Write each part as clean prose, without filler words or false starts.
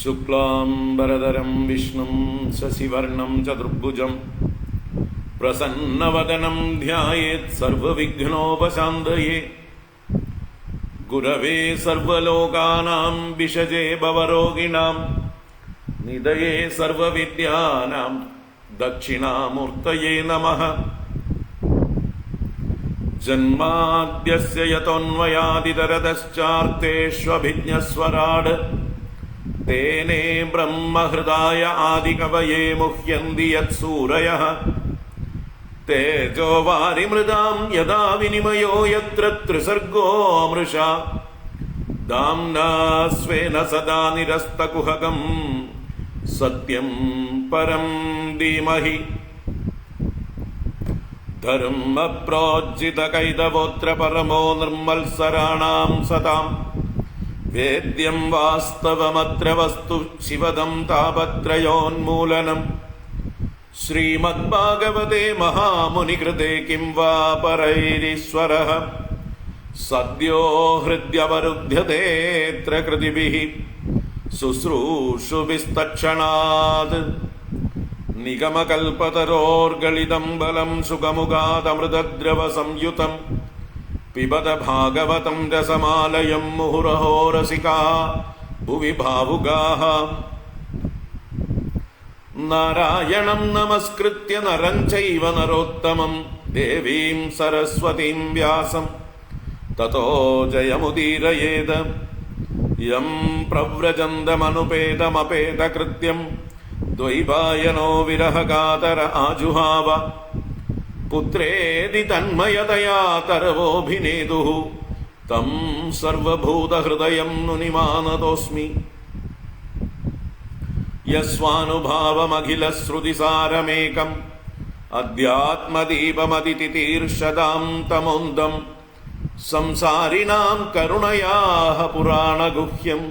शुक्लांबरधरं विष्णुं शशिवर्णं चतुर्भुजं प्रसन्नवदनं ध्यायेत् सर्वविघ्नोपशान्तये। गुरवे सर्वलोकानां विषजे भवरोगिणां निधये सर्वविद्यानां दक्षिणामूर्तये नमः। जन्माद्यस्य यतोऽन्वयादितरतश्चार्थेष्वभिज्ञस्वराड् तेने ब्रह्महृदाय आदिकवये मुह्यन्ति यत्सूरयः। तेजो वारिमृदां यदा विनिमयो यत्र त्रिसर्गो मृषा दाम्ना स्वेन सदा निरस्तकुहकं सत्यं परं धीमहि। धर्मप्रोज्झितकैतवोऽत्र परमो निर्मल्सराणां सतां वेद्यं वास्तवमत्र वस्तु शिवदं तापत्रयोन्मूलनम्। श्रीमद्भागवते महामुनिकृते किं वा परैरीश्वरः सद्यो हृद्यवरुध्यतेऽत्र कृतिभिः शुश्रूषुभिस्तत्क्षणात्। निगमकल्पतरोर्गलितं बलं सुखमुखादमृतद्रवसंयुतं पिबत भागवतं रसमालयं मुहुरहो रसिकाः भुवि भावुकाः। नारायणं नमस्कृत्य नरं चैव नरोत्तमं देवीं सरस्वतीं व्यासं ततो जयमुदीरयेत्। यं प्रव्रजन्तमनुपेतमपेतकृत्यं द्वैपायनो विरहकातर आजुहाव पुत्रेदि तन्मयतया तरवोऽभिनेदुः तं सर्वभूतहृदयं नुनिमानतोऽस्मि। यस्वानुभावमखिलश्रुतिसारमेकम् अध्यात्मदीपमदितितीर्षदां तमोन्दं संसारिणां करुणयाः पुराणगुह्यं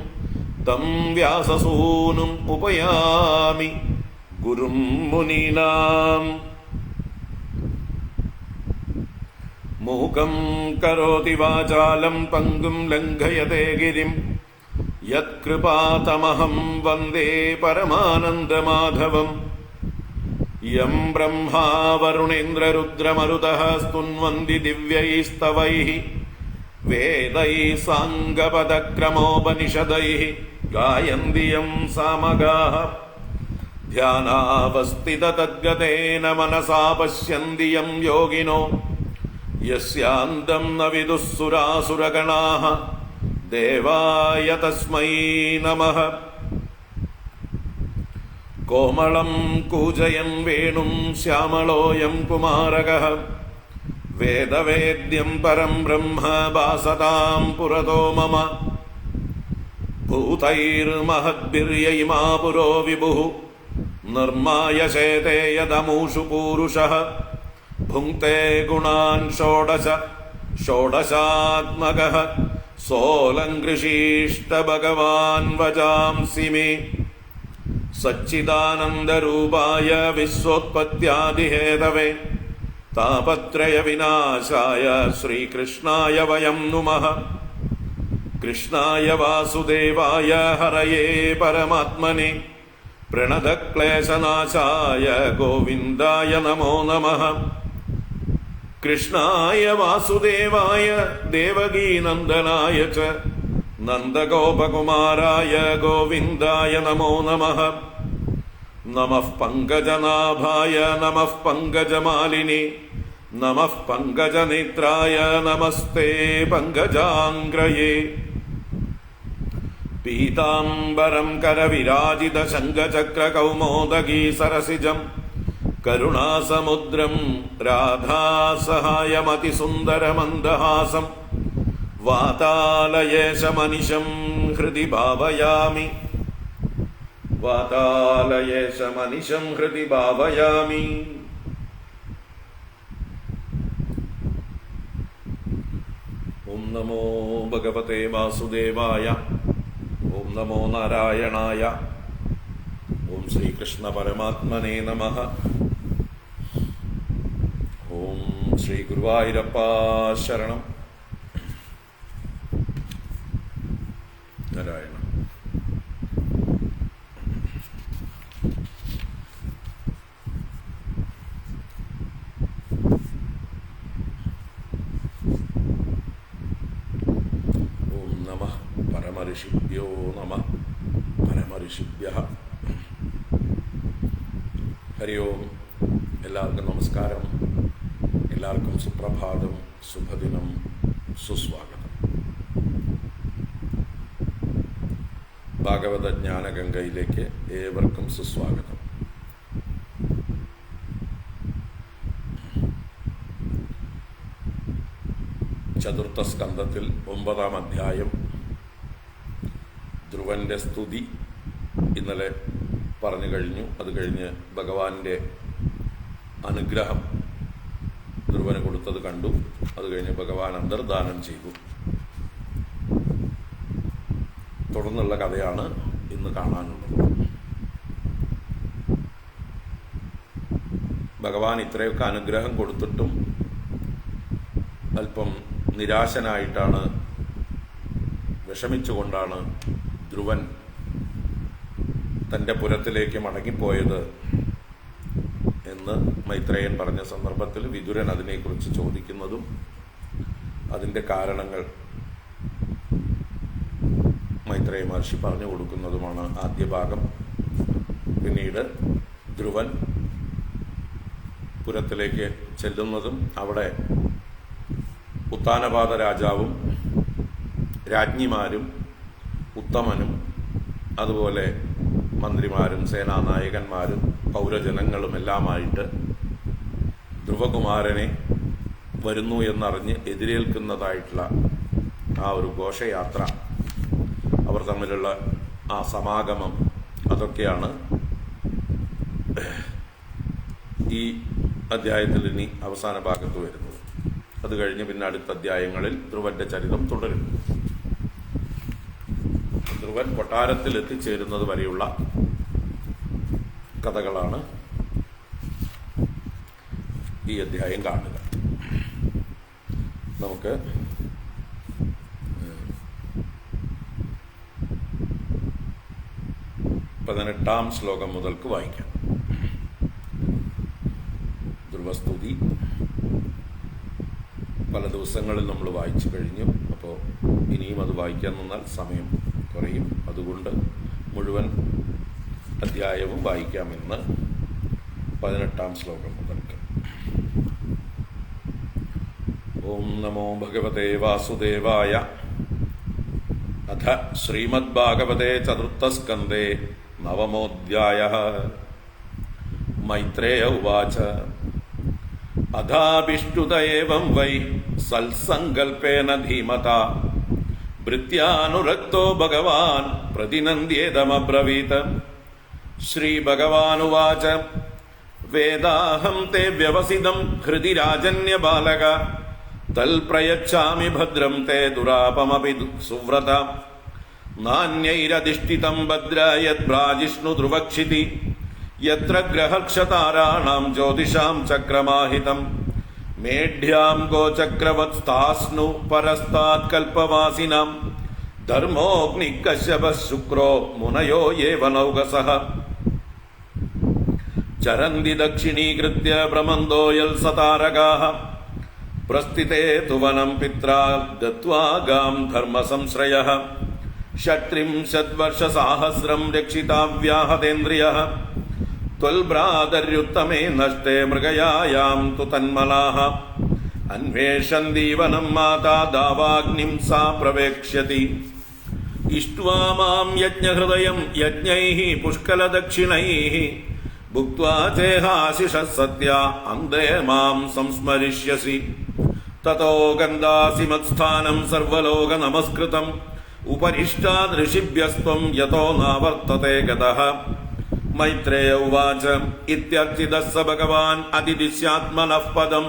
तं व्याससूनुम् उपयामि गुरुं मुनीनाम्। मूकं करोति वाचालं पङ्गुं लङ्घयते गिरिं यत्कृपातमहं वन्दे परमानन्दमाधवम्। यं ब्रह्मा वरुणेन्द्ररुद्रमरुतः स्तुन्वन्ति दिव्यैस्तवैः वेदैः साङ्गपदक्रमोपनिषदैः गायन्ति यं सामगाः। ध्यानावस्थिततद्गतेन मनसा पश्यन्ति यं योगिनो यस्यान्तं न विदुः सुरासुरगणाः देवाय तस्मै नमः। कोमलं कूजयन् वेणुं श्यामलोऽयं कुमारकः वेदवेद्यं परं ब्रह्म भासतां पुरतो मम। भूतैर्महद्भिर्यैमा पुरो विभुः निर्माय शेते यदमूषु पूरुषः भुङ्क्ते गुणान् षोडश षोडशात्मकः सोऽलङ्कृषीष्ट भगवान् वचांसि मे। सच्चिदानन्दरूपाय विश्वोत्पत्त्यादिहेतवे तापत्रय विनाशाय श्रीकृष्णाय वयं नुमः। कृष्णाय वासुदेवाय हरये परमात्मने प्रणतक्लेशनाशाय गोविन्दाय नमो नमः। कृष्णाय वासुदेवाय देवकीनन्दनाय च नन्दगोपकुमाराय गोविन्दाय नमो नमः। नमः पङ्कजनाभाय नमः पङ्कजमालिने नमः पङ्कजनेत्राय नमस्ते पङ्कजाङ्ग्रये। पीताम्बरं करविराजितशङ्खचक्रकौमोदगी सरसिजं करुणासमुद्रं राधासहायमतिसुन्दरमन्दहासं वातालयेशमनिशं हृदि भावयामि वातालयेशमनिशं हृदि भावयामि। ॐ नमो भगवते वासुदेवाय। ॐ नमो नारायणाय। ॐ श्रीकृष्ण परमात्मने नमः। ॐ श्री गुरुवायूरप्पा शरणं। नारायण। പരമഋഷിഭ്യോ നമഃ. പരമഋഷിഭ്യഃ ഹരി ഓം. എല്ലാവർക്കും നമസ്കാരം. എല്ലാവർക്കും സുപ്രഭാതം, ശുഭദിനം, സുസ്വാഗതം. ഭാഗവത ജ്ഞാനഗംഗയിലേക്ക് ഏവർക്കും സുസ്വാഗതം. ചതുർത്ഥ സ്കന്ധത്തിൽ 9-ാം അധ്യായം ധ്രുവന്റെ സ്തുതി ഇന്നലെ പറഞ്ഞു കഴിഞ്ഞു. അത് കഴിഞ്ഞ് ഭഗവാന്റെ അനുഗ്രഹം ധ്രുവന് കൊടുത്തത് കണ്ടു. അത് കഴിഞ്ഞ് ഭഗവാൻ അന്തർദാനം ചെയ്തു. തുടർന്നുള്ള കഥയാണ് ഇന്ന് കാണാനുള്ളത്. ഭഗവാൻ ഇത്രയൊക്കെ അനുഗ്രഹം കൊടുത്തിട്ടും അല്പം നിരാശനായിട്ടാണ്, വിഷമിച്ചുകൊണ്ടാണ് ധ്രുവൻ തൻ്റെ പുരത്തിലേക്ക് മടങ്ങിപ്പോയത് എന്ന് മൈത്രേയൻ പറഞ്ഞ സന്ദർഭത്തിൽ വിദുരൻ അതിനെക്കുറിച്ച് ചോദിക്കുന്നതും അതിൻ്റെ കാരണങ്ങൾ മൈത്രേയ മഹർഷി പറഞ്ഞു കൊടുക്കുന്നതുമാണ് ആദ്യ ഭാഗം. പിന്നീട് ധ്രുവൻ പുരത്തിലേക്ക് ചെല്ലുന്നതും അവിടെ ഉത്താനപാത രാജാവും രാജ്ഞിമാരും ഉത്തമനും അതുപോലെ മന്ത്രിമാരും സേനാനായകന്മാരും പൗരജനങ്ങളും എല്ലാമായിട്ട് ധ്രുവകുമാരനെ വരുന്നു എന്നറിഞ്ഞ് എതിരേൽക്കുന്നതായിട്ടുള്ള ആ ഒരു ഘോഷയാത്ര, അവർ തമ്മിലുള്ള ആ സമാഗമം, അതൊക്കെയാണ് ഈ അധ്യായത്തിൽ ഇനി അവസാന ഭാഗത്ത് വരുന്നത്. അത് കഴിഞ്ഞ് പിന്നെ അടുത്ത അധ്യായങ്ങളിൽ ധ്രുവന്റെ ചരിതം തുടരും. ധ്രുവൻ കൊട്ടാരത്തിൽ എത്തിച്ചേരുന്നത് വരെയുള്ള കഥകളാണ് ഈ അധ്യായം കാണുക. നമുക്ക് 18-ാം ശ്ലോകം മുതൽക്ക് വായിക്കാം. ധ്രുവസ്തുതി പല ദിവസങ്ങളിൽ നമ്മൾ വായിച്ചു കഴിഞ്ഞു. അപ്പോൾ ഇനിയും അത് വായിക്കാൻ നിന്നാൽ സമയം കുറയും. അതുകൊണ്ട് മുഴുവൻ അധ്യായവും വായിക്കാമെന്ന് 18-ാം ശ്ലോകം മുതൽക്ക്. ഓം നമോ ഭഗവതേ വാസുദേവായ. അഥ ശ്രീമദ്ഭാഗവതേ ചതുർത്ഥസ്കന്ധേ 9-മോऽധ്യായഃ. മൈത്രേയ ഉവാച. അഥാഭിഷ്ടുത ഏവം വൈ സൽസങ്കൽപേന ധീമതാ ഭൃത്യാനുരക്തോ ഭഗവാൻ പ്രതിനന്ദ്യേതമബ്രവീത്. ശ്രീഭഗവാനുവാച. വേദാഹം തേ വ്യവസിതം ഹൃദി രാജന്യബാലക തൽപ്രയച്ഛാമി ഭദ്രം തേ ദുരാപമപി സുവ്രത. നാന്യൈരധിഷ്ഠിതം ഭദ്ര യദ്ഭ്രാജിഷ്ണു ധ്രുവക്ഷിതി യത്ര ഗ്രഹക്ഷതാരാണാം ജ്യോതിഷാം ചക്രമാഹിതം. മേഢ്യാം ഗോചക്രവത് സ്ഥാസ്നു പരസ്താത് കൽപ്പവാസിനാം ധർമ്മോഗ്നി കശ്യപ ശുക്രോ മുനയോ യേവ നൗകസഃ. ചരന്തി ദക്ഷിണീകൃത്യ ഭ്രമന്തോയൽ സതാരകാഃ പ്രസ്ഥിതേ തു വനം പിത്രാ ഗത്വാ ഗാം ധർമ്മസംശ്രയഃ. ഷട്ത്രിംശദ്വർഷസാഹസ്രം രക്ഷിതാവ്യാഹതേന്ദ്രിയഃ ത്വൽഭ്രാതര്യുത്തമേ നഷ്ടേ മൃഗയായാം തു തന്മലാഃ. അന്വേഷന്തീവനം മാതാ ദാവാഗ്നിം സാ പ്രവേക്ഷ്യതി. ഇഷ്ട്വാ മാം യജ്ഞഹൃദയം യജ്ഞൈഃ പുഷ്കലദക്ഷിണൈഃ ഭുക്ത്വാ ചേഹാശിഷഃ സത്യാ അന്തേ മാം സംസ്മരിഷ്യസി. തതോ ഗന്ധാസി മത്സ്ഥാനം സർവലോക നമസ്കൃതം ഉപരിഷ്ടാദ് ഋഷിഭ്യസ്ത്വം യതോ നാവർത്തതേ ഗതഃ. മൈത്രേയ ഉവാച. ഇത്യർച്ചിതഃ സ ഭഗവാൻ അതിദിശ്യാത്മനഃ പദം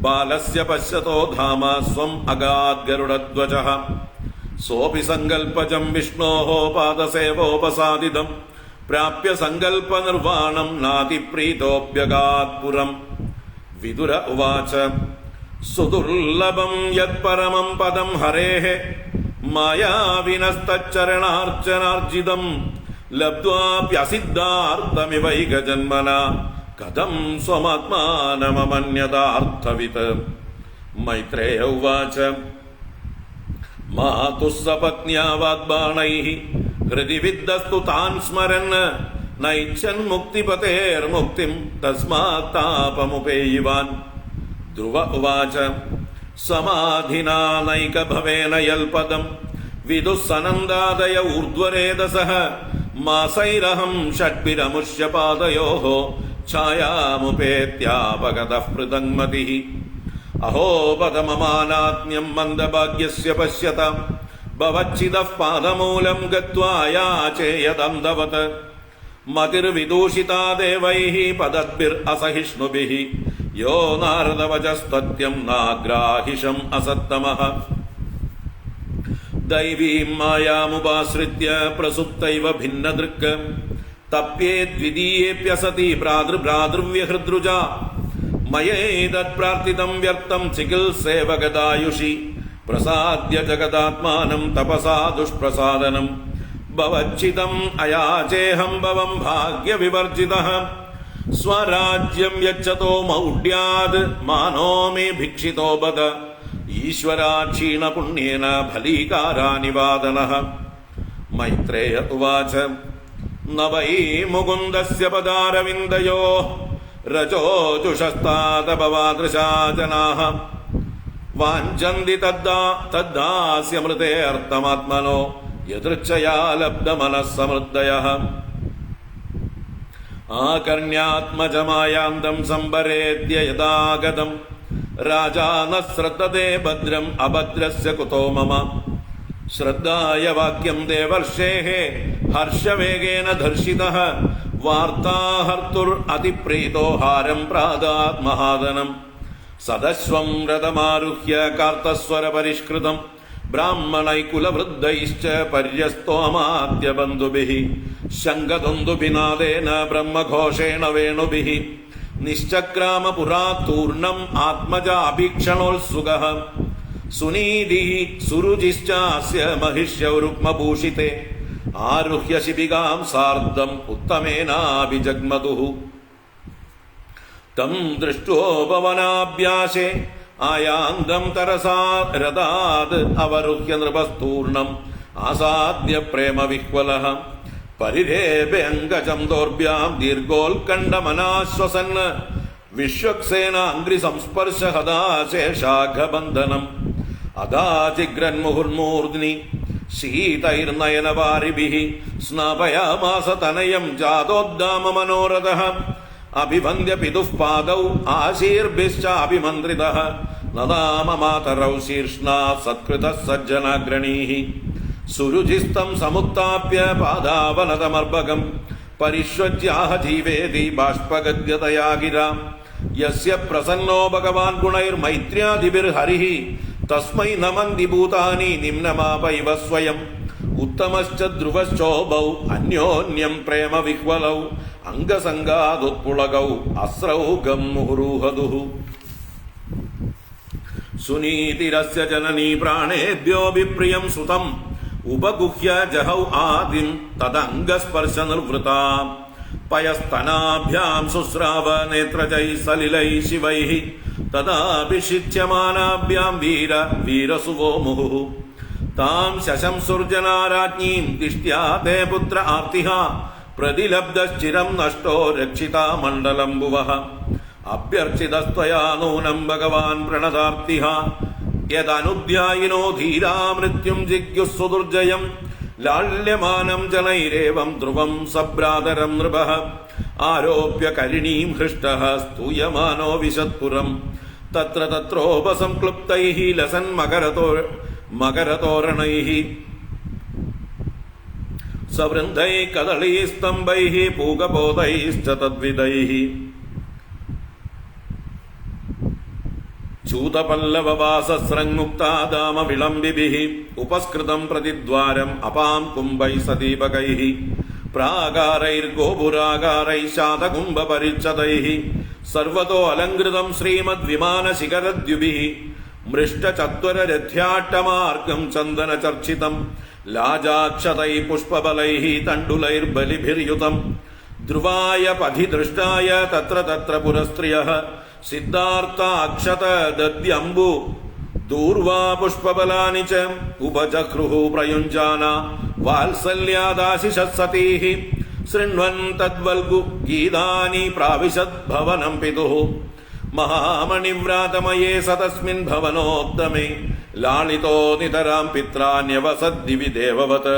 ബാലസ്യ പശ്യതോ ധാമ സ്വം അഗാദ് ഗരുഡധ്വജഃ. സോപി സങ്കൽപ്പജം വിഷ്ണോഃ പാദസേവോപസാദിതം പ്രാപ്യ സങ്കൽപ്പനിർവാണം നാതിപ്രീതോപ്യഗാത് പുരം. വിദുര ഉവാച. സുദുർലഭം യത്പരമം പദം ഹരേഃ മായാവിനസ്തച്ചരണാർച്ചനാർജിതം ലബ്ധ്വാപ്യസിദ്ധാർത്ഥമിവൈക ജന്മന കഥം സ്വമാത്മാനമമന്യതാർത്ഥവിത്. മൈത്രേയ ഉവാച. മാതുഃ സപത്ന്യാ വാഗ്ബാണൈഃ ഹൃദി വിദ്ധസ്തു താൻ സ്മരൻ നൈച്ഛൻ മുക്തിപതേർമുക്തിം തസ്മാത് താപമുപേയിവാൻ. ധ്രുവ ഉവാച സമാധിനാ നൈകഭവേന യൽപദം വിദുഃ സനന്ദാദയ ഊർധ്വരേതസഃ മാസൈരഹം ഷഡ്ഭിരമുഷ്യപാദയോഃ ഛായാമുപേത്യാപഗതഃ പൃഥങ്മതിഃ. അഹോ പദമമാനാത്മ്യം മന്ദഭാഗ്യസ്യ പശ്യതാം ഭവച്ഛിദഃ പാദമൂലം ഗത്വാ യാചേയദന്തവത്. മതിർവിദൂഷിതാ ദേവൈഃ പദദ്ഭിർ അസഹിഷ്ണുഭിഃ യോ നാരദവചസ്തത്യം നാഗ്രാഹിഷം അസത്തമഃ. ദൈവീം മായാമുപാശ്രിത്യ പ്രസുപ്തൈവ ഭിന്നദൃക്ക് തപ്യേദ്വിതീയേപ്യസതി ഭ്രാതൃവ്യഹൃദ്രുജ. മയേതത് പ്രാർത്ഥിതം വ്യർത്ഥം ചികിത്സേവഗദായുഷി പ്രസാദ്യ ജഗദാത്മാനം തപസാ ദുഷ്പ്രസാദനം. ഭവച്ഛിതം അയാചേഹം ഭവം ഭാഗ്യവിവർജിതഃ സ്വരാജ്യം യച്ഛതോ മൗഢ്യാത് മാനോ മേ ഭിക്ഷിതോ ബദ. ഈശ്വരാക്ഷീണ പുണ്യേന ഫലീകാരാനിവാദനഃ. മൈത്രേയ ഉവാച ന വൈ മുകുന്ദസ്യ പദാരവിന്ദയോഃ രജോജുഷസ്താതപവാദൃശാ ജനാഃ വാഞ്ചന്തി തദ്ദാസ്യമൃതേऽർത്ഥമാത്മനോ യദൃച്ഛയാ ലബ്ധമനഃസമൃദ്ധയഃ. ആകർണ്യാത്മജമായാന്തം സംഭരേദ്യ യദാഗതം രാജാ ന ശ്രദ്ധതേ ഭദ്രം അഭദ്രസ്യ കുതോ മമ. ശ്രദ്ധായ വാക്യം ദേവർഷേഃ ഹർഷവേഗേന ധർഷിതഃ വാർത്താഹർത്തുർ അതിപ്രീതോ ഹാരം പ്രാദാത് മഹാദനം. സദശ്വം രഥമാരുഹ്യ കാർത്തസ്വര പരിഷ്കൃതം ബ്രാഹ്മണൈകുലവൃദ്ധൈശ്ച പര്യസ്തോമാദ്യ ബന്ധുഭിഃ ശംഖദുന്ദുഭിനാദേന ബ്രഹ്മഘോഷേണ വേണുഭിഃ നിശ്ചക്രാമ പുരാത്തൂർണം ആത്മജാഭീക്ഷണോത്സുകഃ. സുനീതിഃ സുരുചിശ്ചാസ്യ മഹിഷ്യൗരുക്മഭൂഷിതേ ആരുഹ്യ ശിബികാം സാർദ്ധം ഉത്തമേനാഭിജഗ്മതുഃ. തം ദൃഷ്ടോപവനാഭ്യാസേ ആയാന്തം തരസാ രഥാത് അവരുഹ്യ നൃപസ്തൂർണം ആസാദ്യ പ്രേമവിഹ്വലഃ. പരിരേഭേ അംഗജം ദോർഭ്യാം ദീർഘോത്കണ്ഠമനാശ്വസൻ വിശ്വക്സേന അംഗ്രിസംസ്പർശ ഹദാശേഷാഘബന്ധനം. അദാചിഗ്രന്മുഹുർമൂർധ്നി ശീതൈർനയനവാരിഭിഃ സ്നാപയാമാസ തനയം ജാതോദ്ദാമ മനോരഥഃ. അഭിവന്ദ്യ പിതുഃ പാദൗ ആശീർഭിശ്ചാഭിമന്ത്രിതഃ നദാമ മാതരൗ ശീർഷ്ണാ സത്കൃതഃ സജ്ജനാഗ്രണീഃ. സുരുചിസ്തം സമുത്ഥാപ്യ പാദാവനതമർഭകം പരിഷ്വജ്യാഹ ജീവേതി ബാഷ്പഗദ്ഗതയാ ഗിരാ. യസ്യ പ്രസന്നോ ഭഗവാൻ ഗുണൈർമൈത്ര്യാദിഭിർഹരിഃ തസ്മൈ നമന്തി ഭൂതാനി നിമ്നമാപൈവ സ്വയം. ഉത്തമശ്ച ധ്രുവശ്ചോഭൗ അന്യോന്യം പ്രേമവിഹ്വലൗ അംഗസംഗാദുത്പുളകൗ അസ്രൗഘം മുഹുരുഹദുഃ. സുനീതിരസ്യ ജനനീ പ്രാണേഭ്യോ വിപ്രിയം സുതം ഉപഗുഹ്യ ജഹൗ ആദിം തദംഗസ്പർശ നിർവൃതാ. പയസ്തനാഭ്യാം ശുശ്രാവ നേത്രജൈ സലിലൈ ശിവൈഃ തദാഭിഷിച്യമാനാഭ്യാം വീര വീരസുവോ മുഹുഃ. താം ശശംസുർജനാരാജ്ഞീം ദിഷ്ട്യാ തേ പുത്ര ആർത്തിഃ പ്രതിലബ്ധശ്ചിരം നഷ്ടോ രക്ഷിതാ മണ്ഡലം ഭുവഃ. അഭ്യർച്ചിതസ്ത്വയാ നൂനം ഭഗവാൻ പ്രണതാർത്തിഃ യദനുധ്യായിനോ ധീരാ മൃത്യും ജിഗ്യുസ്സു ദുർജയം. ലാള്യമാനം ജനൈരേവം ധ്രുവം സഭ്രാതരം നൃപഃ ആരോപ്യ കരിണീം ഹൃഷ്ടഃ സ്തൂയമാനോ വിശത്പുരം. തത്ര തത്രോപസംക്ലുപ്തൈഃ ലസൻ മകരതോരണൈഃ സവൃന്ധൈഃ കദളീസ്തംഭൈഃ പൂഗബോധൈശ്ച തദ്വിധൈഃ. ചൂതപല്ലവവാസസ്രങ്മുക്താദാമ വിളംബിഭിഃ ഉപസ്കൃതം പ്രതിദ്വാരം അപാം കുംഭൈഃ സദീപകൈഃ പ്രാകാരൈർഗോപുരാകാരൈഃ ശാതകുംഭപരിച്ഛദൈഃ സർവതോ അലങ്കൃതം ശ്രീമദ്വിമാനശിഖരദ്യുഭിഃ മൃഷ്ടചത്വരരഥ്യാട്ടമാർഗം ചന്ദനചർച്ചിതം ലാജാക്ഷതൈ പുഷ്പബലൈഃ തണ്ഡുലൈർബലിഭിർയുതം. ധ്രുവായ പഥി ദൃഷ്ടായ തത്ര തത്ര പുരസ്ത്രിയഃ സിദ്ധാർത്ഥാക്ഷത ദദ്യംബു ദൂർവാ പുഷ്പബലാനി ച ഉപചക്രുഃ പ്രയുഞ്ജാന വാത്സല്യാദാശിഷസതീഃ ശൃണ്വൻ തദ്വൽഗു ഗീതാനി പ്രാവിശത് ഭവനം പിതുഃ മഹാമണിവ്രാതമയേ സതസ്മിൻ ഭവനോത്തമേ ലാളിതോ നിതരാം പിത്രാന്യവസദ്ദിവി ദേവവത്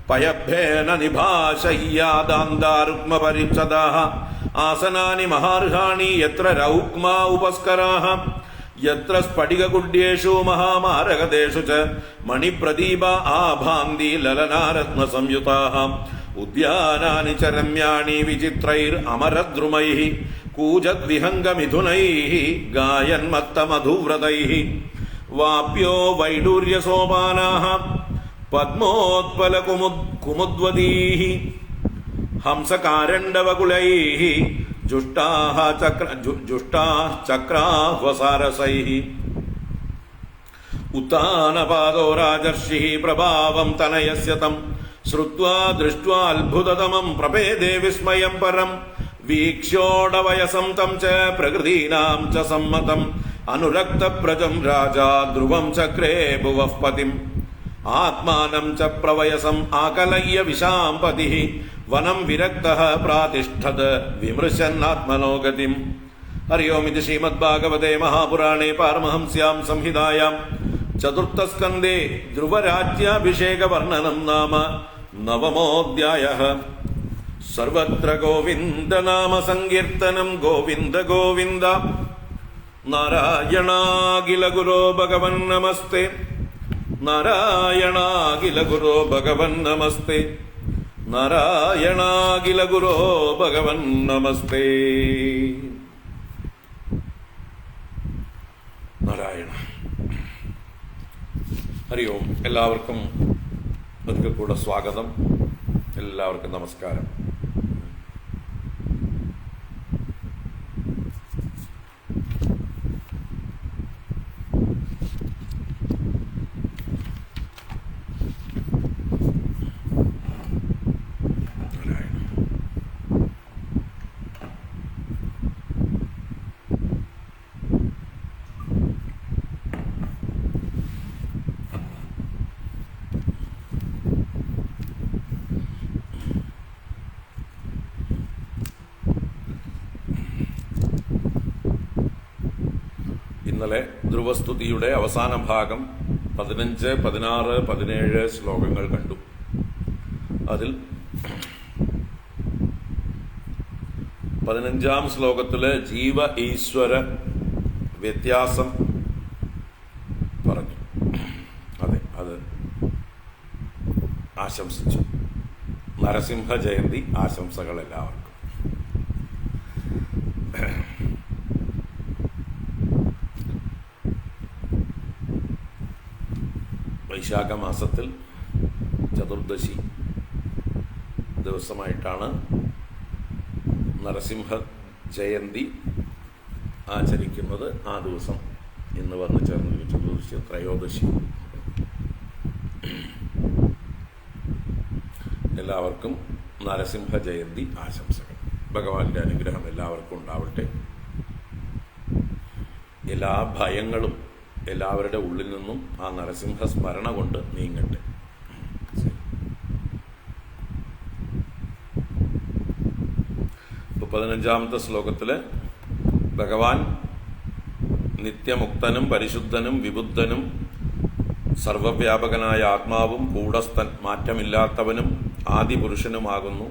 പയഭ്യേന നിഭാശയ്യാദാന്താരുക്മപരിച്ഛദാഃ ആസനാനി മഹാർഹാണി യത്ര രൗക്മാ ഉപസ്കരാഃ യത്ര സ്ഫടികകുഡ്യേഷു മഹാമാരകദേഷു ച മണിപ്രദീപ ആഭാന്തി ലലനാരത്ന സംയുതാഃ ഉദ്യാനാനി ച രമ്യാണി വിചിത്രൈർ അമരദ്രുമൈഃ കൂജദ്വിഹംഗമിഥുനൈഃ ഗായന്മത്തമധുവ്രതൈഃ വാപ്യോ വൈഡൂര്യസോപാനാഃ പദ്മോത്പലകുമുദ്വദീഃ ഹംസകാരണ്ഡവകുലൈഃ ജുഷ്ടാഃ ചക്രാഹ്വസാരസൈഃ ഉത്താനപാദോ രാജർഷിഃ പ്രഭാവം തനയസ്യ തം ശ്രുത്വാ ദൃഷ്ട്വാ അത്ഭുതതമം പ്രപേദേ വിസ്മയം പരം വീക്ഷ്യോടവയസം തം ച പ്രകൃതീനാം ച സമ്മതം അനുരക്തപ്രജം രാജാ ധ്രുവം ചക്രേ ഭുവഃ പതിം ആത്മാനം ച പ്രവയസം ആകലയ്യ വിശാംപതിഃ വനം വിരക്തഃ പ്രാതിഷ്ഠത് വിമൃശന്നാത്മനോ ഗതിം. ഹരി ഓം. ഇത് ശ്രീമദ്ഭാഗവതേ മഹാപുരാണേ പാരമഹംസ്യാം സംഹിതായാം ചതുർത്ഥസ്കന്ധേ ധ്രുവരാജ്യാഭിഷേകവർണ്ണനം നാമ നവമോऽധ്യായഃ. സർവത്ര ഗോവിന്ദനാമ സങ്കീർത്തനം ഗോവിന്ദ ഗോവിന്ദ. നാരായണാഖില ഗുരോ ഭഗവൻ നമസ്തേ. നാരായണാഖില ഗുരോ ഭഗവൻ നമസ്തേ. നാരായണാഖില ഗുരോ ഭഗവൻ നമസ്തേ. നാരായണ. ഹരി ഓം. എല്ലാവർക്കും ഒരിക്കൽ കൂടെ സ്വാഗതം. എല്ലാവർക്കും നമസ്കാരം. ഇന്നലെ ധ്രുവസ്തുതിയുടെ അവസാന ഭാഗം 15, 16, 17 ശ്ലോകങ്ങൾ കണ്ടു. അതിൽ 15-ാം ശ്ലോകത്തിലെ ജീവ ഈശ്വര വ്യത്യാസം പറഞ്ഞു. അതെ, അത് ആശംസിച്ചു. നരസിംഹ ജയന്തി ആശംസകൾ എല്ലാവർക്കും. വൈശാഖ മാസത്തിൽ ചതുർദശി ദിവസമായിട്ടാണ് നരസിംഹ ജയന്തി ആചരിക്കുന്നത്. ആ ദിവസം ഇന്ന് വന്നു ചേർന്ന് ചതുർദശി, ത്രയോദശി. എല്ലാവർക്കും നരസിംഹ ജയന്തി ആശംസകൾ. ഭഗവാന്റെ അനുഗ്രഹം എല്ലാവർക്കും ഉണ്ടാവട്ടെ. എല്ലാ ഭയങ്ങളും എല്ലാവരുടെ ഉള്ളിൽ നിന്നും ആ നരസിംഹ സ്മരണ കൊണ്ട് നീങ്ങട്ടെ. ഇപ്പൊ 15-ാമത്തെ ശ്ലോകത്തില് ഭഗവാൻ നിത്യമുക്തനും പരിശുദ്ധനും വിബുദ്ധനും സർവവ്യാപകനായ ആത്മാവും കൂടസ്ഥൻ മാറ്റമില്ലാത്തവനും ആദിപുരുഷനുമാകുന്നു.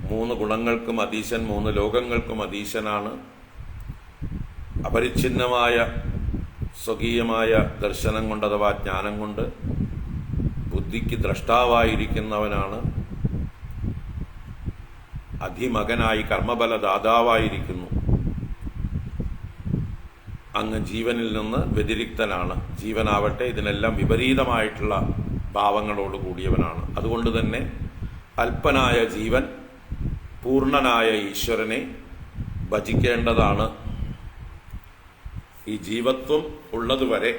3 ഗുണങ്ങൾക്കും അധീശൻ, 3 ലോകങ്ങൾക്കും അധീശനാണ്. അപരിച്ഛിന്നമായ സ്വകീയമായ ദർശനം കൊണ്ട് അഥവാ ജ്ഞാനം കൊണ്ട് ബുദ്ധിക്ക് ദ്രഷ്ടാവായിരിക്കുന്നവനാണ്. അധിമകനായി കർമ്മബലദാതാവായിരിക്കുന്നു. അങ്ങ് ജീവനിൽ നിന്ന് വ്യതിരിക്തനാണ്. ജീവനാവട്ടെ ഇതിനെല്ലാം വിപരീതമായിട്ടുള്ള ഭാവങ്ങളോട് കൂടിയവനാണ്. അതുകൊണ്ട് തന്നെ അല്പനായ ജീവൻ പൂർണ്ണനായ ഈശ്വരനെ ഭജിക്കേണ്ടതാണ്. ഈ ജീവത്വം ഉള്ളതുവരെ,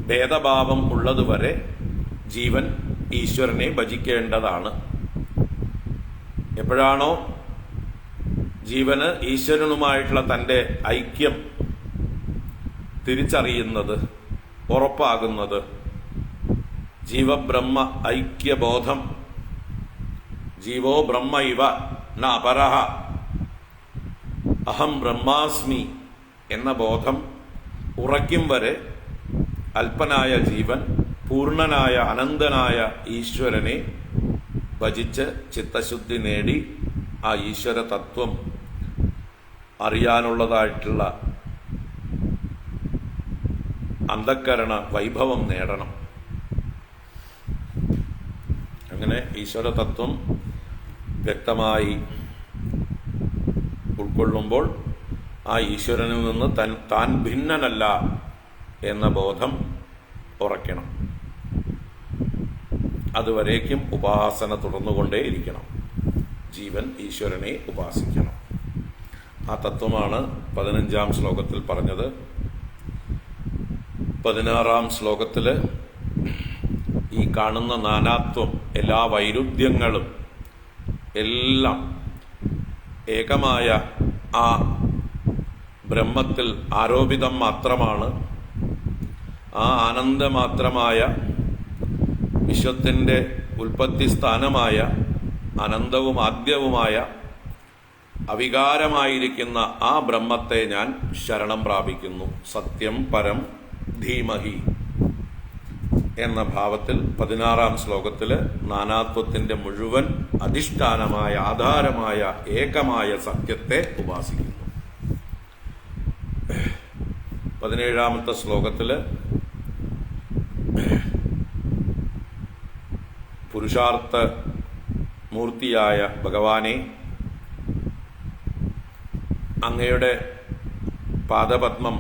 ഭേദഭാവം ഉള്ളതുവരെ ജീവൻ ഈശ്വരനെ ഭജിക്കേണ്ടതാണ്. എപ്പോഴാണോ ജീവന് ഈശ്വരനുമായിട്ടുള്ള തൻ്റെ ഐക്യം തിരിച്ചറിയുന്നത്, ഉറപ്പാകുന്നത് ജീവബ്രഹ്മ ഐക്യബോധം. ജീവോ ബ്രഹ്മ ഇവ ന അപരഹ അഹം ബ്രഹ്മാസ്മി എന്ന ബോധം ഉറയ്ക്കും വരെ അല്പനായ ജീവൻ പൂർണ്ണനായ അനന്തനായ ഈശ്വരനെ ഭജിച്ച് ചിത്തശുദ്ധി നേടി ആ ഈശ്വര തത്വം അറിയാനുള്ളതായിട്ടുള്ള അന്ധക്കരണ വൈഭവം നേടണം. അങ്ങനെ ഈശ്വര തത്വം വ്യക്തമായി ഉൾക്കൊള്ളുമ്പോൾ ആ ഈശ്വരനിൽ നിന്ന് താൻ ഭിന്നനല്ല എന്ന ബോധം ഉറയ്ക്കണം. അതുവരേക്കും ഉപാസന തുടർന്നുകൊണ്ടേയിരിക്കണം. ജീവൻ ഈശ്വരനെ ഉപാസിക്കണം. ആ തത്വമാണ് 15-ാം ശ്ലോകത്തിൽ പറഞ്ഞത്. 16-ാം ശ്ലോകത്തിൽ ഈ കാണുന്ന നാനാത്വം, എല്ലാ വൈരുദ്ധ്യങ്ങളും എല്ലാം ഏകമായ ആ ബ്രഹ്മത്തിൽ ആരോപിതം മാത്രമാണ്. ആ ആനന്ദമാത്രമായ വിശ്വത്തിൻ്റെ ഉൽപ്പത്തി സ്ഥാനമായ അനന്തവും ആദ്യവുമായ അവികാരമായിരിക്കുന്ന ആ ബ്രഹ്മത്തെ ഞാൻ ശരണം പ്രാപിക്കുന്നു. സത്യം പരം ധീമഹി എന്ന ഭാവത്തിൽ 16-ാം ശ്ലോകത്തിൽ നാനാത്വത്തിൻ്റെ മുഴുവൻ അധിഷ്ഠാനമായ ആധാരമായ ഏകമായ സത്യത്തെ ഉപാസിക്കുന്നു. 17-ാമത്തെ ശ്ലോകത്തിൽ പുരുഷാർത്ഥ മൂർത്തിയായ ഭഗവാനെ, അങ്ങയുടെ പാദപത്മം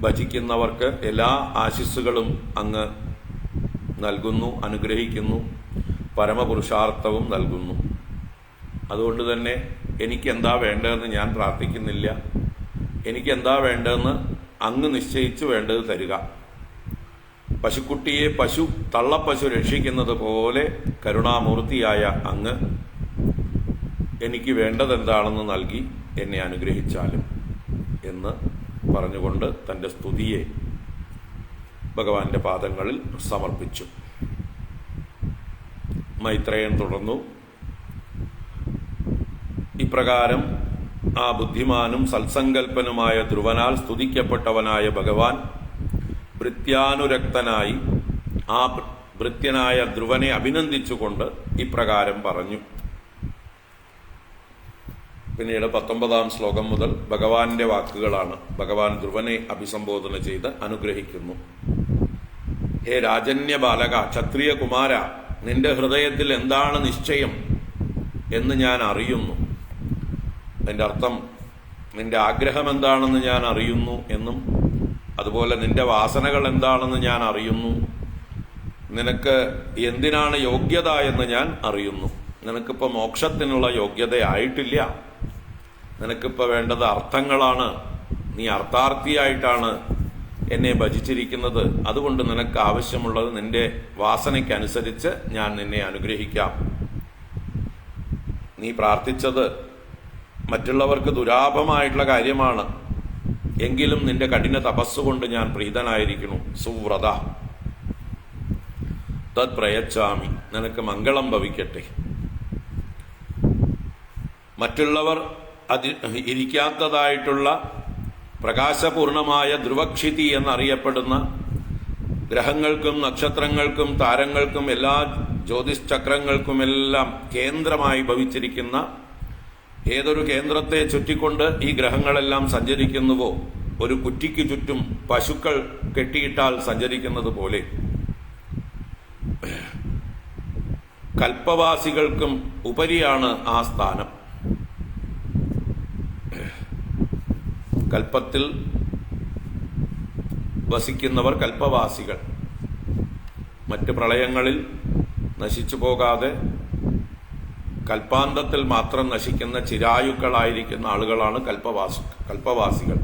ഭജിക്കുന്നവർക്ക് എല്ലാ ആശിസ്സുകളും അങ്ങ് നൽകുന്നു, അനുഗ്രഹിക്കുന്നു, പരമപുരുഷാർത്ഥവും നൽകുന്നു. അതുകൊണ്ട് തന്നെ എനിക്കെന്താ വേണ്ടതെന്ന് ഞാൻ പ്രാർത്ഥിക്കുന്നില്ല. എനിക്കെന്താ വേണ്ടതെന്ന് അങ്ങ് നിശ്ചയിച്ചു വേണ്ടത് തരിക. പശുക്കുട്ടിയെ തള്ളപ്പശു രക്ഷിക്കുന്നത് പോലെ കരുണാമൂർത്തിയായ അങ്ങ് എനിക്ക് വേണ്ടതെന്താണെന്ന് നൽകി എന്നെ അനുഗ്രഹിച്ചാലും എന്ന് പറഞ്ഞുകൊണ്ട് തൻ്റെ സ്തുതിയെ ഭഗവാന്റെ പാദങ്ങളിൽ സമർപ്പിച്ചു. മൈത്രേയൻ തുടർന്നു. ഇപ്രകാരം ആ ബുദ്ധിമാനും സത്സങ്കൽപ്പനുമായ ധ്രുവനാൽ സ്തുതിക്കപ്പെട്ടവനായ ഭഗവാൻ ഭൃത്യാനുരക്തനായി ആ ഭൃത്യനായ ധ്രുവനെ അഭിനന്ദിച്ചുകൊണ്ട് ഇപ്രകാരം പറഞ്ഞു. പിന്നീട് 19-ാം ശ്ലോകം മുതൽ ഭഗവാന്റെ വാക്കുകളാണ്. ഭഗവാൻ ധ്രുവനെ അഭിസംബോധന ചെയ്ത് അനുഗ്രഹിക്കുന്നു. ഹേ രാജന്യ ബാലക, ക്ഷത്രിയ കുമാര, നിന്റെ ഹൃദയത്തിൽ എന്താണ് നിശ്ചയം എന്ന് ഞാൻ അറിയുന്നു. അതിൻ്റെ അർത്ഥം നിന്റെ ആഗ്രഹം എന്താണെന്ന് ഞാൻ അറിയുന്നു എന്നും, അതുപോലെ നിന്റെ വാസനകൾ എന്താണെന്ന് ഞാൻ അറിയുന്നു. നിനക്ക് എന്തിനാണ് യോഗ്യത എന്ന് ഞാൻ അറിയുന്നു. നിനക്കിപ്പോൾ മോക്ഷത്തിനുള്ള യോഗ്യതയായിട്ടില്ല. നിനക്കിപ്പോൾ വേണ്ടത് അർത്ഥങ്ങളാണ്. നീ അർത്ഥാർത്ഥിയായിട്ടാണ് എന്നെ ഭജിച്ചിരിക്കുന്നത്. അതുകൊണ്ട് നിനക്ക് ആവശ്യമുള്ളത് നിന്റെ വാസനയ്ക്കനുസരിച്ച് ഞാൻ നിന്നെ അനുഗ്രഹിക്കാം. നീ പ്രാർത്ഥിച്ചത് മറ്റുള്ളവർക്ക് ദുരാപമായിട്ടുള്ള കാര്യമാണ്. എങ്കിലും നിന്റെ കഠിന തപസ്സുകൊണ്ട് ഞാൻ പ്രീതനായിരിക്കുന്നു. സുവ്രത തത് പ്രയച്ഛാമി, നിനക്ക് മംഗളം ഭവിക്കട്ടെ. മറ്റുള്ളവർ ഇരിക്കാത്തതായിട്ടുള്ള പ്രകാശപൂർണമായ ധ്രുവക്ഷിതി എന്നറിയപ്പെടുന്ന ഗ്രഹങ്ങൾക്കും നക്ഷത്രങ്ങൾക്കും താരങ്ങൾക്കും എല്ലാ ജ്യോതിശ്ചക്രങ്ങൾക്കുമെല്ലാം കേന്ദ്രമായി ഭവിച്ചിരിക്കുന്ന ഏതൊരു കേന്ദ്രത്തെ ചുറ്റിക്കൊണ്ട് ഈ ഗ്രഹങ്ങളെല്ലാം സഞ്ചരിക്കുന്നുവോ, ഒരു കുറ്റിക്ക് ചുറ്റും പശുക്കൾ കെട്ടിയിട്ടാൽ സഞ്ചരിക്കുന്നത് പോലെ കൽപ്പവാസികൾക്കും ഉപരിയാണ് ആ സ്ഥാനം. കൽപ്പത്തിൽ വസിക്കുന്നവർ കൽപ്പവാസികൾ. മറ്റ് പ്രളയങ്ങളിൽ നശിച്ചു പോകാതെ കൽപ്പാന്തത്തിൽ മാത്രം നശിക്കുന്ന ചിരായുക്കളായിരിക്കുന്ന ആളുകളാണ് കൽപ്പവാസികൾ.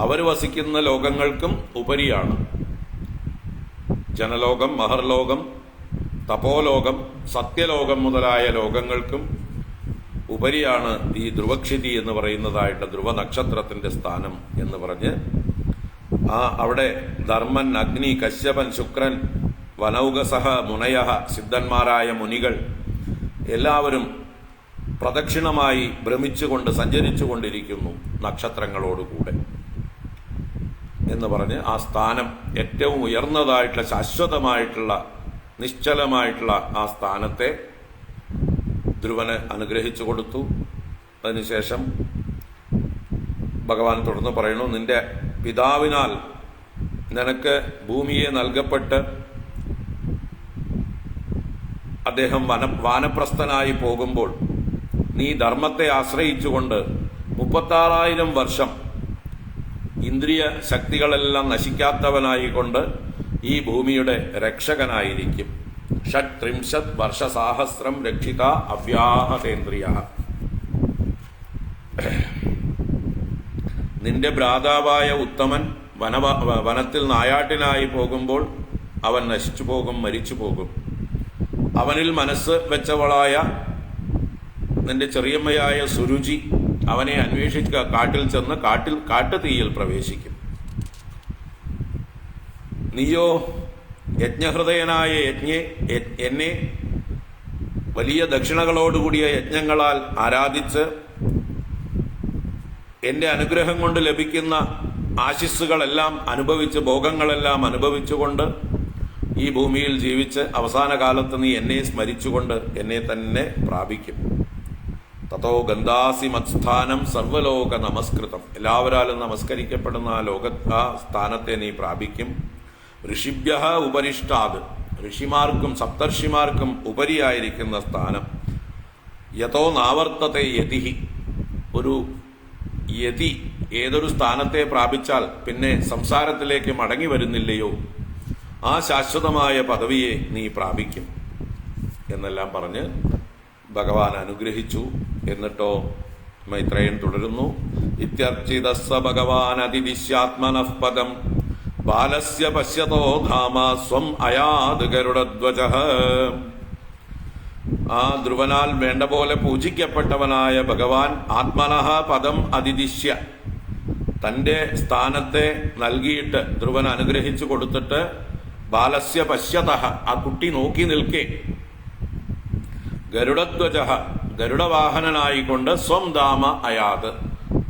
അവർ വസിക്കുന്ന ലോകങ്ങൾക്കും ഉപരിയാണ് ജനലോകം, മഹർലോകം, തപോലോകം, സത്യലോകം മുതലായ ലോകങ്ങൾക്കും ഉപരിയാണ് ഈ ധ്രുവക്ഷിതി എന്ന് പറയുന്നതായിട്ട് ധ്രുവ നക്ഷത്രത്തിന്റെ സ്ഥാനം എന്ന് പറഞ്ഞ് അവിടെ ധർമ്മൻ, അഗ്നി, കശ്യപൻ, ശുക്രൻ, വനൗകസഹ മുനയ, സിദ്ധന്മാരായ മുനികൾ എല്ലാവരും പ്രദക്ഷിണമായി ഭ്രമിച്ചുകൊണ്ട് സഞ്ചരിച്ചുകൊണ്ടിരിക്കുന്നു നക്ഷത്രങ്ങളോടുകൂടെ എന്ന് പറഞ്ഞ് ആ സ്ഥാനം ഏറ്റവും ഉയർന്നതായിട്ടുള്ള ശാശ്വതമായിട്ടുള്ള നിശ്ചലമായിട്ടുള്ള ആ സ്ഥാനത്തെ ധ്രുവന് അനുഗ്രഹിച്ചു കൊടുത്തു. അതിനുശേഷം ഭഗവാൻ തുടർന്ന് പറയുന്നു, നിന്റെ പിതാവിനാൽ നിനക്ക് ഭൂമിയെ നൽകപ്പെട്ട് അദ്ദേഹം വാനപ്രസ്ഥനായി പോകുമ്പോൾ നീ ധർമ്മത്തെ ആശ്രയിച്ചുകൊണ്ട് 36,000 വർഷം ഇന്ദ്രിയ ശക്തികളെല്ലാം നശിക്കാത്തവനായിക്കൊണ്ട് ഈ ഭൂമിയുടെ രക്ഷകനായിരിക്കും. 36 വർഷസാഹസ്രം രക്ഷിത അവ്യാഹതേന്ദ്രിയ. നിന്റെ ഭ്രാതാവായ ഉത്തമൻ വനത്തിൽ നായാട്ടിനായി പോകുമ്പോൾ അവൻ നശിച്ചു പോകും, മരിച്ചു പോകും. അവനിൽ മനസ്സ് വെച്ചവളായ നിന്റെ ചെറിയമ്മയായ സുരുചി അവനെ അന്വേഷിക്കുക, കാട്ടിൽ ചെന്ന് കാട്ടുതീയിൽ പ്രവേശിക്കും. നീയോ യജ്ഞഹൃദയനായ എന്നെ വലിയ ദക്ഷിണകളോടുകൂടിയ യജ്ഞങ്ങളാൽ ആരാധിച്ച് എന്റെ അനുഗ്രഹം കൊണ്ട് ലഭിക്കുന്ന ആശിസ്സുകളെല്ലാം അനുഭവിച്ച്, ഭോഗങ്ങളെല്ലാം അനുഭവിച്ചുകൊണ്ട് ഈ ഭൂമിയിൽ ജീവിച്ച് അവസാന കാലത്ത് നീ എന്നെ സ്മരിച്ചുകൊണ്ട് എന്നെ തന്നെ പ്രാപിക്കും. തതോ ഗന്ധാസി മത്സ്ഥാനം സർവലോക നമസ്കൃതം. എല്ലാവരാലും നമസ്കരിക്കപ്പെടുന്ന ആ സ്ഥാനത്തെ നീ പ്രാപിക്കും. ഋഷിഭ്യ ഉപരിഷ്ടാത്. ഋഷിമാർക്കും സപ്തർഷിമാർക്കും ഉപരിയായിരിക്കുന്ന സ്ഥാനം. യതോ നാവർത്തത്തെ യതിഹി. ഒരു യതി ഏതൊരു സ്ഥാനത്തെ പ്രാപിച്ചാൽ പിന്നെ സംസാരത്തിലേക്ക് മടങ്ങി വരുന്നില്ലയോ, ആ ശാശ്വതമായ പദവിയെ നീ പ്രാപിക്കും എന്നെല്ലാം പറഞ്ഞ് ഭഗവാൻ അനുഗ്രഹിച്ചു. എന്നിട്ടോ മൈത്രേയൻ തുടരുന്നു, ഇത്യർച്ചിതസ്സ ഭഗവാൻ അതിദിശ്യാത്മനഃ പദം ബാലസ്യ പശ്യതോ ധാമ സ്വം അയാത് ഗരുഡധ്വജഃ. ആ ധ്രുവനാൽ വേണ്ട പോലെ പൂജിക്കപ്പെട്ടവനായ ഭഗവാൻ ആത്മനഃ പദം അതിദിശ്യ, തന്റെ സ്ഥാനത്തെ നൽകിയിട്ട് ധ്രുവൻ അനുഗ്രഹിച്ചു കൊടുത്തിട്ട് ബാലസ്യ പശ്യതഃ, ആ കുട്ടി നോക്കി നിൽക്കെ, ഗരുഡധ്വജഃ, ഗരുഡവാഹനനായിക്കൊണ്ട് സ്വം ധാമ അയാത്,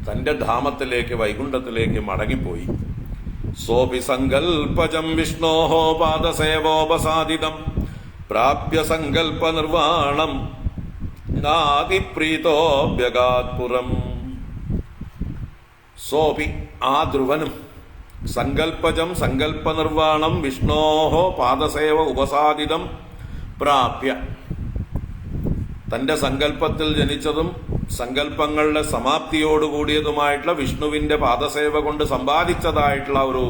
തന്റെ ധാമത്തിലേക്ക് വൈകുണ്ഠത്തിലേക്ക് മടങ്ങിപ്പോയി. സോപി സങ്കൽപ്പജം വിഷ്ണോഹോ പാദസേവോപസാദിതം പ്രാപ്യ സങ്കൽപ്പ നിർവാണം നാതിപ്രീതോഭ്യഗാത്പുരം. സോപി, ആ ധ്രുവനും സങ്കൽപ്പജം സങ്കൽപ്പ നിർവാണം വിഷ്ണോഹോ പാദസേവ ഉപസാദിതം പ്രാപ്യ, തന്റെ സങ്കല്പത്തിൽ ജനിച്ചതും സങ്കല്പങ്ങളുടെ സമാപ്തിയോടുകൂടിയതുമായിട്ടുള്ള വിഷ്ണുവിന്റെ പാദസേവ കൊണ്ട് സമ്പാദിച്ചതായിട്ടുള്ള ഒരു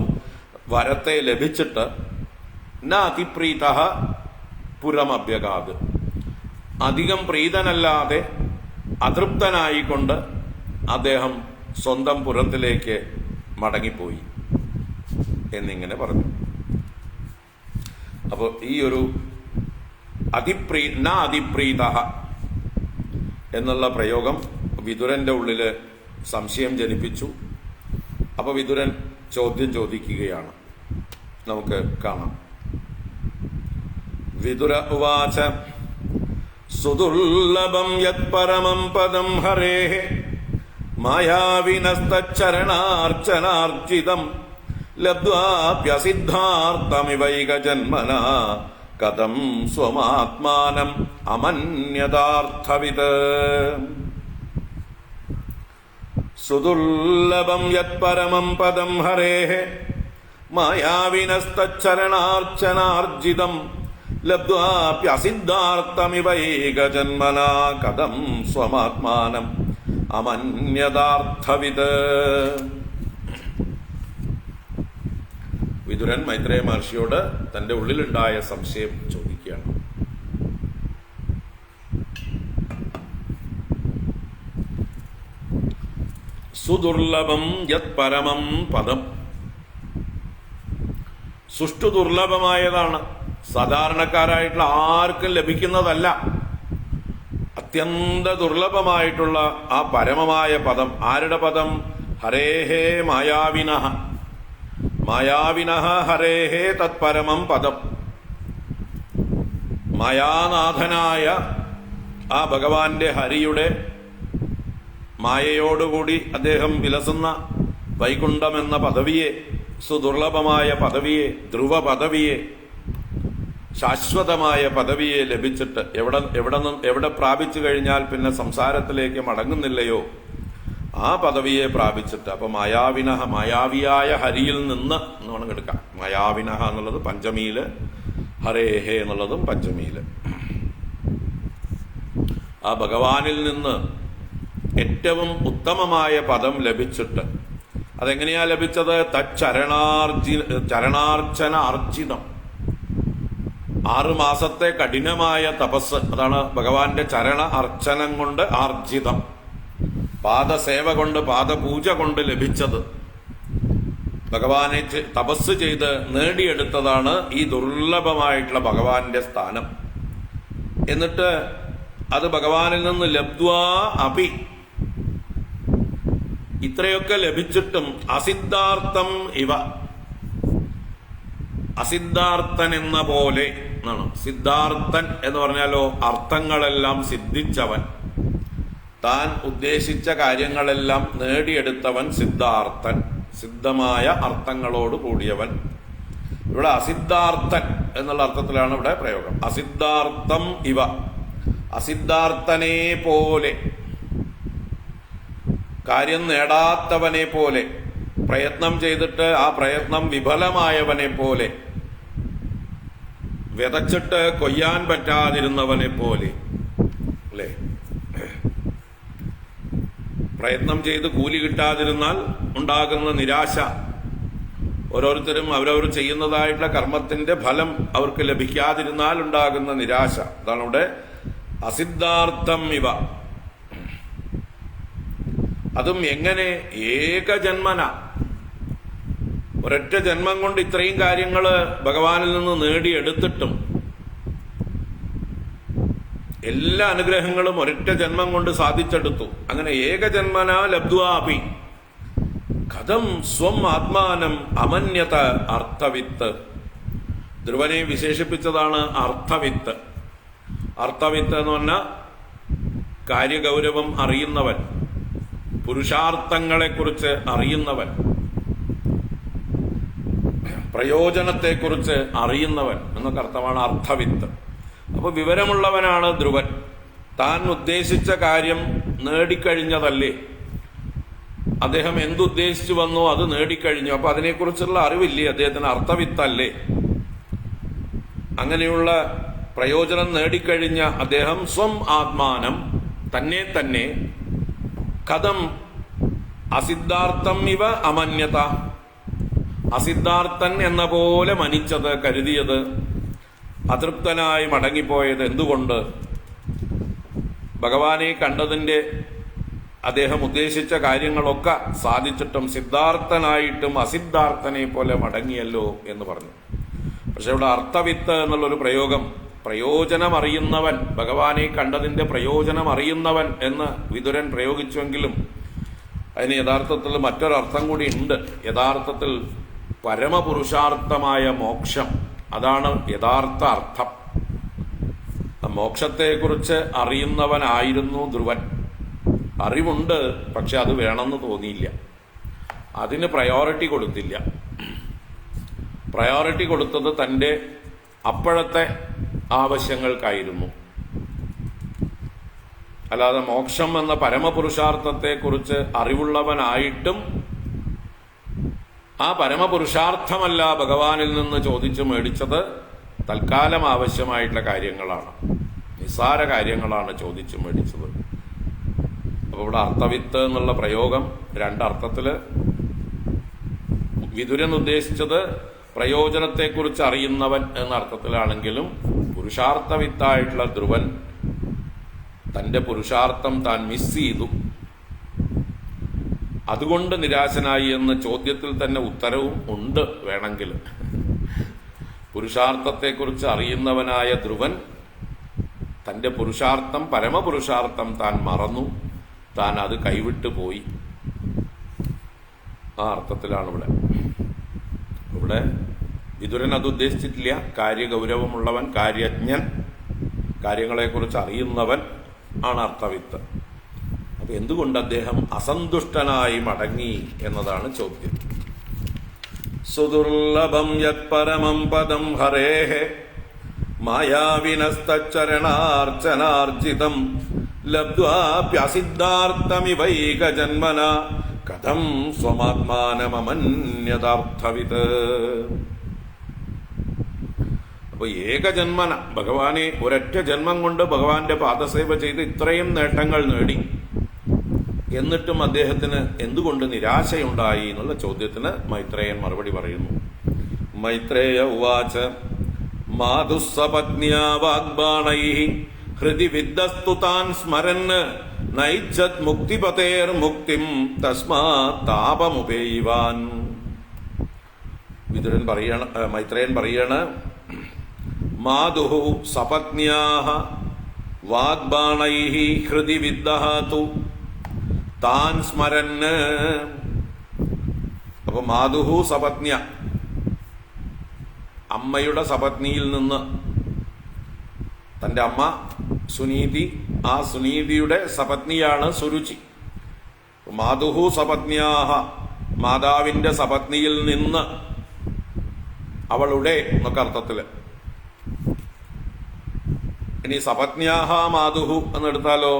വരത്തെ ലഭിച്ചിട്ട് ന അതിപ്രീത പുരമഭ്യഗാത്, അധികം പ്രീതനല്ലാതെ അതൃപ്തനായിക്കൊണ്ട് അദ്ദേഹം സ്വന്തം പുരത്തിലേക്ക് മടങ്ങിപ്പോയി എന്നിങ്ങനെ പറഞ്ഞു. അപ്പോൾ ഈ ഒരു അതിപ്രീത എന്നുള്ള പ്രയോഗം വിതുരന്റെ ഉള്ളില് സംശയം ജനിപ്പിച്ചു. അപ്പൊ വിതുരൻ ചോദ്യം ചോദിക്കുകയാണ്, നമുക്ക് കാണാം. വിതുര ഉവാച സുദുർലഭം യത് പരമം പദം ഹരേഃ മായാവിനസ്തച്ചരണാർച്ചനാർച്ചിതം ലബ്ധ്വാപ്യസിദ്ധാർത്ഥമിവൈക ജന്മനാ കഥം സ്വമാത്മാനം അമന്യതാർത്ഥവിത്. സുദുർലഭം യത് പരമം പദം ഹരേഃ മായാവിനസ്തച്ചരണാർച്ചനാർജിതം ലബ്ധ്വാപ്യസിദ്ധാർത്ഥമിവൈക ജന്മനാ കഥം സ്വമാത്മാനം അമന്യതാർത്ഥവിത്. വിതുരൻ മൈത്രേയ മഹർഷിയോട് തന്റെ ഉള്ളിലുണ്ടായ സംശയം ചോദിക്കുകയാണ്. സുദുർലഭം യത് പരമം പദം, സുഷ്ടു ദുർലഭമായതാണ്, സാധാരണക്കാരായിട്ടുള്ള ആർക്കും ലഭിക്കുന്നതല്ല. അത്യന്ത ദുർലഭമായിട്ടുള്ള ആ പരമമായ പദം. ആരുടെ പദം? ഹരേഹേ മായാവിനഃ. മായാവിനഃ ഹരേഹേ തത്പരമം പദം. മായാനാഥനായ ആ ഭഗവാന്റെ ഹരിയുടെ മായയോടുകൂടി അദ്ദേഹം വിലസുന്ന വൈകുണ്ഠമെന്ന പദവിയെ, സുദുർലഭമായ പദവിയെ, ധ്രുവ പദവിയെ, ശാശ്വതമായ പദവിയെ ലഭിച്ചിട്ട് എവിടെ പ്രാപിച്ചു കഴിഞ്ഞാൽ പിന്നെ സംസാരത്തിലേക്ക് മടങ്ങുന്നില്ലയോ, ആ പദവിയെ പ്രാപിച്ചിട്ട്, അപ്പൊ മായാവിനഃ, മായാവിയായ ഹരിയിൽ നിന്ന് എന്ന് വേണം എടുക്കാം. മായാവിനഃ എന്നുള്ളത് പഞ്ചമിയില്, ഹരേഹേ എന്നുള്ളതും പഞ്ചമിയില്. ആ ഭഗവാനിൽ നിന്ന് ഏറ്റവും ഉത്തമമായ പദം ലഭിച്ചിട്ട്, അതെങ്ങനെയാ ലഭിച്ചത്? ചരണാർച്ചന അർജിതം. 6 മാസത്തെ കഠിനമായ തപസ്, അതാണ് ഭഗവാന്റെ ചരണ അർച്ചനം കൊണ്ട് ആർജിതം, പാദസേവ കൊണ്ട്, പാദപൂജ കൊണ്ട് ലഭിച്ചത്. ഭഗവാനെ തപസ് ചെയ്ത് നേടിയെടുത്തതാണ് ഈ ദുർലഭമായിട്ടുള്ള ഭഗവാന്റെ സ്ഥാനം. എന്നിട്ട് അത് ഭഗവാനിൽ നിന്ന് ലബ്ധ്വാ അപി, ഇത്രയൊക്കെ ലഭിച്ചിട്ടും അസിദ്ധാർത്ഥം ഇവ, അസിദ്ധാർത്ഥൻ എന്ന പോലെ എന്നാണ്. സിദ്ധാർത്ഥൻ എന്ന് പറഞ്ഞാലോ അർത്ഥങ്ങളെല്ലാം സിദ്ധിച്ചവൻ, താൻ ഉദ്ദേശിച്ച കാര്യങ്ങളെല്ലാം നേടിയെടുത്തവൻ സിദ്ധാർത്ഥൻ, സിദ്ധമായ അർത്ഥങ്ങളോട് കൂടിയവൻ. ഇവിടെ അസിദ്ധാർത്ഥൻ എന്നുള്ള അർത്ഥത്തിലാണ് ഇവിടെ പ്രയോഗം. അസിദ്ധാർത്ഥം ഇവ, അസിദ്ധാർത്ഥനെ പോലെ, കാര്യം നേടാത്തവനെ പോലെ, പ്രയത്നം ചെയ്തിട്ട് ആ പ്രയത്നം വിഫലമായവനെ പോലെ, വിതച്ചിട്ട് കൊയ്യാൻ പറ്റാതിരുന്നവനെ പോലെ, അല്ലേ? പ്രയത്നം ചെയ്ത് കൂലി കിട്ടാതിരുന്നാൽ ഉണ്ടാകുന്ന നിരാശ, ഓരോരുത്തരും അവരവർ ചെയ്യുന്നതായിട്ടുള്ള കർമ്മത്തിന്റെ ഫലം അവർക്ക് ലഭിക്കാതിരുന്നാൽ ഉണ്ടാകുന്ന നിരാശ, അതാണ് ഇവിടെ അസിദ്ധാർത്ഥം ഇവ. അതും എങ്ങനെ? ഏകജന്മന, ഒരൊറ്റ ജന്മം കൊണ്ട് ഇത്രയും കാര്യങ്ങൾ ഭഗവാനിൽ നിന്ന് നേടിയെടുത്തിട്ടും, എല്ലാ അനുഗ്രഹങ്ങളും ഒരൊറ്റ ജന്മം കൊണ്ട് സാധിച്ചെടുത്തു. അങ്ങനെ ഏകജന്മന ലബ്ധ്വാപി കഥം സ്വം ആത്മാനം അമന്യത അർത്ഥവിത്ത്. ധ്രുവനെ വിശേഷിപ്പിച്ചതാണ് അർത്ഥവിത്ത്. അർത്ഥവിത്ത് എന്ന് പറഞ്ഞാൽ കാര്യഗൗരവം അറിയുന്നവൻ, പുരുഷാർത്ഥങ്ങളെക്കുറിച്ച് അറിയുന്നവൻ, പ്രയോജനത്തെക്കുറിച്ച് അറിയുന്നവൻ എന്നൊക്കെ അർത്ഥമാണ് അർത്ഥവിത്ത്. അപ്പൊ വിവരമുള്ളവനാണ് ധ്രുവൻ. താൻ ഉദ്ദേശിച്ച കാര്യം നേടിക്കഴിഞ്ഞതല്ലേ, അദ്ദേഹം എന്തുദ്ദേശിച്ചു വന്നോ അത് നേടിക്കഴിഞ്ഞു. അപ്പൊ അതിനെക്കുറിച്ചുള്ള അറിവില്ലേ അദ്ദേഹത്തിന്? അർത്ഥവിത്തല്ലേ? അങ്ങനെയുള്ള പ്രയോജനം നേടിക്കഴിഞ്ഞ അദ്ദേഹം സ്വം ആത്മാനം, തന്നെ തന്നെ, കഥം അസിദ്ധാർത്ഥം ഇവ അമന്യത, അസിദ്ധാർത്ഥൻ എന്ന പോലെ മനിച്ചത്, കരുതിയത്, അതൃപ്തനായി മടങ്ങിപ്പോയത് എന്തുകൊണ്ട്? ഭഗവാനെ കണ്ടതിന്റെ, അദ്ദേഹം ഉദ്ദേശിച്ച കാര്യങ്ങളൊക്കെ സാധിച്ചിട്ടും സിദ്ധാർത്ഥനായിട്ടും അസിദ്ധാർത്ഥനെ പോലെ മടങ്ങിയല്ലോ എന്ന് പറഞ്ഞു. പക്ഷെ ഇവിടെ അർത്ഥവിത്ത് എന്നുള്ളൊരു പ്രയോഗം, പ്രയോജനം അറിയുന്നവൻ, ഭഗവാനെ കണ്ടതിന്റെ പ്രയോജനം അറിയുന്നവൻ എന്ന് വിതുരൻ പ്രയോഗിച്ചുവെങ്കിലും അതിന് യഥാർത്ഥത്തിൽ മറ്റൊരർത്ഥം കൂടി ഉണ്ട്. യഥാർത്ഥത്തിൽ പരമപുരുഷാർത്ഥമായ മോക്ഷം, അതാണ് യഥാർത്ഥ അർത്ഥം. മോക്ഷത്തെക്കുറിച്ച് അറിയുന്നവനായിരുന്നു ധ്രുവൻ. അറിവുണ്ട്, പക്ഷെ അത് വേണമെന്ന് തോന്നിയില്ല, അതിന് പ്രയോറിറ്റി കൊടുത്തില്ല. പ്രയോറിറ്റി കൊടുത്തത് തൻ്റെ അപ്പോഴത്തെ ആവശ്യങ്ങൾക്കായിരുന്നു. അല്ലാതെ മോക്ഷം എന്ന പരമപുരുഷാർത്ഥത്തെക്കുറിച്ച് അറിവുള്ളവനായിട്ടും ആ പരമപുരുഷാർത്ഥമല്ല ഭഗവാനിൽ നിന്ന് ചോദിച്ചു മേടിച്ചത്, തൽക്കാലം ആവശ്യമായിട്ടുള്ള കാര്യങ്ങളാണ്, നിസ്സാര കാര്യങ്ങളാണ് ചോദിച്ചു മേടിച്ചത്. അപ്പൊ ഇവിടെ അർത്ഥവിത്ത് എന്നുള്ള പ്രയോഗം രണ്ടർത്ഥത്തില്, വിതുരൻ ഉദ്ദേശിച്ചത് പ്രയോജനത്തെക്കുറിച്ച് അറിയുന്നവൻ എന്ന അർത്ഥത്തിലാണെങ്കിലും പുരുഷാർത്ഥവിത്തായിട്ടുള്ള ധ്രുവൻ തന്റെ പുരുഷാർത്ഥം താൻ മിസ് ചെയ്തു, അതുകൊണ്ട് നിരാശനായി എന്ന ചോദ്യത്തിൽ തന്നെ ഉത്തരവും ഉണ്ട് വേണമെങ്കിൽ. പുരുഷാർത്ഥത്തെക്കുറിച്ച് അറിയുന്നവനായ ധ്രുവൻ തൻ്റെ പുരുഷാർത്ഥം, പരമപുരുഷാർത്ഥം താൻ മറന്നു, താൻ അത് കൈവിട്ടു പോയി. ആ അർത്ഥത്തിലാണ് ഇവിടെ വിതുരൻ അത് ഉദ്ദേശിച്ചിട്ടില്ല. കാര്യഗൗരവമുള്ളവൻ, കാര്യജ്ഞൻ, കാര്യങ്ങളെക്കുറിച്ച് അറിയുന്നവൻ ആണ് അർത്ഥവിത്ത്. അപ്പൊ എന്തുകൊണ്ട് അദ്ദേഹം അസന്തുഷ്ടനായി മടങ്ങി എന്നതാണ് ചോദ്യം. സുദുർലഭം യത് പരമം പദം ഹരേഃ മായാവിനസ്തച്ചരണാർച്ചനാർജിതം ലബ്ധ്വാപ്യസിദ്ധാർത്ഥമിവൈക ജന്മന കഥം സ്വമാത്മാനമമന്യതാർത്ഥവിത്. അപ്പൊ ഏകജന്മന ഭഗവാനെ ഒരൊറ്റ ജന്മം കൊണ്ട് ഭഗവാന്റെ പാദസേവ ചെയ്ത് ഇത്രയും നേട്ടങ്ങൾ നേടി, എന്നിട്ടും അദ്ദേഹത്തിന് എന്തുകൊണ്ട് നിരാശയുണ്ടായി എന്നുള്ള ചോദ്യത്തിന് മൈത്രേയൻ മറുപടി പറയുന്നു. മൈത്രേയ ഉവാച മാധുസ്സപത്ന്യാ വാഗ്ബാണൈഃ ഹൃദി വിദ്ദസ്തു താൻ സ്മരൻ നൈച്ഛത് മുക്തിപതേർമുക്തിം തസ്മാത് താപമുപേയിവാൻ. മൈത്രേയൻ പറയാണ്, മാധുഃ സപത്ന്യാഃ വാഗ്ബാണൈഃ ഹൃദി വിദ്ദഃ തു താൻ സ്മരൻ. അപ്പൊ മാധുഃ സപത്ന്യ, അമ്മയുടെ സപത്നിയിൽ നിന്ന്, തന്റെ അമ്മ സുനീതി, ആ സുനീതിയുടെ സപത്നിയാണ് സുരുചി. മാധുഃ സപത്ന്യാഹ, മാതാവിന്റെ സപത്നിയിൽ നിന്ന്, അവളുടെ എന്നൊക്കെ അർത്ഥത്തില്. ഇനി സപത്ന്യാഹ മാധുഃ എന്നെടുത്താലോ,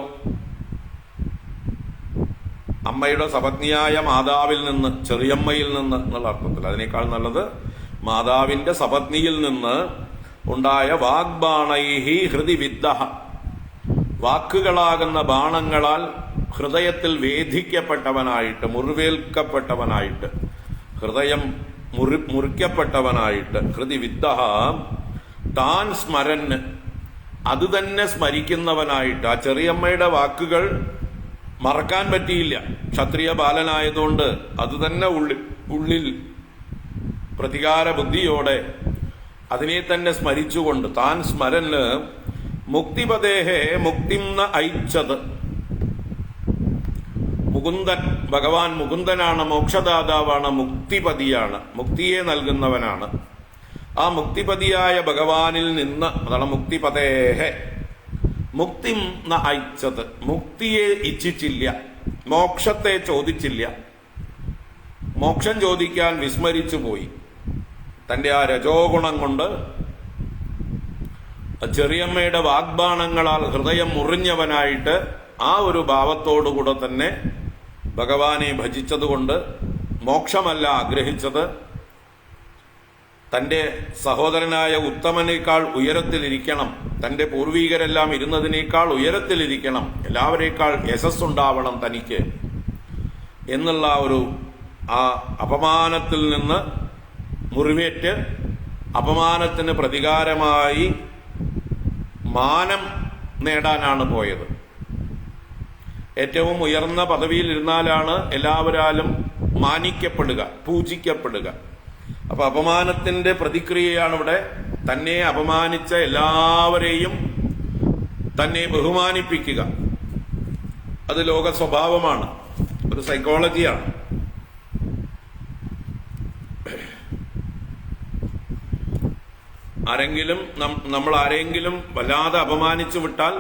അമ്മയുടെ സപത്നിയായ മാതാവിൽ നിന്ന്, ചെറിയമ്മയിൽ നിന്ന് എന്നുള്ള അർത്ഥത്തിൽ. അതിനേക്കാൾ നല്ലത് മാതാവിന്റെ സപത്നിയിൽ നിന്ന് ഉണ്ടായ വാഗ്ബാണൈഃ ഹൃദി വിദ്ദഃ, വാക്കുകളാകുന്ന ബാണങ്ങളാൽ ഹൃദയത്തിൽ വേധിക്കപ്പെട്ടവനായിട്ട്, മുറിവേൽക്കപ്പെട്ടവനായിട്ട്, ഹൃദയം മുറിക്കപ്പെട്ടവനായിട്ട്, ഹൃദി വിദ്ദഃ താൻ സ്മരൻ, അത് തന്നെ സ്മരിക്കുന്നവനായിട്ട്. ആ ചെറിയമ്മയുടെ വാക്കുകൾ മറക്കാൻ പറ്റിയില്ല, ക്ഷത്രിയ ബാലനായതുകൊണ്ട് അത് തന്നെ ഉള്ളിൽ പ്രതികാര ബുദ്ധിയോടെ അതിനെ തന്നെ സ്മരിച്ചുകൊണ്ട്, താൻ സ്മരന് മുക്തിപദേഹേ മുക്തിം ന ഐച്ഛത്. മുകുന്ദൻ, ഭഗവാൻ മുകുന്ദനാണ്, മോക്ഷദാതാവാണ്, മുക്തിപതിയാണ്, മുക്തിയെ നൽകുന്നവനാണ്. ആ മുക്തിപതിയായ ഭഗവാനിൽ നിന്ന്, അതാണ് മുക്തിപദേഹേ, മുക്തിം ന ഐച്ഛത്, മുക്തിയെ ഇച്ഛിച്ചില്ല, മോക്ഷത്തെ ചോദിച്ചില്ല, മോക്ഷം ചോദിക്കാൻ വിസ്മരിച്ചു പോയി. തന്റെ ആ രജോഗുണം കൊണ്ട്, ചെറിയമ്മയുടെ വാഗ്ബാണങ്ങളാൽ ഹൃദയം മുറിഞ്ഞവനായിട്ട്, ആ ഒരു ഭാവത്തോടുകൂടെ തന്നെ ഭഗവാനെ ഭജിച്ചതുകൊണ്ട് മോക്ഷമല്ല ആഗ്രഹിച്ചത്, തന്റെ സഹോദരനായ ഉത്തമനേക്കാൾ ഉയരത്തിലിരിക്കണം, തന്റെ പൂർവീകരെല്ലാം ഇരുന്നതിനേക്കാൾ ഉയരത്തിലിരിക്കണം, എല്ലാവരേക്കാൾ യശസ്സുണ്ടാവണം തനിക്ക് എന്നുള്ള ഒരു ആ അപമാനത്തിൽ നിന്ന് മുറിവേറ്റ്, അപമാനത്തിന് പ്രതികാരമായി മാനം നേടാനാണ് പോയത്. ഏറ്റവും ഉയർന്ന പദവിയിൽ ഇരുന്നാലാണ് എല്ലാവരാലും മാനിക്കപ്പെടുക, പൂജിക്കപ്പെടുക. അപ്പൊ അപമാനത്തിന്റെ പ്രതിക്രിയയാണ് ഇവിടെ. തന്നെ അപമാനിച്ച എല്ലാവരെയും തന്നെ ബഹുമാനിപ്പിക്കുക, അത് ലോക സ്വഭാവമാണ്, ഒരു സൈക്കോളജിയാണ്. നമ്മൾ ആരെങ്കിലും വല്ലാതെ അപമാനിച്ചു വിട്ടാൽ,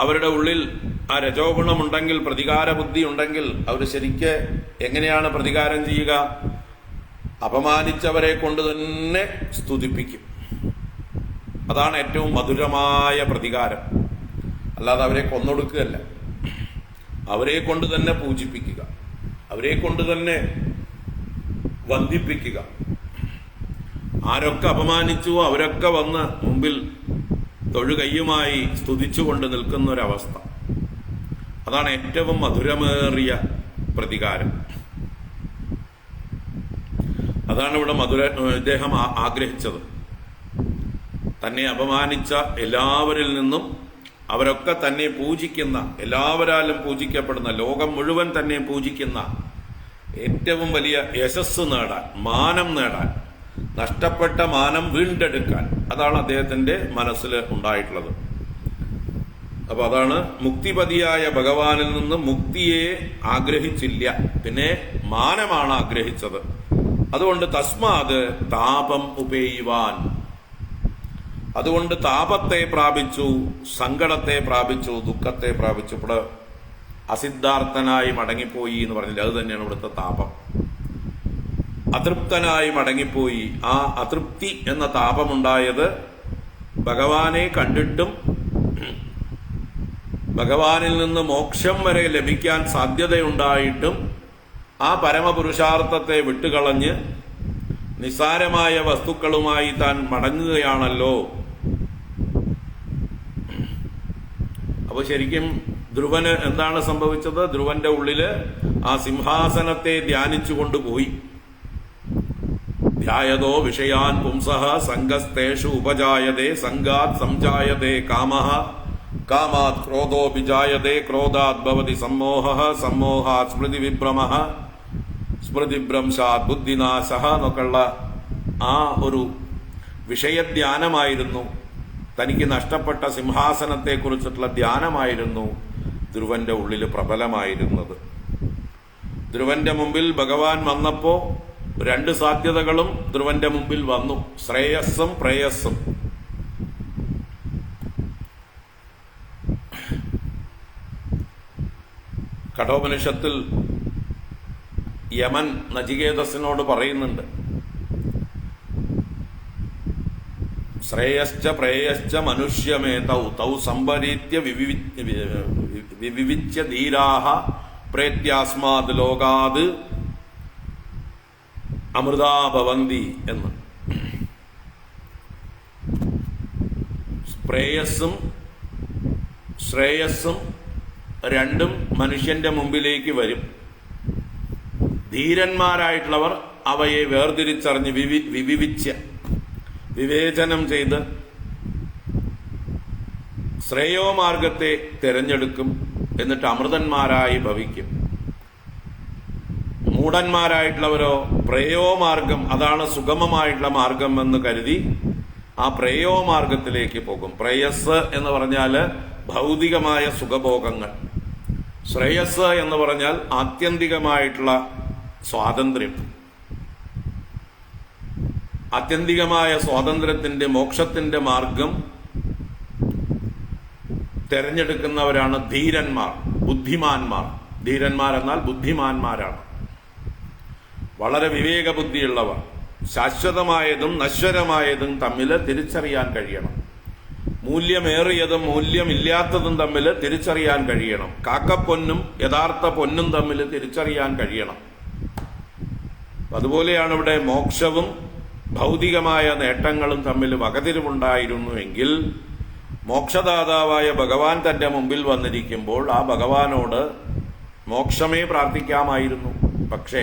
അവരുടെ ഉള്ളിൽ ആ രജോഗുണമുണ്ടെങ്കിൽ, പ്രതികാര ബുദ്ധി ഉണ്ടെങ്കിൽ, അവർ ശരിക്ക് എങ്ങനെയാണ് പ്രതികാരം ചെയ്യുക? അപമാനിച്ചവരെ കൊണ്ട് തന്നെ സ്തുതിപ്പിക്കും. അതാണ് ഏറ്റവും മധുരമായ പ്രതികാരം. അല്ലാതെ അവരെ കൊന്നൊടുക്കുകയല്ല, അവരെ കൊണ്ട് തന്നെ പൂജിപ്പിക്കുക, അവരെ കൊണ്ട് തന്നെ വന്ദിപ്പിക്കുക. ആരൊക്കെ അപമാനിച്ചുവോ അവരൊക്കെ വന്ന് മുമ്പിൽ തൊഴുകയ്യുമായി സ്തുതിച്ചുകൊണ്ട് നിൽക്കുന്ന ഒരവസ്ഥ. അതാണ് ഏറ്റവും മധുരമേറിയ പ്രതികാരം. അതാണ് ഇവിടെ ഇദ്ദേഹം ആഗ്രഹിച്ചത്. തന്നെ അപമാനിച്ച എല്ലാവരിൽ നിന്നും, അവരൊക്കെ തന്നെ പൂജിക്കുന്ന, എല്ലാവരാലും പൂജിക്കപ്പെടുന്ന, ലോകം മുഴുവൻ തന്നെ പൂജിക്കുന്ന ഏറ്റവും വലിയ യശസ് നേടാൻ, മാനം നേടാൻ, നഷ്ടപ്പെട്ട മാനം വീണ്ടെടുക്കാൻ, അതാണ് അദ്ദേഹത്തിന്റെ മനസ്സിൽ ഉണ്ടായിട്ടുള്ളത്. അപ്പൊ അതാണ് മുക്തിപതിയായ ഭഗവാനിൽ നിന്ന് മുക്തിയെ ആഗ്രഹിച്ചില്ല, പിന്നെ മാനമാണ് ആഗ്രഹിച്ചത്. അതുകൊണ്ട് തസ്മാത് താപം ഉപേയുവാൻ, അതുകൊണ്ട് താപത്തെ പ്രാപിച്ചു, സങ്കടത്തെ പ്രാപിച്ചു, ദുഃഖത്തെ പ്രാപിച്ചു. ഇവിടെ അസിദ്ധാർത്ഥനായി മടങ്ങിപ്പോയി എന്ന് പറഞ്ഞില്ല, അത് തന്നെയാണ് ഇവിടുത്തെ താപം. അതൃപ്തനായി മടങ്ങിപ്പോയി. ആ അതൃപ്തി എന്ന താപമുണ്ടായത് ഭഗവാനെ കണ്ടിട്ടും ഭഗവാനിൽ നിന്ന് മോക്ഷം വരെ ലഭിക്കാൻ സാധ്യതയുണ്ടായിട്ടും ആ പരമപുരുഷാർത്ഥത്തെ വിട്ടുകളഞ്ഞ് നിസ്സാരമായ വസ്തുക്കളുമായി താൻ മടങ്ങുകയാണല്ലോ. അപ്പൊ ശരിക്കും ധ്രുവന് എന്താണ് സംഭവിച്ചത്? ധ്രുവന്റെ ഉള്ളില് ആ സിംഹാസനത്തെ ധ്യാനിച്ചു കൊണ്ടുപോയി. ധ്യായതോ വിഷയാൻ പുംസഃ സംഗസ്തേഷു ഉപജായതേ സംഗാത് സംജായതേ കാമഃ കാമാത് ക്രോധോ വിജായതേ ക്രോധാത് ഭവതി സമ്മോഹഃ സമ്മോഹാത് സ്മൃതിവിഭ്രമഃ സ്മൃതിഭ്രംശാത് ബുദ്ധിനാശഃ എന്നൊക്കെയുള്ള ആ ഒരു വിഷയധ്യാനമായിരുന്നു, തനിക്ക് നഷ്ടപ്പെട്ട സിംഹാസനത്തെക്കുറിച്ചിട്ടുള്ള ധ്യാനമായിരുന്നു ധ്രുവന്റെ ഉള്ളിൽ പ്രബലമായിരുന്നത്. ധ്രുവന്റെ മുമ്പിൽ ഭഗവാൻ വന്നപ്പോ രണ്ട് സാധ്യതകളും ധ്രുവന്റെ മുമ്പിൽ വന്നു, ശ്രേയസ്സും പ്രേയസ്സും. കഠോപനിഷത്തിൽ യമൻ നചികേതസിനോട് പറയുന്നുണ്ട്, ശ്രേയശ്ച പ്രേയശ്ച മനുഷ്യമേതൗ തൗ സംപരീത്യ വിവിച്യ ധീരാഹ പ്രേത്യാസ്മാത് ലോകാത് അമൃതാഭവന്തി എന്ന്. പ്രേയസ്സും ശ്രേയസ്സും രണ്ടും മനുഷ്യന്റെ മുമ്പിലേക്ക് വരും. ധീരന്മാരായിട്ടുള്ളവർ അവയെ വേർതിരിച്ചറിഞ്ഞ് വിവേചനം ചെയ്ത് ശ്രേയോമാർഗത്തെ തിരഞ്ഞെടുക്കും, എന്നിട്ട് അമൃതന്മാരായി ഭവിക്കും. മൂഢന്മാരായിട്ടുള്ളവരോ പ്രേയോമാർഗം, അതാണ് സുഗമമായിട്ടുള്ള മാർഗം എന്ന് കരുതി ആ പ്രേയോമാർഗത്തിലേക്ക് പോകും. പ്രേയസ് എന്ന് പറഞ്ഞാൽ ഭൗതികമായ സുഖഭോഗങ്ങൾ, ശ്രേയസ് എന്ന് പറഞ്ഞാൽ ആത്യന്തികമായിട്ടുള്ള സ്വാതന്ത്ര്യം. ആത്യന്തികമായ സ്വാതന്ത്ര്യത്തിന്റെ മോക്ഷത്തിന്റെ മാർഗം തെരഞ്ഞെടുക്കുന്നവരാണ് ധീരന്മാർ, ബുദ്ധിമാന്മാർ. ധീരന്മാരെന്നാൽ ബുദ്ധിമാന്മാരാണ്, വളരെ വിവേകബുദ്ധിയുള്ളവർ. ശാശ്വതമായതും നശ്വരമായതും തമ്മിൽ തിരിച്ചറിയാൻ കഴിയണം. മൂല്യമേറിയതും മൂല്യമില്ലാത്തതും തമ്മിൽ തിരിച്ചറിയാൻ കഴിയണം. കാക്കപ്പൊന്നും യഥാർത്ഥ പൊന്നും തമ്മിൽ തിരിച്ചറിയാൻ കഴിയണം. അതുപോലെയാണ് ഇവിടെ മോക്ഷവും ഭൗതികമായ നേട്ടങ്ങളും തമ്മിൽ വകതിരിവുണ്ടായിരുന്നുവെങ്കിൽ മോക്ഷദാതാവായ ഭഗവാൻ തന്റെ മുമ്പിൽ വന്നിരിക്കുമ്പോൾ ആ ഭഗവാനോട് മോക്ഷമേ പ്രാർത്ഥിക്കാമായിരുന്നു. പക്ഷേ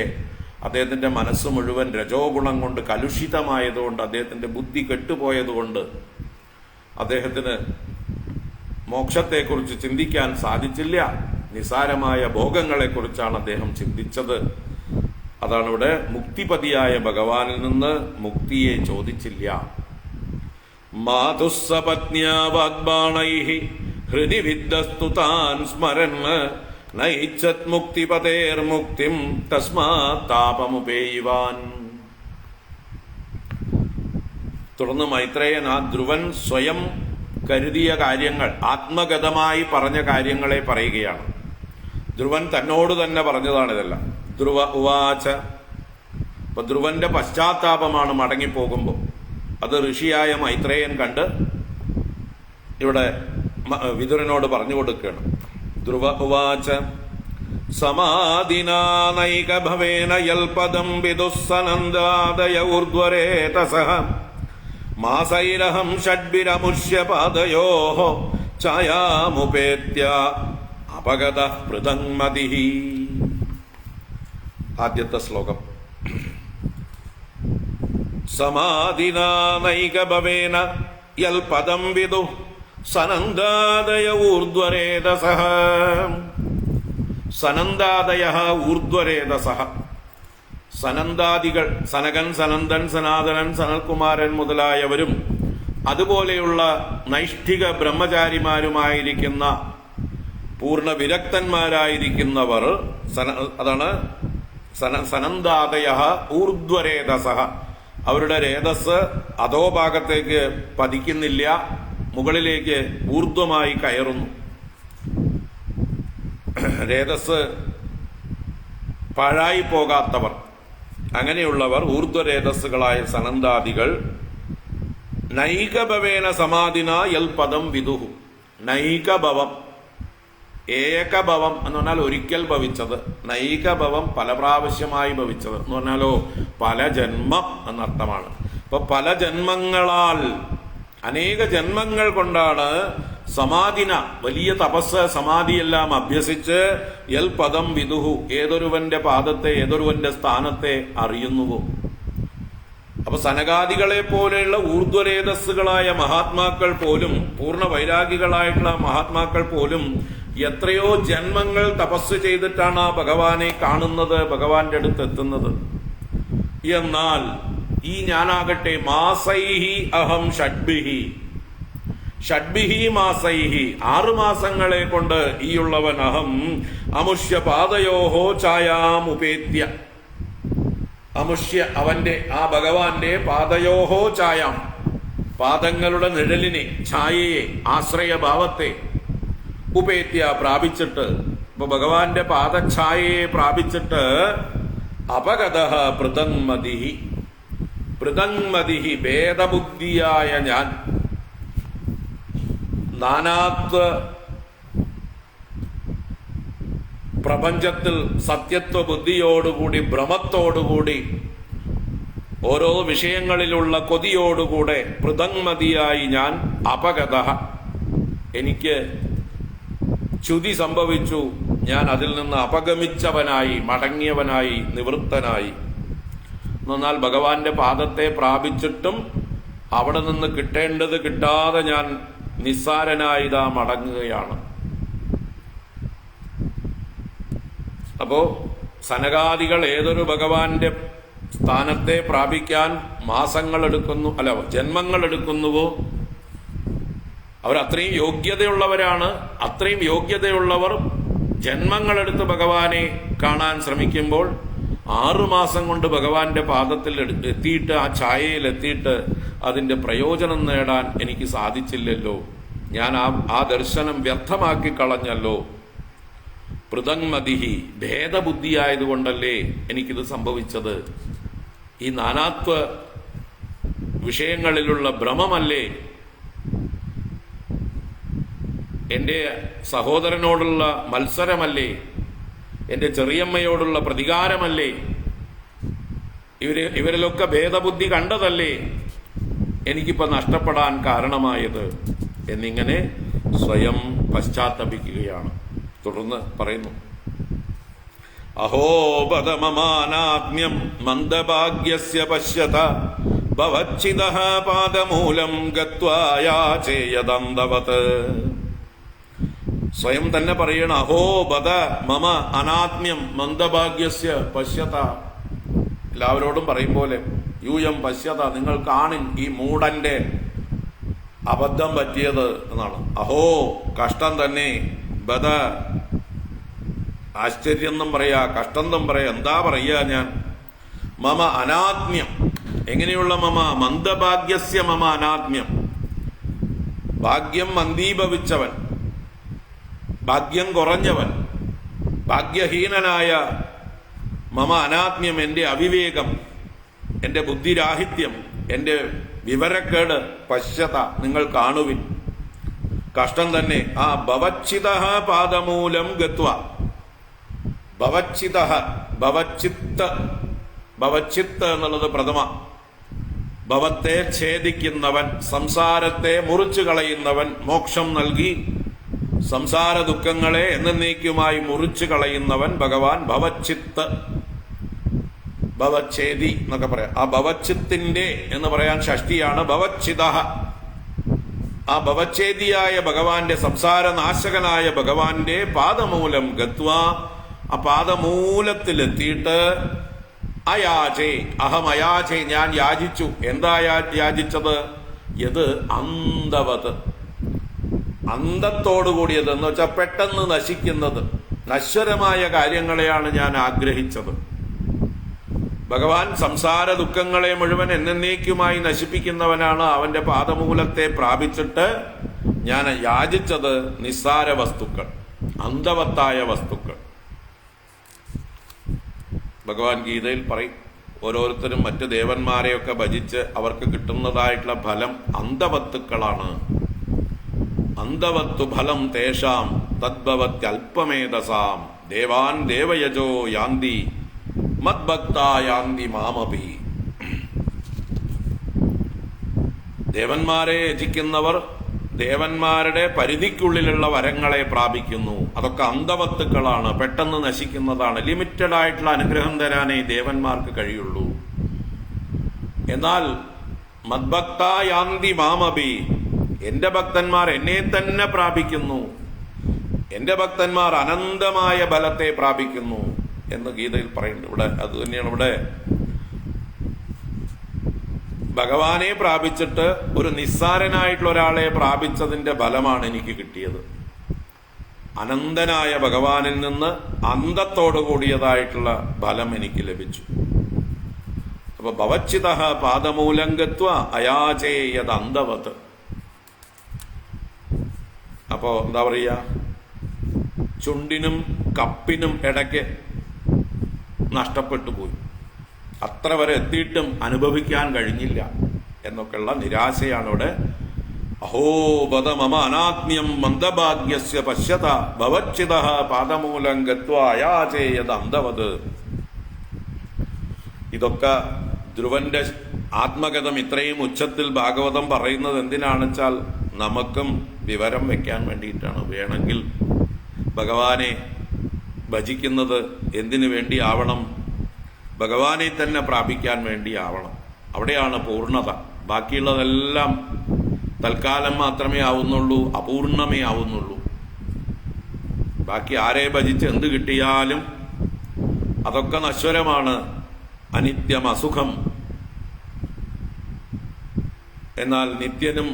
അദ്ദേഹത്തിന്റെ മനസ്സ് മുഴുവൻ രജോ ഗുണം കൊണ്ട് കലുഷിതമായതുകൊണ്ട്, അദ്ദേഹത്തിന്റെ ബുദ്ധി കെട്ടുപോയതുകൊണ്ട് അദ്ദേഹത്തിന് മോക്ഷത്തെക്കുറിച്ച് ചിന്തിക്കാൻ സാധിച്ചില്ല. നിസാരമായ ഭോഗങ്ങളെക്കുറിച്ചാണ് അദ്ദേഹം ചിന്തിച്ചത്. അതാണ് ഇവിടെ മുക്തിപതിയായ ഭഗവാനിൽ നിന്ന് മുക്തിയെ ചോദിച്ചില്ല. മാതുസ്സപത്ന്യാ വാഗ്ബാണൈഹി ഹൃദി വിദ്ദസ്തു താൻ സ്മരൻ നൈച്ഛത് മുക്തിപതേർമുക്തിം തസ്മാത് താപമുപേയുവാൻ. തുടർന്ന് മൈത്രേയൻ ആ ധ്രുവൻ സ്വയം കരുതിയ കാര്യങ്ങൾ, ആത്മഗതമായി പറഞ്ഞ കാര്യങ്ങളെ പറയുകയാണ്. ധ്രുവൻ തന്നോട് തന്നെ പറഞ്ഞതാണിതെല്ലാം. ധ്രുവ ഉവാച. അപ്പൊ ധ്രുവന്റെ പശ്ചാത്താപമാണ് മടങ്ങിപ്പോകുമ്പോൾ. അത് ഋഷിയായ മൈത്രേയൻ കണ്ട് ഇവിടെ വിതുരനോട് പറഞ്ഞു കൊടുക്കുകയാണ്. ധ്രുവ ഉവാച സമാധിനാനൈക ഭവേന യൽപദം വിദുസ്സനന്ദാദയ ഊർധ്വരേതസഃ മാസൈരഹം ഷഡ്ഭിരമുഷ്യ പാദയോഃ ഛായാമുപേത്യ അപഗതഃ പൃഥങ്മതിഃ. ആദ്യത്തെ ശ്ലോകം. സമാധിനാനൈക ഭവേന യൽപദം വിദു സനന്ദാദയ ഊർധ്വരേതസഃ. സനന്ദാദയഃ ഊർധ്വരേതസഃ. സനന്ദാദികൾ, സനകൻ, സനന്ദൻ, സനാതനൻ, സനൽകുമാരൻ മുതലായവരും അതുപോലെയുള്ള നൈഷ്ഠിക ബ്രഹ്മചാരിമാരുമായിരിക്കുന്ന പൂർണ്ണ വിരക്തന്മാരായിരിക്കുന്നവർ അതാണ് സനന്ദാദയ ഊർധ്വരേതസ, അവരുടെ രേതസ് അധോഭാഗത്തേക്ക് പതിക്കുന്നില്ല, മുകളിലേക്ക് ഊർധ്വമായി കയറുന്നു. രേതസ് പാഴായി പോകാത്തവർ, അങ്ങനെയുള്ളവർ ഊർധ്വരേതസ്സുകളായ സനന്ദാദികൾ നൈകഭവേന സമാധിന യൽ പദം വിദുഹു. നൈകഭവം, ഏകഭവം എന്ന് പറഞ്ഞാൽ ഒരിക്കൽ ഭവിച്ചത്, നൈകഭവം പല പ്രാവശ്യമായി ഭവിച്ചത് എന്ന് പറഞ്ഞാലോ പല ജന്മം എന്നർത്ഥമാണ്. അപ്പൊ പല ജന്മങ്ങളാൽ, അനേക ജന്മങ്ങൾ കൊണ്ടാണ് സമാധിന, വലിയ തപസ് സമാധിയെല്ലാം അഭ്യസിച്ച് യൽ പദം വിദുഹു, ഏതൊരുവന്റെ പാദത്തെ, ഏതൊരുവന്റെ സ്ഥാനത്തെ അറിയുന്നുവോ. അപ്പൊ സനകാദികളെ പോലെയുള്ള ഊർധ്വരേതസ്സുകളായ മഹാത്മാക്കൾ പോലും, പൂർണ്ണ വൈരാഗികളായിട്ടുള്ള മഹാത്മാക്കൾ പോലും എത്രയോ ജന്മങ്ങൾ തപസ് ചെയ്തിട്ടാണ് ആ ഭഗവാനെ കാണുന്നത്, ഭഗവാന്റെ അടുത്ത് എത്തുന്നത്. എന്നാൽ ഈ ഞാനാകട്ടെ മാസൈഹി അഹം ഷഡ്ഭിഹി, ഷഡ്ഭിഹി മാസൈഹി, 6 മാസങ്ങളെ കൊണ്ട് ഈ ഉള്ളവൻ അഹം അമുഷ്യ പാദയോഹോ ഛായാമുപേത്യ, അമുഷ്യ അവന്റെ, ആ ഭഗവാന്റെ പാദയോഹോ ഛായാം, പാദങ്ങളുടെ നിഴലിനെ, ഛായയെ, ആശ്രയഭാവത്തെ, ഉപേത്യ പ്രാപിച്ചിട്ട്, ഇപ്പൊ ഭഗവാന്റെ പാദഛായയെ പ്രാപിച്ചിട്ട് അപഗതഃ പൃഥങ്മതിഹി, പൃഥങ്മതിഹി ഭേദബുദ്ധിയായ ഞാൻ, നാനാത്വ പ്രപഞ്ചത്തിൽ സത്യത്വ ബുദ്ധിയോടുകൂടി, ഭ്രമത്തോടുകൂടി, ഓരോ വിഷയങ്ങളിലുള്ള കൊതിയോടുകൂടെ പൃഥങ്മതിയായി ഞാൻ അപഗതഃ, എനിക്ക് ച്യുതി സംഭവിച്ചു, ഞാൻ അതിൽ നിന്ന് അപഗമിച്ചവനായി, മടങ്ങിയവനായി, നിവൃത്തനായി. എന്നാൽ ഭഗവാന്റെ പാദത്തെ പ്രാപിച്ചിട്ടും അവിടെ നിന്ന് കിട്ടേണ്ടത് കിട്ടാതെ ഞാൻ നിസ്സാരനായി ഇതാ മടങ്ങുകയാണ്. അപ്പോ സനകാദികൾ ഏതൊരു ഭഗവാന്റെ സ്ഥാനത്തെ പ്രാപിക്കാൻ മാസങ്ങൾ എടുക്കുന്നു, അല്ല ജന്മങ്ങൾ എടുക്കുന്നുവോ, അവരത്രയും യോഗ്യതയുള്ളവരാണ്. അത്രയും യോഗ്യതയുള്ളവർ ജന്മങ്ങളെടുത്ത് ഭഗവാനെ കാണാൻ ശ്രമിക്കുമ്പോൾ 6 മാസം കൊണ്ട് ഭഗവാന്റെ പാദത്തിൽ എത്തിയിട്ട്, ആ ഛായയിൽ എത്തിയിട്ട് അതിന്റെ പ്രയോജനം നേടാൻ എനിക്ക് സാധിച്ചില്ലല്ലോ, ഞാൻ ആ ദർശനം വ്യർത്ഥമാക്കി കളഞ്ഞല്ലോ. പൃഥങ്മതിഹി, ഭേദബുദ്ധിയായതുകൊണ്ടല്ലേ എനിക്കിത് സംഭവിച്ചത്, ഈ നാനാത്വ വിഷയങ്ങളിലുള്ള ഭ്രമമല്ലേ, എന്റെ സഹോദരനോടുള്ള മത്സരമല്ലേ, എന്റെ ചെറിയമ്മയോടുള്ള പ്രതികാരമല്ലേ, ഇവരിലൊക്കെ ഭേദബുദ്ധി കണ്ടതല്ലേ എനിക്കിപ്പോ നഷ്ടപ്പെടാൻ കാരണമായത് എന്നിങ്ങനെ സ്വയം പശ്ചാത്തപിക്കുകയാണ്. തുടർന്ന് പറയുന്നു, അഹോപദമമാനാത്മ്യം മന്ദഭാഗ്യസ്യ പശ്യത ഭവച്ഛിദഃ പാദമൂലം ഗത്വായാചേയദന്തവത്. സ്വയം തന്നെ പറയണ, അഹോ ബദ മമ അനാത്മ്യം മന്ദഭാഗ്യസ്യ പശ്യത. എല്ലാവരോടും പറയും പോലെ, യൂയം പശ്യത, നിങ്ങൾ കാണിൻ ഈ മൂടന്റെ അബദ്ധം പറ്റിയത് എന്നാണ്. അഹോ കഷ്ടം തന്നെ, ബദ ആശ്ചര്യം എന്നും പറയാ, കഷ്ടം എന്നും പറയാ, എന്താ പറയാ ഞാൻ, മമ അനാത്മ്യം, എങ്ങനെയുള്ള മമ, മന്ദഭാഗ്യസ്യ മമ അനാത്മ്യം, ഭാഗ്യം മന്ദീഭവിച്ചവൻ, ഭാഗ്യം കുറഞ്ഞവൻ, ഭാഗ്യഹീനനായ മമ അനാത്മ്യം, എന്റെ അവിവേകം, എന്റെ ബുദ്ധിരാഹിത്യം, എന്റെ വിവരക്കേട്, പശ്യത നിങ്ങൾ കാണുവിൻ, കഷ്ടം തന്നെ. ആ ഭവച്ഛിതഃ പാദമൂലം ഗത്വ, ഭവച്ഛിതഃ, ഭവച്ചിത്ത് എന്നുള്ളത് പ്രഥമ, ഭവത്തെ ഛേദിക്കുന്നവൻ, സംസാരത്തെ മുറിച്ചു കളയുന്നവൻ, മോക്ഷം നൽകി സംസാര ദുഃഖങ്ങളെ എന്നേക്കുമായി മുറിച്ചു കളയുന്നവൻ ഭഗവാൻ. ഭവച്ചിത്ത്, ഭവച്ഛേദി എന്നൊക്കെ പറയാം. ആ ഭവച്ചിത്തിന്റെ എന്ന് പറയാൻ ഷഷ്ടിയാണ് ഭവച്ഛിതഃ. ആ ഭവച്ഛേദിയായ ഭഗവാന്റെ, സംസാരനാശകനായ ഭഗവാന്റെ പാദമൂലം ഗത്വ, ആ പാദമൂലത്തിലെത്തിയിട്ട് അയാചേ, അഹം അയാചേ, ഞാൻ യാചിച്ചു. എന്താ യാചിച്ചത്? യത് അന്തവത്, അന്തത്തോടു കൂടിയത് എന്ന് വെച്ചാൽ പെട്ടെന്ന് നശിക്കുന്നത്, നശ്വരമായ കാര്യങ്ങളെയാണ് ഞാൻ ആഗ്രഹിച്ചത്. ഭഗവാൻ സംസാര ദുഃഖങ്ങളെ മുഴുവൻ എന്നേക്കുമായി നശിപ്പിക്കുന്നവനാണ്. അവന്റെ പാദമൂലത്തെ പ്രാപിച്ചിട്ട് ഞാൻ യാചിച്ചത് നിസ്സാര വസ്തുക്കൾ, അന്തവത്തായ വസ്തുക്കൾ. ഭഗവാൻ ഗീതയിൽ പറയും, ഓരോരുത്തരും മറ്റ് ദേവന്മാരെയൊക്കെ ഭജിച്ച് അവർക്ക് കിട്ടുന്നതായിട്ടുള്ള ഫലം അന്തവത്തുക്കളാണ്. അന്തവത്തു ഫലം തേഷാം തദ്ഭവത്യൽപമേധസാം ദേവാൻ ദേവയജോ യാന്തി മദ്ഭക്താ യാന്തി മാമപി. ദേവന്മാരെ യജിക്കുന്നവർ ദേവന്മാരുടെ പരിധിക്കുള്ളിലുള്ള വരങ്ങളെ പ്രാപിക്കുന്നു. അതൊക്കെ അന്തവത്തുക്കളാണ്, പെട്ടെന്ന് നശിക്കുന്നതാണ്. ലിമിറ്റഡ് ആയിട്ടുള്ള അനുഗ്രഹം തരാനേ ദേവന്മാർക്ക് കഴിയുള്ളൂ. എന്നാൽ മദ്ഭക്താ യാന്തി മാമപി, എന്റെ ഭക്തന്മാർ എന്നെ തന്നെ പ്രാപിക്കുന്നു, എന്റെ ഭക്തന്മാർ അനന്തമായ ബലത്തെ പ്രാപിക്കുന്നു എന്ന് ഗീതയിൽ പറയുന്നു. ഇവിടെ അത് തന്നെയാണ്. ഇവിടെ ഭഗവാനെ പ്രാപിച്ചിട്ട് ഒരു നിസ്സാരനായിട്ടുള്ള ഒരാളെ പ്രാപിച്ചതിന്റെ ഫലമാണ് എനിക്ക് കിട്ടിയത്. അനന്തനായ ഭഗവാനിൽ നിന്ന് അന്തത്തോടു കൂടിയതായിട്ടുള്ള ഫലം എനിക്ക് ലഭിച്ചു. അപ്പൊ ഭവച്ചിത പാദമൂലംഗത്വ അയാചേയത് അന്തവത്. അപ്പോ എന്താ പറയുക, ചുണ്ടിനും കപ്പിനും ഇടയ്ക്ക് നഷ്ടപ്പെട്ടു പോയി, അത്ര വരെ എത്തിയിട്ടും അനുഭവിക്കാൻ കഴിഞ്ഞില്ല എന്നൊക്കെയുള്ള നിരാശയാണ് ഇവിടെ. അഹോ ബദ മമ അനാത്മ്യം മന്ദഭാഗ്യസ്യ പശ്യത ഭവച്ചിതഃ പാദമൂലം ഗത്വാ അയാചേയത് അന്തവത്. ഇതൊക്കെ ധ്രുവന്റെ ആത്മകഥം ഇത്രയും ഉച്ചത്തിൽ ഭാഗവതം പറയുന്നത് എന്തിനാണെച്ചാൽ നമുക്കും വിവരം വെക്കാൻ വേണ്ടിയിട്ടാണ്. വേണമെങ്കിൽ ഭഗവാനെ ഭജിക്കുന്നത് എന്തിനു വേണ്ടി ആവണം? ഭഗവാനെ തന്നെ പ്രാപിക്കാൻ വേണ്ടി ആവണം. അവിടെയാണ് പൂർണ്ണത. ബാക്കിയുള്ളതെല്ലാം തൽക്കാലം മാത്രമേ ആവുന്നുള്ളൂ, അപൂർണമേ ആവുന്നുള്ളൂ. ബാക്കി ആരെ ഭജിച്ച് എന്ത് കിട്ടിയാലും അതൊക്കെ നശ്വരമാണ്, അനിത്യം, അസുഖം. എന്നാൽ നിത്യനും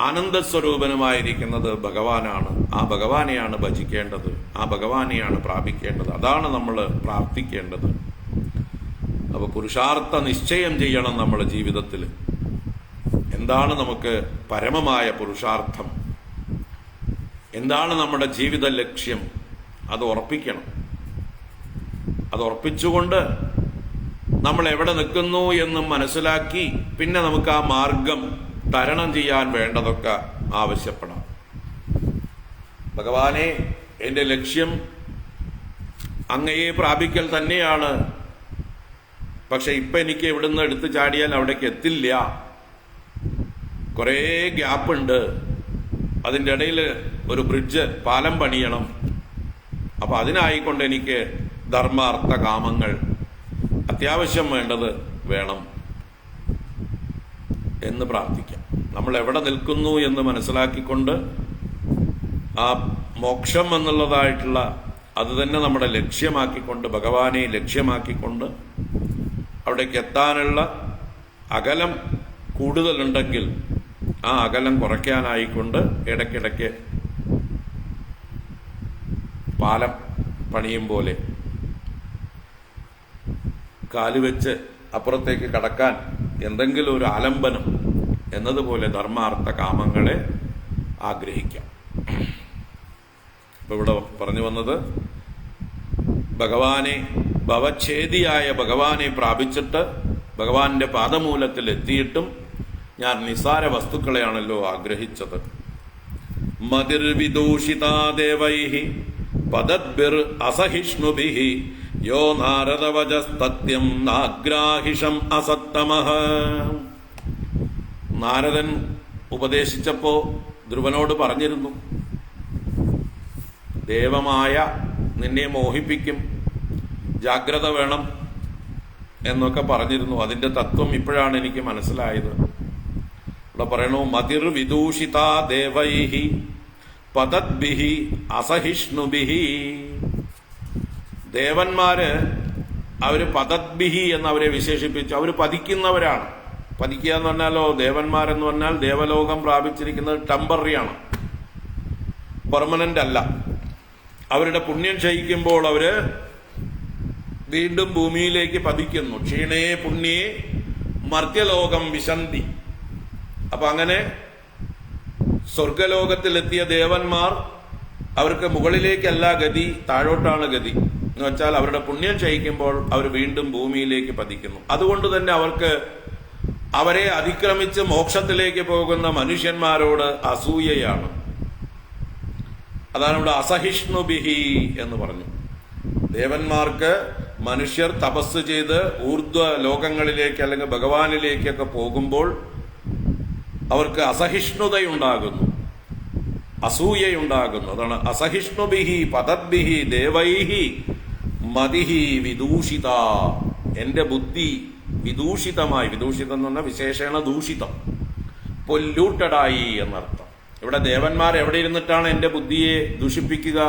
ആനന്ദസ്വരൂപനുമായിരിക്കുന്നത് ഭഗവാനാണ്. ആ ഭഗവാനെയാണ് ഭജിക്കേണ്ടത്, ആ ഭഗവാനെയാണ് പ്രാപിക്കേണ്ടത്. അതാണ് നമ്മൾ പ്രാർത്ഥിക്കേണ്ടത്. അപ്പൊ പുരുഷാർത്ഥ നിശ്ചയം ചെയ്യണം നമ്മുടെ ജീവിതത്തിൽ. എന്താണ് നമുക്ക് പരമമായ പുരുഷാർത്ഥം, എന്താണ് നമ്മുടെ ജീവിത ലക്ഷ്യം, അത് ഉറപ്പിക്കണം. അത് ഉറപ്പിച്ചുകൊണ്ട് നമ്മൾ എവിടെ നിൽക്കുന്നു എന്നും മനസ്സിലാക്കി പിന്നെ നമുക്ക് ആ മാർഗം തരണം ചെയ്യാൻ വേണ്ടതൊക്കെ ആവശ്യപ്പെടാം. ഭഗവാനെ, എന്റെ ലക്ഷ്യം അങ്ങയെ പ്രാപിക്കൽ തന്നെയാണ്. പക്ഷെ ഇപ്പൊ എനിക്ക് ഇവിടുന്ന് എടുത്തു ചാടിയാൽ അവിടേക്ക് എത്തില്ല, കുറേ ഗ്യാപ്പുണ്ട്, അതിൻ്റെ ഇടയിൽ ഒരു ബ്രിഡ്ജ്, പാലം പണിയണം. അപ്പൊ അതിനായിക്കൊണ്ട് എനിക്ക് ധർമ്മ അർത്ഥ കാമങ്ങൾ അത്യാവശ്യം വേണ്ടത് വേണം എന്ന് പ്രാർത്ഥിക്കാം. നമ്മൾ എവിടെ നിൽക്കുന്നു എന്ന് മനസ്സിലാക്കിക്കൊണ്ട് ആ മോക്ഷം എന്നുള്ളതായിട്ടുള്ള അത് തന്നെ നമ്മുടെ ലക്ഷ്യമാക്കിക്കൊണ്ട്, ഭഗവാനെ ലക്ഷ്യമാക്കിക്കൊണ്ട് അവിടേക്ക് എത്താനുള്ള അകലം കൂടുതലുണ്ടെങ്കിൽ ആ അകലം കുറയ്ക്കാനായിക്കൊണ്ട് ഇടയ്ക്കിടയ്ക്ക് പാലം പണിയും പോലെ കാലുവെച്ച് അപ്പുറത്തേക്ക് കടക്കാൻ എന്തെങ്കിലും ഒരു ആലംബനം എന്നതുപോലെ ധർമാർത്ഥ കാമങ്ങളെ ആഗ്രഹിക്കാം. ഇപ്പൊ ഇവിടെ പറഞ്ഞു വന്നത് ഭഗവാനെ, ഭവച്ഛേദിയായ ഭഗവാനെ പ്രാപിച്ചിട്ട് ഭഗവാന്റെ പാദമൂലത്തിൽ എത്തിയിട്ടും ഞാൻ നിസാര വസ്തുക്കളെയാണല്ലോ ആഗ്രഹിച്ചത്. മതിർവിദൂഷിതാ ദേവൈഹി പദദ്ഭിർ അസഹിഷ്ണുഭിഹി യോ നാരദവജസ്തത്യം നാഗ്രാഹിഷം അസത്തമഃ. നാരദൻ ഉപദേശിച്ചപ്പോ ധ്രുവനോട് പറഞ്ഞിരുന്നു, ദേവമായ നിന്നെ മോഹിപ്പിക്കും, ജാഗ്രത വേണം എന്നൊക്കെ പറഞ്ഞിരുന്നു. അതിന്റെ തത്വം ഇപ്പോഴാണ് എനിക്ക് മനസ്സിലായത്. ഇവിടെ പറയണു, മതിർ വിദൂഷിതാ ദേവൈഹി പദദ്ഭിഹി അസഹിഷ്ണുഭിഹി. ദേവന്മാര് അവര് പദദ്ഭിഹി എന്നവരെ വിശേഷിപ്പിച്ചു, അവര് പതിക്കുന്നവരാണ്. പതിക്കുക എന്ന് പറഞ്ഞാലോ, ദേവന്മാരെന്ന് പറഞ്ഞാൽ ദേവലോകം പ്രാപിച്ചിരിക്കുന്നത് ടെമ്പററിയാണ്, പെർമനന്റ് അല്ല. അവരുടെ പുണ്യം ക്ഷയിക്കുമ്പോൾ അവര് വീണ്ടും ഭൂമിയിലേക്ക് പതിക്കുന്നു. ക്ഷീണേ പുണ്യേ മർത്യലോകം വിശന്തി. അപ്പൊ അങ്ങനെ സ്വർഗലോകത്തിലെത്തിയ ദേവന്മാർ അവർക്ക് മുകളിലേക്കല്ല ഗതി, താഴോട്ടാണ് ഗതി. എന്ന് വെച്ചാൽ അവരുടെ പുണ്യം ക്ഷയിക്കുമ്പോൾ അവർ വീണ്ടും ഭൂമിയിലേക്ക് പതിക്കുന്നു. അതുകൊണ്ട് തന്നെ അവർക്ക് അവരെ അതിക്രമിച്ച് മോക്ഷത്തിലേക്ക് പോകുന്ന മനുഷ്യന്മാരോട് അസൂയയാണ്. അതാണ് ഇവിടെ അസഹിഷ്ണുബിഹി എന്ന് പറഞ്ഞു. ദേവന്മാർക്ക് മനുഷ്യർ തപസ് ചെയ്ത് ഊർധ്വ ലോകങ്ങളിലേക്ക് അല്ലെങ്കിൽ ഭഗവാനിലേക്കൊക്കെ പോകുമ്പോൾ അവർക്ക് അസഹിഷ്ണുതയുണ്ടാകുന്നു, അസൂയയുണ്ടാകുന്നു. അതാണ് അസഹിഷ്ണുബിഹി പദദ്ഭിഹി ദേവൈഹി മതിഹി വിദൂഷിത. എന്റെ ബുദ്ധി വിദൂഷിതമായി, വിദൂഷിതം എന്ന് പറഞ്ഞാൽ വിശേഷണ ദൂഷിതം, പൊല്യൂട്ടഡായി എന്നർത്ഥം. ഇവിടെ ദേവന്മാർ എവിടെ ഇരുന്നിട്ടാണ് എന്റെ ബുദ്ധിയെ ദൂഷിപ്പിക്കുക?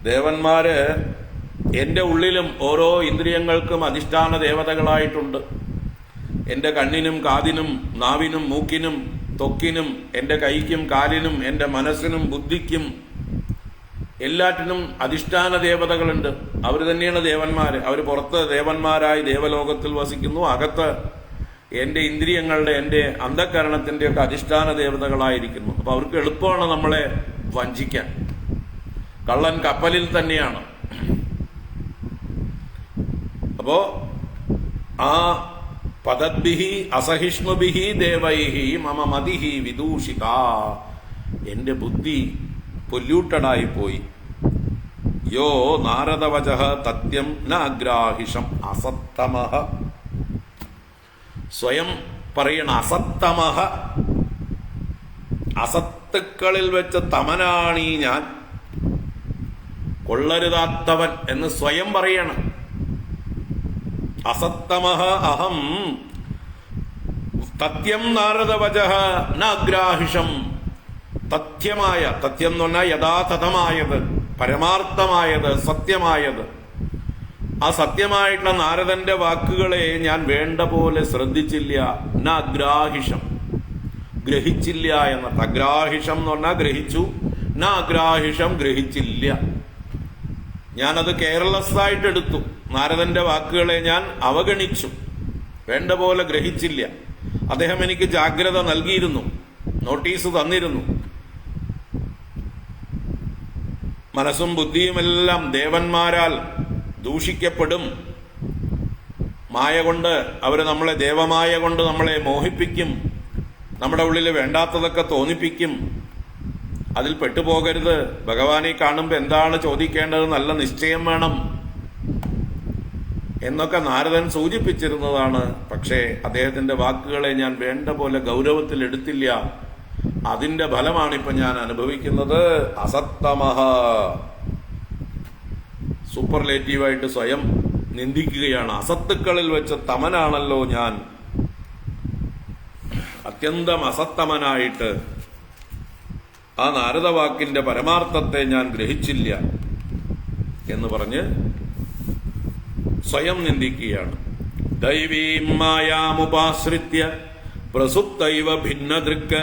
ദേവന്മാര് എന്റെ ഉള്ളിലും ഓരോ ഇന്ദ്രിയങ്ങൾക്കും അധിഷ്ഠാന ദേവതകളായിട്ടുണ്ട്. എന്റെ കണ്ണിനും കാതിനും നാവിനും മൂക്കിനും ത്വക്കിനും എന്റെ കൈക്കും കാലിനും എന്റെ മനസ്സിനും ബുദ്ധിക്കും എല്ലാറ്റിനും അധിഷ്ഠാന ദേവതകളുണ്ട്. അവർ തന്നെയാണ് ദേവന്മാര്. അവർ പുറത്ത് ദേവന്മാരായി ദേവലോകത്തിൽ വസിക്കുന്നു, അകത്ത് എന്റെ ഇന്ദ്രിയങ്ങളുടെ എന്റെ അന്ധകരണത്തിന്റെ ഒക്കെ അധിഷ്ഠാന ദേവതകളായിരിക്കുന്നു. അപ്പൊ അവർക്ക് എളുപ്പമാണ് നമ്മളെ വഞ്ചിക്കാൻ. കള്ളൻ കപ്പലിൽ തന്നെയാണ്. അപ്പോ ആ പദദ്ഭിഹി അസഹിഷ്ണുഭിഹി ദേവൈഹി മമ മതിഹി വിദൂഷിത. എന്റെ ബുദ്ധി പൊല്യൂട്ടഡായി പോയി. യോ നാരദവചഃ തത്യം ന അഗ്രാഹിഷം അസത്തമഃ. സ്വയം പറയണ അസത്തമഃ, അസത്തുക്കളിൽ വെച്ച് തമനാണീ ഞാൻ, കൊള്ളരുതാത്തവൻ എന്ന് സ്വയം പറയണം. അസത്തമഃ അഹം തത്യം നാരദവചഃ ന അഗ്രാഹിഷം. തഥ്യമായ, തഥ്യം എന്ന് പറഞ്ഞാൽ യഥാതഥമായത്, പരമാർത്ഥമായത്, സത്യമായത്. ആ സത്യമായിട്ടുള്ള നാരദന്റെ വാക്കുകളെ ഞാൻ വേണ്ട പോലെ ശ്രദ്ധിച്ചില്ല. ന അഗ്രാഹിഷം, ഗ്രഹിച്ചില്ല എന്നർത്ഥം. അഗ്രാഹിഷം എന്ന് പറഞ്ഞാൽ ഗ്രഹിച്ചു, ന അഗ്രാഹിഷം ഗ്രഹിച്ചില്ല. ഞാനത് കെയർലെസ് ആയിട്ട് എടുത്തു. നാരദന്റെ വാക്കുകളെ ഞാൻ അവഗണിച്ചു, വേണ്ട പോലെ ഗ്രഹിച്ചില്ല. അദ്ദേഹം എനിക്ക് ജാഗ്രത നൽകിയിരുന്നു, നോട്ടീസ് തന്നിരുന്നു. മനസ്സും ബുദ്ധിയുമെല്ലാം ദേവന്മാരാൽ ദൂഷിക്കപ്പെടും. മായ കൊണ്ട് അവര് നമ്മളെ, ദേവമായ കൊണ്ട് നമ്മളെ മോഹിപ്പിക്കും, നമ്മുടെ ഉള്ളിൽ വേണ്ടാത്തതൊക്കെ തോന്നിപ്പിക്കും. അതിൽ പെട്ടുപോകരുത്. ഭഗവാനെ കാണുമ്പോൾ എന്താണ് ചോദിക്കേണ്ടത്, നല്ല നിശ്ചയം വേണം എന്നൊക്കെ നാരദൻ സൂചിപ്പിച്ചിരുന്നതാണ്. പക്ഷേ അദ്ദേഹത്തിന്റെ വാക്കുകളെ ഞാൻ വേണ്ട പോലെ ഗൗരവത്തിൽ എടുത്തില്ല. അതിന്റെ ഫലമാണിപ്പൊ ഞാൻ അനുഭവിക്കുന്നത്. അസത്തമഃ, സൂപ്പർലേറ്റീവായിട്ട് സ്വയം നിന്ദിക്കുകയാണ്. അസത്തുക്കളിൽ വെച്ച് തമനാണല്ലോ ഞാൻ, അത്യന്തം അസത്തമനായിട്ട് ആ നാരദവാക്കിന്റെ പരമാർത്ഥത്തെ ഞാൻ ഗ്രഹിച്ചില്ല എന്ന് പറഞ്ഞ് സ്വയം നിന്ദിക്കുകയാണ്. ദൈവീം മായാമുപാശ്രിത്യ പ്രസുപ്തൈവ ഭിന്നദൃക്ക്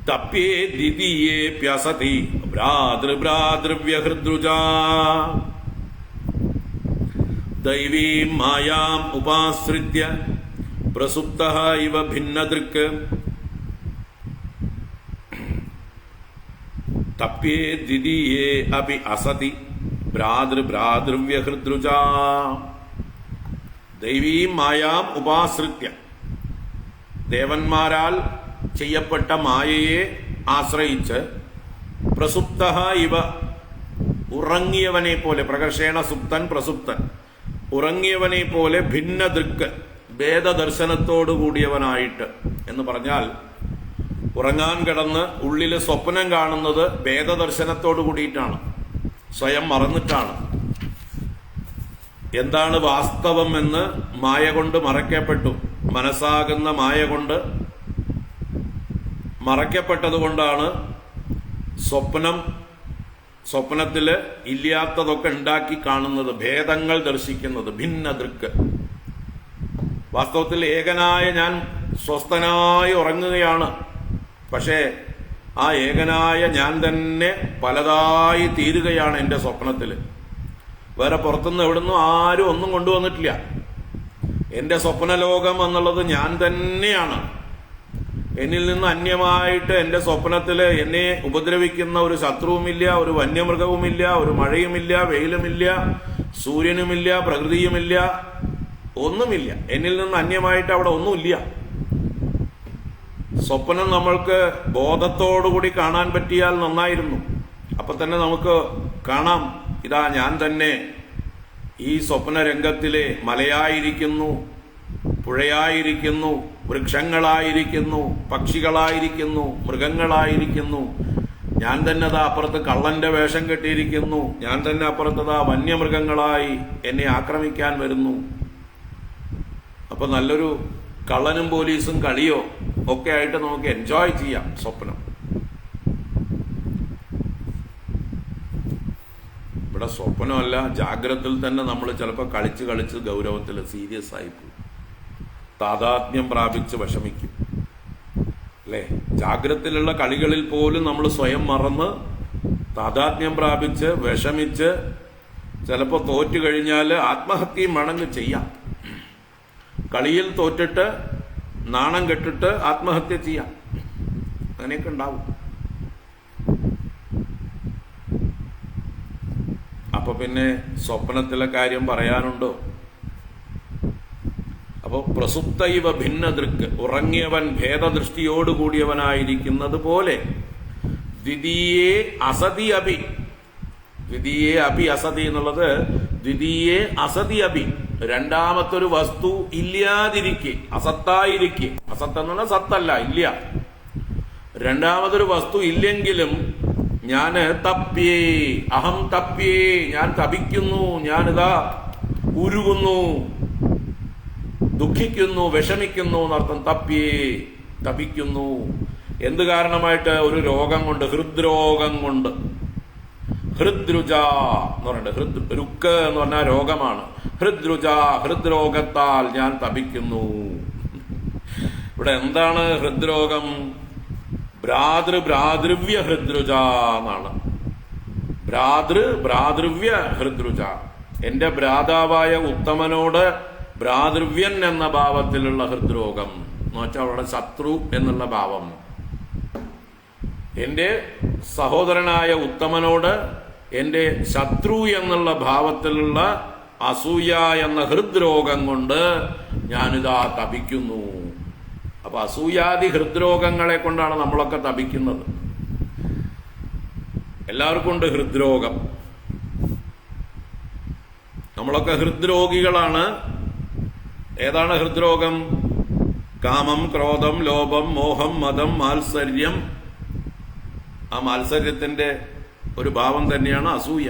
തപ്യേ ദ്വിതീയേപ്യസതി ഭ്രാതൃഭ്രാതൃവ്യഹൃദ്രുജാ. ദൈവീം മായാം ഉപാശ്രിത്യ പ്രസുപ്തഃ ഇവ ഭിന്നദൃക്ക് തപ്യേ ദ്വിതീയേ അപി അസതി ഭ്രാതൃഭ്രാതൃവ്യഹൃദ്രുജാ. ദൈവീം മായാം ഉപാശ്രിത്യ, ദേവന്മാരാൽ ചെയ്യപ്പെട്ട മായയെ ആശ്രയിച്ച് പ്രസുപ്തഃ ഇവ, ഉറങ്ങിയവനെ പോലെ, പ്രകർഷേണ സുപ്തൻ പ്രസുപ്തൻ, ഉറങ്ങിയവനെ പോലെ ഭിന്നദൃക്ക്, ഭേദദർശനത്തോടു കൂടിയവനായിട്ട് എന്ന് പറഞ്ഞാൽ ഉറങ്ങാൻ കിടന്ന് ഉള്ളില് സ്വപ്നം കാണുന്നത് ഭേദദർശനത്തോടു കൂടിയിട്ടാണ്, സ്വയം മറന്നിട്ടാണ്. എന്താണ് വാസ്തവം എന്ന് മായ കൊണ്ട് മറയ്ക്കപ്പെട്ടു. മനസ്സാകുന്ന മായ കൊണ്ട് മറയ്ക്കപ്പെട്ടതുകൊണ്ടാണ് സ്വപ്നത്തില് ഇല്ലാത്തതൊക്കെ ഉണ്ടാക്കി കാണുന്നത്, ഭേദങ്ങൾ ദർശിക്കുന്നത്, ഭിന്നദൃക്ക്. വാസ്തവത്തിൽ ഏകനായ ഞാൻ സ്വസ്ഥനായി ഉറങ്ങുകയാണ്. പക്ഷേ ആ ഏകനായ ഞാൻ തന്നെ പലതായി തീരുകയാണ് എൻ്റെ സ്വപ്നത്തിൽ. വേറെ പുറത്തുനിന്ന് എവിടുന്നും ആരും ഒന്നും കൊണ്ടുവന്നിട്ടില്ല. എൻ്റെ സ്വപ്നലോകം എന്നുള്ളത് ഞാൻ തന്നെയാണ്. എന്നിൽ നിന്ന് അന്യമായിട്ട് എൻ്റെ സ്വപ്നത്തിൽ എന്നെ ഉപദ്രവിക്കുന്ന ഒരു ശത്രുവുമില്ല, ഒരു വന്യമൃഗവുമില്ല, ഒരു മഴയുമില്ല, വെയിലുമില്ല, സൂര്യനുമില്ല, പ്രകൃതിയുമില്ല, ഒന്നുമില്ല. എന്നിൽ നിന്ന് അന്യമായിട്ട് അവിടെ ഒന്നുമില്ല. സ്വപ്നം നമ്മൾക്ക് ബോധത്തോടുകൂടി കാണാൻ പറ്റിയാൽ നന്നായിരുന്നു. അപ്പൊ തന്നെ നമുക്ക് കാണാം, ഇതാ ഞാൻ തന്നെ ഈ സ്വപ്നരംഗത്തിലെ മലയായിരിക്കുന്നു, പുഴയായിരിക്കുന്നു, വൃക്ഷങ്ങളായിരിക്കുന്നു, പക്ഷികളായിരിക്കുന്നു, മൃഗങ്ങളായിരിക്കുന്നു. ഞാൻ തന്നെ അതാ അപ്പുറത്ത് കള്ളന്റെ വേഷം കെട്ടിയിരിക്കുന്നു. ഞാൻ തന്നെ അപ്പുറത്തതാ വന്യമൃഗങ്ങളായി എന്നെ ആക്രമിക്കാൻ വരുന്നു. അപ്പൊ നല്ലൊരു കള്ളനും പോലീസും കളിയോ ഒക്കെ ആയിട്ട് നമുക്ക് എൻജോയ് ചെയ്യാം സ്വപ്നം. ഇവിടെ സ്വപ്നമല്ല, ജാഗ്രതയിൽ തന്നെ നമ്മൾ ചിലപ്പോൾ കളിച്ച് ഗൗരവത്തിൽ സീരിയസ് ആയിപ്പോകും, താതാത്മ്യം പ്രാപിച്ച് വിഷമിക്കും അല്ലേ? ജാഗ്രതയിലുള്ള കളികളിൽ പോലും നമ്മൾ സ്വയം മറന്ന് താതാത്മ്യം പ്രാപിച്ച് വിഷമിച്ച് ചിലപ്പോൾ തോറ്റു കഴിഞ്ഞാൽ ആത്മഹത്യയും വേണമെങ്കിൽ ചെയ്യാം. കളിയിൽ തോറ്റിട്ട് നാണം കെട്ടിട്ട് ആത്മഹത്യ ചെയ്യാം. അങ്ങനെയൊക്കെ ഉണ്ടാവും. അപ്പൊ പിന്നെ സ്വപ്നത്തിലെ കാര്യം പറയാനുണ്ടോ? അപ്പൊ പ്രസുപ്തൈവ ഭിന്നദൃക്ക്, ഉറങ്ങിയവൻ ഭേദദൃഷ്ടിയോടുകൂടിയവനായിരിക്കുന്നത് പോലെ ദ്വിതീയേ അസതി അഭി, ദ്വിതീയേ അഭി അസതി എന്നുള്ളത് ദ്വിതീയേ അസതി അഭി, രണ്ടാമത്തൊരു വസ്തു ഇല്ലാതിരിക്കെ, അസത്തായിരിക്കെ, അസത്ത് എന്ന് പറഞ്ഞാൽ സത്തല്ല, ഇല്ല, രണ്ടാമതൊരു വസ്തു ഇല്ലെങ്കിലും ഞാൻ തപ്യേ, അഹം തപ്യേ, ഞാൻ തപിക്കുന്നു, ഞാനിതാ ഉരുകുന്നു, ദുഃഖിക്കുന്നു, വിഷമിക്കുന്നു എന്നർത്ഥം. തപ്യേ, തപിക്കുന്നു. എന്ത് കാരണമായിട്ട്? ഒരു രോഗം കൊണ്ട്, ഹൃദ്രോഗം കൊണ്ട്. ഹൃദ്രുജ എന്ന് പറഞ്ഞിട്ട്, രുക്ക് എന്ന് പറഞ്ഞാൽ രോഗമാണ്. ഹൃദ്രുജ, ഹൃദ്രോഗത്താൽ ഞാൻ തപിക്കുന്നു. ഇവിടെ എന്താണ് ഹൃദ്രോഗം? ഭ്രാതൃവ്യ ഹൃദ്രുജ എന്നാണ്. ഭ്രാതൃവ്യ ഹൃദ്രുജ, എന്റെ ഭ്രാതാവായ ഉത്തമനോട് ഭ്രാതൃവ്യൻ എന്ന ഭാവത്തിലുള്ള ഹൃദ്രോഗം എന്ന് വെച്ചാൽ അവിടെ ശത്രു എന്നുള്ള ഭാവം. എന്റെ സഹോദരനായ ഉത്തമനോട് എന്റെ ശത്രു എന്നുള്ള ഭാവത്തിലുള്ള അസൂയ എന്ന ഹൃദ്രോഗം കൊണ്ട് ഞാനിതാ തപിക്കുന്നു. അപ്പൊ അസൂയാദി ഹൃദ്രോഗങ്ങളെ കൊണ്ടാണ് നമ്മളൊക്കെ തപിക്കുന്നത്. എല്ലാവർക്കും ഉണ്ട് ഹൃദ്രോഗം. നമ്മളൊക്കെ ഹൃദ്രോഗികളാണ്. ഏതാണ് ഹൃദ്രോഗം? കാമം, ക്രോധം, ലോഭം, മോഹം, മതം, മാത്സര്യം. ആ മാത്സര്യത്തിന്റെ ഒരു ഭാവം തന്നെയാണ് അസൂയ.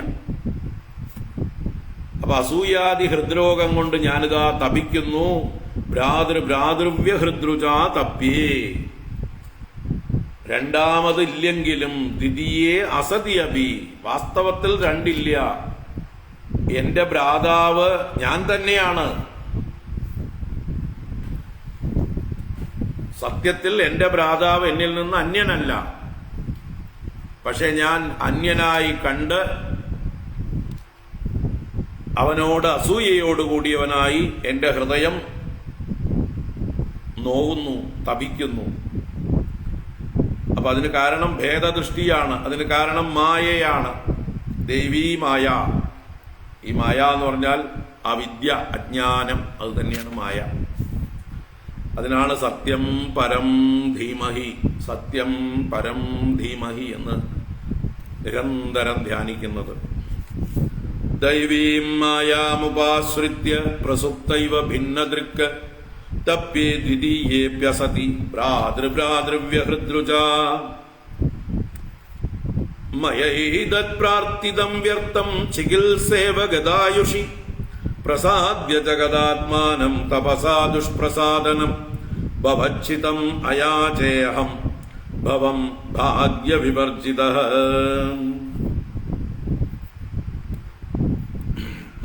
അപ്പൊ അസൂയാദി ഹൃദ്രോഗം കൊണ്ട് ഞാനിതാ തപിക്കുന്നു. ഭ്രാതൃവ്യ ഹൃദ്രുജ തപ്യേ, രണ്ടാമതില്ലെങ്കിലും ദ്വിതീയേ അസതി അഭി, വാസ്തവത്തിൽ രണ്ടില്ല. എന്റെ ഭ്രാതാവ് ഞാൻ തന്നെയാണ്. സത്യത്തിൽ എന്റെ ഭ്രാതാവ് എന്നിൽ നിന്ന് അന്യനല്ല. പക്ഷെ ഞാൻ അന്യനായി കണ്ട് അവനോട് അസൂയയോടുകൂടിയവനായി എന്റെ ഹൃദയം നോവുന്നു, തപിക്കുന്നു. അപ്പൊ അതിന് കാരണം ഭേദദൃഷ്ടിയാണ്. അതിന് കാരണം മായയാണ്, ദൈവീ മായ. ഈ മായ എന്ന് പറഞ്ഞാൽ അവിദ്യ, അജ്ഞാനം, അത് തന്നെയാണ് മായ. അതിനാണ് സത്യം പരം ധീമഹി, സത്യം പരം ധീമഹി എന്ന് നിരന്തരം ധ്യാനിക്കുന്നത്. ദൈവീം മായാമുപാശ്രിത്യ പ്രസുപ്തൈവ ഭിന്നദൃക്ക് തപ്യേ ദ്വിതീയേപ്യസതി ഭ്രാതൃവ്യ ഹൃദ്രുജ മയൈതത് പ്രാർത്ഥിതം വ്യർത്ഥം ചികിത്സേവ ഗദായുഷി പ്രസാദ്യ ജഗദാത്മാനം തപസാ ദുഷ്പ്രസാദനം ഭവച്ഛിതം അയാചേഹം ഭവം ഭാഗ്യവിവർജിതഃ.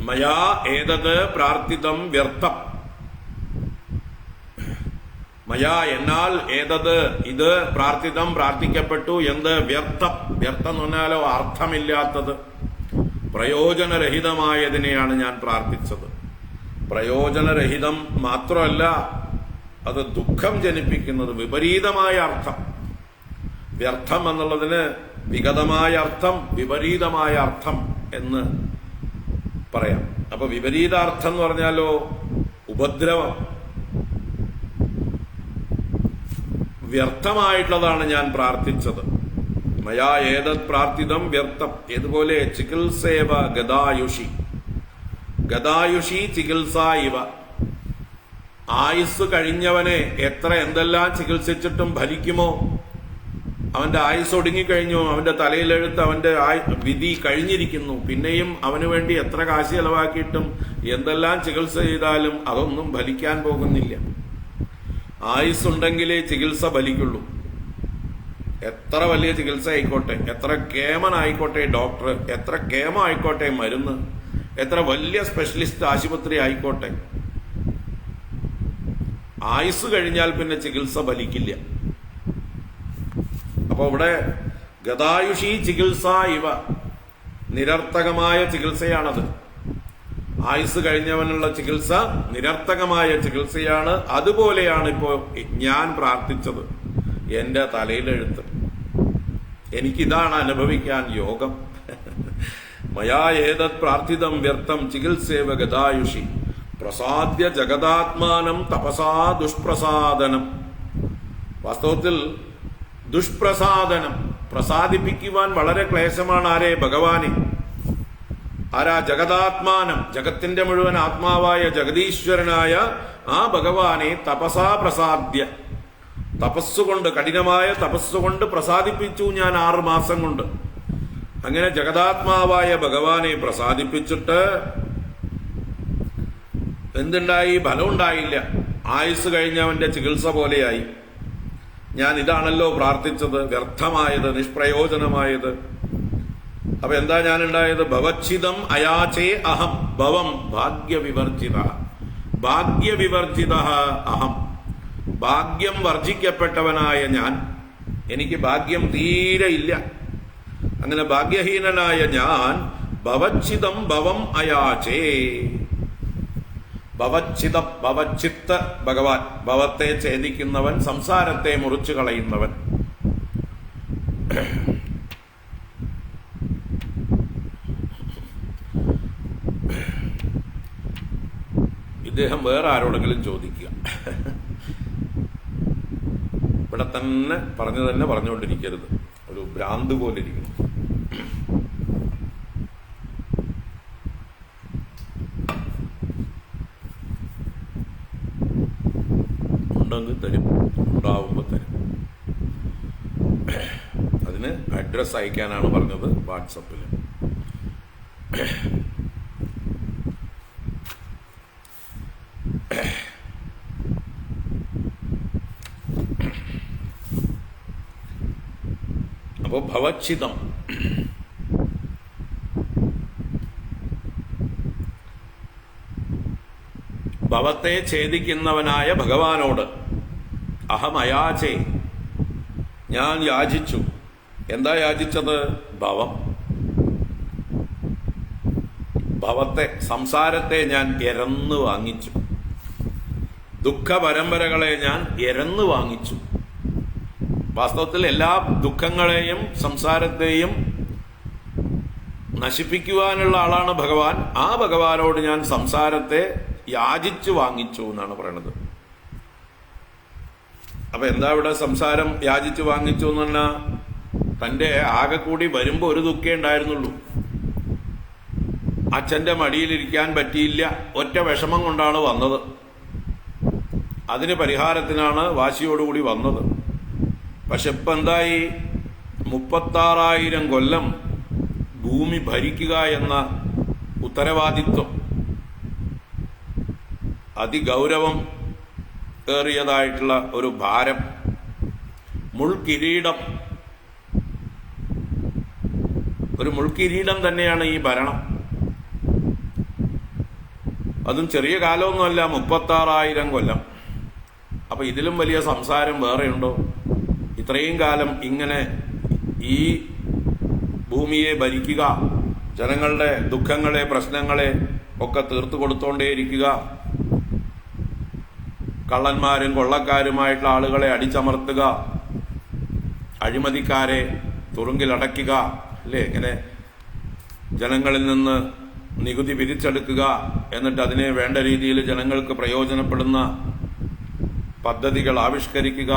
മയാ ഏതത് പ്രാർത്ഥിതം വ്യർത്ഥം, മയാ എന്നാൽ ഏതത് ഇത് പ്രാർത്ഥിതം പ്രാർത്ഥിക്കപ്പെട്ടു എന്ത് വ്യർത്ഥം വ്യർത്ഥം എന്ന് പറഞ്ഞാലോ അർത്ഥമില്ലാത്തത് പ്രയോജനരഹിതമായതിനെയാണ് ഞാൻ പ്രാർത്ഥിച്ചത്. പ്രയോജനരഹിതം മാത്രമല്ല, അത് ദുഃഖം ജനിപ്പിക്കുന്നത് വിപരീതമായ അർത്ഥം. വ്യർത്ഥം എന്നുള്ളതിന് വിഗതമായ അർത്ഥം, വിപരീതമായ അർത്ഥം എന്ന് പറയാം. അപ്പൊ വിപരീതാർത്ഥം എന്ന് പറഞ്ഞാലോ ഉപദ്രവം, വ്യർത്ഥമായിട്ടുള്ളതാണ് ഞാൻ പ്രാർത്ഥിച്ചത്. മയാ ഏതത് പ്രാർത്ഥിതം വ്യർത്ഥം. ഇതുപോലെ ചികിത്സേവ ഗതായുഷി, ഗതായുഷി ചികിത്സ ഇവ. ആയുസ് കഴിഞ്ഞവനെ എത്ര എന്തെല്ലാം ചികിത്സിച്ചിട്ടും ഫലിക്കുമോ? അവന്റെ ആയുസ് ഒടുങ്ങിക്കഴിഞ്ഞു, അവന്റെ തലയിലെഴുത്ത്, അവന്റെ വിധി കഴിഞ്ഞിരിക്കുന്നു. പിന്നെയും അവന് വേണ്ടി എത്ര കാശ് ചെലവാക്കിയിട്ടും എന്തെല്ലാം ചികിത്സ ചെയ്താലും അതൊന്നും ഫലിക്കാൻ പോകുന്നില്ല. ആയുസ്സുണ്ടെങ്കിലേ ചികിത്സ ഫലിക്കുള്ളൂ. എത്ര വലിയ ചികിത്സ ആയിക്കോട്ടെ, എത്ര കേമനായിക്കോട്ടെ ഡോക്ടർ, എത്ര കേമായിക്കോട്ടെ മരുന്ന്, എത്ര വലിയ സ്പെഷ്യലിസ്റ്റ് ആശുപത്രി ആയിക്കോട്ടെ, ആയുസ് കഴിഞ്ഞാൽ പിന്നെ ചികിത്സ ഫലിക്കില്ല. അപ്പൊ ഇവിടെ ഗതായുഷി ചികിത്സ ഇവ, നിരർത്ഥകമായ ചികിത്സയാണത്. ആയുസ് കഴിഞ്ഞവനുള്ള ചികിത്സ നിരർത്ഥകമായ ചികിത്സയാണ്. അതുപോലെയാണ് ഇപ്പോ ഞാൻ പ്രാർത്ഥിച്ചത്. എന്റെ തലയിലെഴുത്ത്, എനിക്കിതാണ് അനുഭവിക്കാൻ യോഗം. മയാ ഏതത് പ്രാർത്ഥിതം വ്യർത്ഥം ചികിത്സേവ ഗതായുഷി പ്രസാദ്യ ജഗതാത്മാനം തപസാ ദുഷ്പ്രസാദനം. വാസ്തവത്തിൽ ദുഷ്പ്രസാദനം, പ്രസാദിപ്പിക്കുവാൻ വളരെ ക്ലേശമാണ്. ആരെ? ഭഗവാനെ. ആരാ? ജഗതാത്മാനം, ജഗത്തിന്റെ മുഴുവൻ ആത്മാവായ ജഗദീശ്വരനായ ആ ഭഗവാനെ തപസാ പ്രസാദ്യ, തപസ്സുകൊണ്ട്, കഠിനമായ തപസ്സുകൊണ്ട് പ്രസാദിപ്പിച്ചു ഞാൻ 6 മാസം കൊണ്ട്. അങ്ങനെ ജഗതാത്മാവായ ഭഗവാനെ പ്രസാദിപ്പിച്ചിട്ട് എന്തുണ്ടായി? ഫലം ഉണ്ടായില്ല. ആയുസ് കഴിഞ്ഞവന്റെ ചികിത്സ പോലെയായി. ഞാൻ ഇതാണല്ലോ പ്രാർത്ഥിച്ചത്, വ്യർത്ഥമായത്, നിഷ്പ്രയോജനമായത്. അപ്പൊ എന്താ ഞാൻ ഉണ്ടായത്? ഭവച്ഛിതം അയാചേ അഹം ഭവം ഭാഗ്യവിവർജിത, ഭാഗ്യവിവർജിത അഹം, ഭാഗ്യം വർജിക്കപ്പെട്ടവനായ ഞാൻ. എനിക്ക് ഭാഗ്യം തീരെ ഇല്ല. അങ്ങനെ ഭാഗ്യഹീനനായ ഞാൻ ഭവച്ഛിതം ഭവം അയാചേ. ഭവച്ഛിതം, ഭവച്ഛിത്ത് ഭഗവാൻ, ഭവത്തെ ഛേദിക്കുന്നവൻ, സംസാരത്തെ മുറിച്ചു കളയുന്നവൻ. ഇദ്ദേഹം വേറെ ആരോടെങ്കിലും ചോദിക്കുക. ഇവിടെ തന്നെ പറഞ്ഞുകൊണ്ടിരിക്കരുത്. ഒരു ഭ്രാന്ത് പോലെ ഇരിക്കണം. ഉണ്ടെങ്കിൽ തരും, ഉണ്ടാവുമ്പോൾ തരും. അതിന് അഡ്രസ് അയക്കാനാണ് പറഞ്ഞത്, വാട്സപ്പിൽ. അപ്പോ ഭവച്ഛിതം, ഭവത്തെ ഛേദിക്കുന്നവനായ ഭഗവാനോട് അഹമയാചേ, ഞാൻ യാചിച്ചു. എന്താ യാചിച്ചത്? ഭവം, ഭവത്തെ, സംസാരത്തെ ഞാൻ എരന്നു വാങ്ങിച്ചു. ദുഃഖ പരമ്പരകളെ ഞാൻ എരന്നു വാങ്ങിച്ചു. വാസ്തവത്തിൽ എല്ലാ ദുഃഖങ്ങളെയും സംസാരത്തെയും നശിപ്പിക്കുവാനുള്ള ആളാണ് ഭഗവാൻ. ആ ഭഗവാനോട് ഞാൻ സംസാരത്തെ യാചിച്ചു വാങ്ങിച്ചു എന്നാണ് പറയണത്. അപ്പൊ എന്താ ഇവിടെ സംസാരം യാചിച്ചു വാങ്ങിച്ചു എന്ന് പറഞ്ഞാൽ, തന്റെ ആകെ കൂടി വരുമ്പോ ഒരു ദുഃഖേ ഉണ്ടായിരുന്നുള്ളൂ. അച്ഛന്റെ മടിയിലിരിക്കാൻ പറ്റിയില്ല, ഒറ്റ വിഷമം കൊണ്ടാണ് വന്നത്. അതിന് പരിഹാരത്തിനാണ് വാശിയോടുകൂടി വന്നത്. പക്ഷെ ഇപ്പൊ എന്തായി? 36,000 കൊല്ലം ഭൂമി ഭരിക്കുക എന്ന ഉത്തരവാദിത്വം, അതിഗൗരവം ഏറിയതായിട്ടുള്ള ഒരു ഭാരം, മുൾക്കിരീടം, ഒരു മുൾക്കിരീടം തന്നെയാണ് ഈ ഭരണം. അതും ചെറിയ കാലമൊന്നുമല്ല, 36,000 കൊല്ലം. അപ്പൊ ഇതിലും വലിയ സംസാരം വേറെയുണ്ടോ? ഇത്രയും കാലം ഇങ്ങനെ ഈ ഭൂമിയെ ഭരിക്കുക, ജനങ്ങളുടെ ദുഃഖങ്ങളെ പ്രശ്നങ്ങളെ ഒക്കെ തീർത്തു കൊടുത്തോണ്ടേയിരിക്കുക, കള്ളന്മാരും കൊള്ളക്കാരുമായിട്ടുള്ള ആളുകളെ അടിച്ചമർത്തുക, അഴിമതിക്കാരെ തുറുങ്കിലടയ്ക്കുക, അല്ലേ? ഇങ്ങനെ ജനങ്ങളിൽ നിന്ന് നികുതി പിരിച്ചെടുക്കുക, എന്നിട്ട് അതിനെ വേണ്ട രീതിയിൽ ജനങ്ങൾക്ക് പ്രയോജനപ്പെടുന്ന പദ്ധതികൾ ആവിഷ്കരിക്കുക.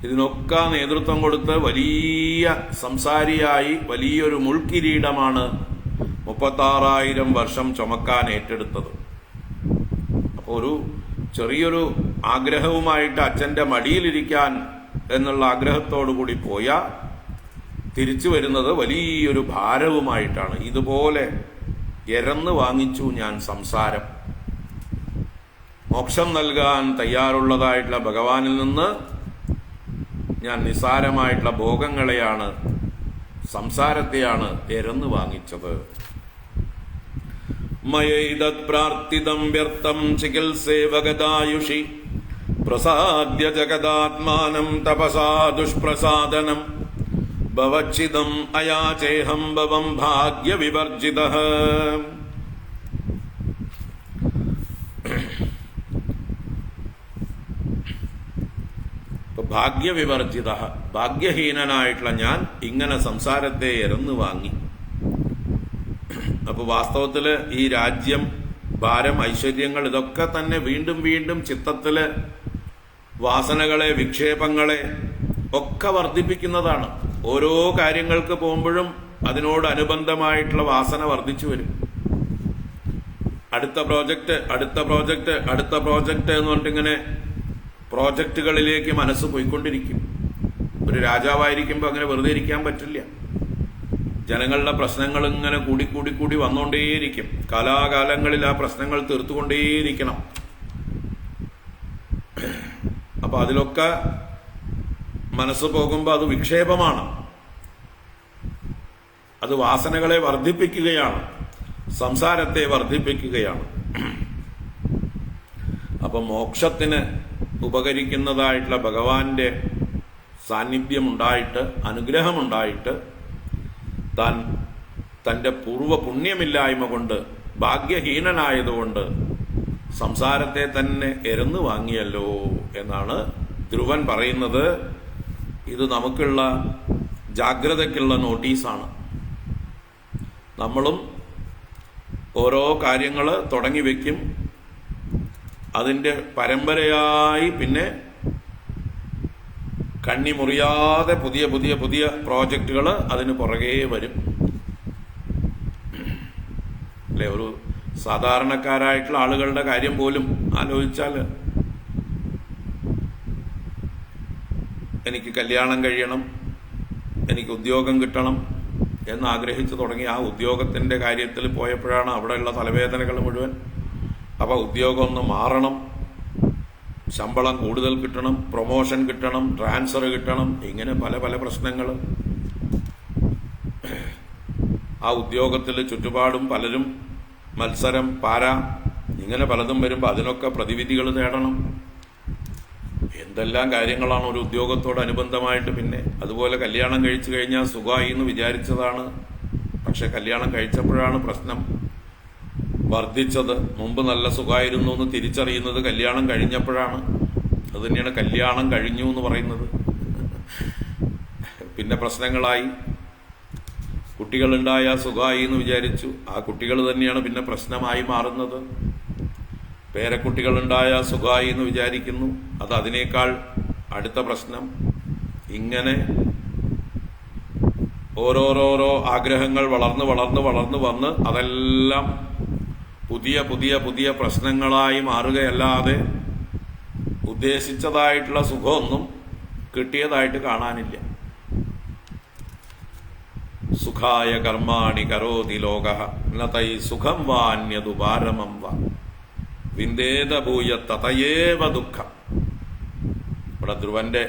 ഇതിനൊക്കെ നേതൃത്വം കൊടുത്ത് വലിയ സംസാരിയായി വലിയൊരു മുൾക്കിരീടമാണ് 36,000 വർഷം ചുമക്കാൻ ഏറ്റെടുത്തത്. അപ്പോൾ ഒരു ചെറിയൊരു ആഗ്രഹവുമായിട്ട് അച്ഛൻ്റെ മടിയിലിരിക്കാൻ എന്നുള്ള ആഗ്രഹത്തോടു കൂടി പോയാൽ തിരിച്ചു വരുന്നത് വലിയൊരു ഭാരവുമായിട്ടാണ്. ഇതുപോലെ എരന്ന് വാങ്ങിച്ചു ഞാൻ സംസാരം. മോക്ഷം നൽകാൻ തയ്യാറുള്ളതായിട്ടുള്ള ഭഗവാനിൽ നിന്ന് ഞാൻ നിസാരമായിട്ടുള്ള ഭോഗങ്ങളെയാണ്, സംസാരത്തെയാണ് എരന്ന് വാങ്ങിച്ചത്. മയൈതത് പ്രാർത്ഥിതം വ്യർത്ഥം ചികിത്സേവഗതായുഷി പ്രസാദ്യ ജഗദാത്മാനം തപസാ ദുഷ്പ്രസാദനം ഭവച്ഛിദം അയാചേഹം ഭവം ഭാഗ്യവിവർജിതഃ. ഭാഗ്യവിവർജിത, ഭാഗ്യഹീനനായിട്ടുള്ള ഞാൻ ഇങ്ങനെ സംസാരത്തെ എരന്നു വാങ്ങി. അപ്പൊ വാസ്തവത്തില് ഈ രാജ്യം, ഭാരം, ഐശ്വര്യങ്ങൾ ഇതൊക്കെ തന്നെ വീണ്ടും വീണ്ടും ചിത്തത്തില് വാസനകളെ, വിക്ഷേപങ്ങളെ ഒക്കെ വർദ്ധിപ്പിക്കുന്നതാണ്. ഓരോ കാര്യങ്ങൾക്ക് പോകുമ്പോഴും അതിനോട് അനുബന്ധമായിട്ടുള്ള വാസന വർദ്ധിച്ചു വരും. അടുത്ത പ്രോജക്റ്റ്, അടുത്ത പ്രോജക്റ്റ്, അടുത്ത പ്രോജക്റ്റ് എന്ന് പറഞ്ഞിട്ടിങ്ങനെ പ്രോജക്റ്റുകളിലേക്ക് മനസ്സ് പോയിക്കൊണ്ടിരിക്കും. ഒരു രാജാവായിരിക്കുമ്പോൾ അങ്ങനെ വെറുതെ ഇരിക്കാൻ പറ്റില്ല. ജനങ്ങളുടെ പ്രശ്നങ്ങൾ ഇങ്ങനെ കൂടി വന്നുകൊണ്ടേയിരിക്കും. കാലാകാലങ്ങളിൽ ആ പ്രശ്നങ്ങൾ തീർത്തുകൊണ്ടേയിരിക്കണം. അപ്പൊ അതിലൊക്കെ മനസ്സ് പോകുമ്പോൾ അത് വിക്ഷേപമാണ്, അത് വാസനകളെ വർദ്ധിപ്പിക്കുകയാണ്, സംസാരത്തെ വർദ്ധിപ്പിക്കുകയാണ്. അപ്പൊ മോക്ഷത്തിന് ഉപകരിക്കുന്നതായിട്ടുള്ള ഭഗവാന്റെ സാന്നിധ്യമുണ്ടായിട്ട്, അനുഗ്രഹമുണ്ടായിട്ട്, താൻ തൻ്റെ പൂർവ്വ പുണ്യമില്ലായ്മ കൊണ്ട്, ഭാഗ്യഹീനനായതുകൊണ്ട് സംസാരത്തെ തന്നെ എരന്നു വാങ്ങിയല്ലോ എന്നാണ് ധ്രുവൻ പറയുന്നത്. ഇത് നമുക്കുള്ള ജാഗ്രതയ്ക്കുള്ള നോട്ടീസാണ്. നമ്മളും ഓരോ കാര്യങ്ങൾ തുടങ്ങി വയ്ക്കും, അതിൻ്റെ പരമ്പരയായി പിന്നെ കണ്ണി മുറിയാതെ പുതിയ പുതിയ പുതിയ പ്രോജക്റ്റുകൾ അതിന് പുറകെ വരും. അല്ലെ? ഒരു സാധാരണക്കാരായിട്ടുള്ള ആളുകളുടെ കാര്യം പോലും ആലോചിച്ചാൽ, എനിക്ക് കല്യാണം കഴിയണം, എനിക്ക് ഉദ്യോഗം കിട്ടണം എന്ന് ആഗ്രഹിച്ചു തുടങ്ങി ആ ഉദ്യോഗത്തിൻ്റെ കാര്യത്തിൽ പോയപ്പോഴാണ് അവിടെയുള്ള തലവേദനകൾ മുഴുവൻ. അപ്പോൾ ഉദ്യോഗം ഒന്ന് മാറണം, ശമ്പളം കൂടുതൽ കിട്ടണം, പ്രൊമോഷൻ കിട്ടണം, ട്രാൻസ്ഫർ കിട്ടണം, ഇങ്ങനെ പല പല പ്രശ്നങ്ങൾ. ആ ഉദ്യോഗത്തിൽ ചുറ്റുപാടും പലരും മത്സരം, പാര, ഇങ്ങനെ പലതും വരുമ്പോൾ അതിനൊക്കെ പ്രതിവിധികൾ തേടണം. എന്തെല്ലാം കാര്യങ്ങളാണ് ഒരു ഉദ്യോഗത്തോടനുബന്ധമായിട്ട്. പിന്നെ അതുപോലെ കല്യാണം കഴിച്ചു കഴിഞ്ഞാൽ സുഖമായി എന്ന് വിചാരിച്ചതാണ്, പക്ഷെ കല്യാണം കഴിച്ചപ്പോഴാണ് പ്രശ്നം വർദ്ധിച്ചത്. മുമ്പ് നല്ല സുഖമായിരുന്നു എന്ന് തിരിച്ചറിയുന്നത് കല്യാണം കഴിഞ്ഞപ്പോഴാണ്. അത് തന്നെയാണ് കല്യാണം കഴിഞ്ഞു എന്ന് പറയുന്നത്. പിന്നെ പ്രശ്നങ്ങളായി. കുട്ടികളുണ്ടായ സുഖമായി എന്ന് വിചാരിച്ചു, ആ കുട്ടികൾ തന്നെയാണ് പിന്നെ പ്രശ്നമായി മാറുന്നത്. പേരക്കുട്ടികളുണ്ടായ സുഖമായി എന്ന് വിചാരിക്കുന്നു, അത് അതിനേക്കാൾ അടുത്ത പ്രശ്നം. ഇങ്ങനെ ഓരോരോരോ ആഗ്രഹങ്ങൾ വളർന്ന് വളർന്ന് വളർന്ന് വന്ന് അതെല്ലാം പുതിയ പുതിയ പുതിയ പ്രശ്നങ്ങളായി മാറുകയല്ലാതെ ഉദ്ദേശിച്ചതായിട്ടുള്ള സുഖമൊന്നും കിട്ടിയതായിട്ട് കാണാനില്ല. സുഖായ കർമാണി കരോതി ലോകഃ നതൈ സുഖം വാന്യതു പാരമം വാ വിന്ദേത ഭൂയ തതയേവ ദുഃഖം. ഇവിടെ ധ്രുവന്റെ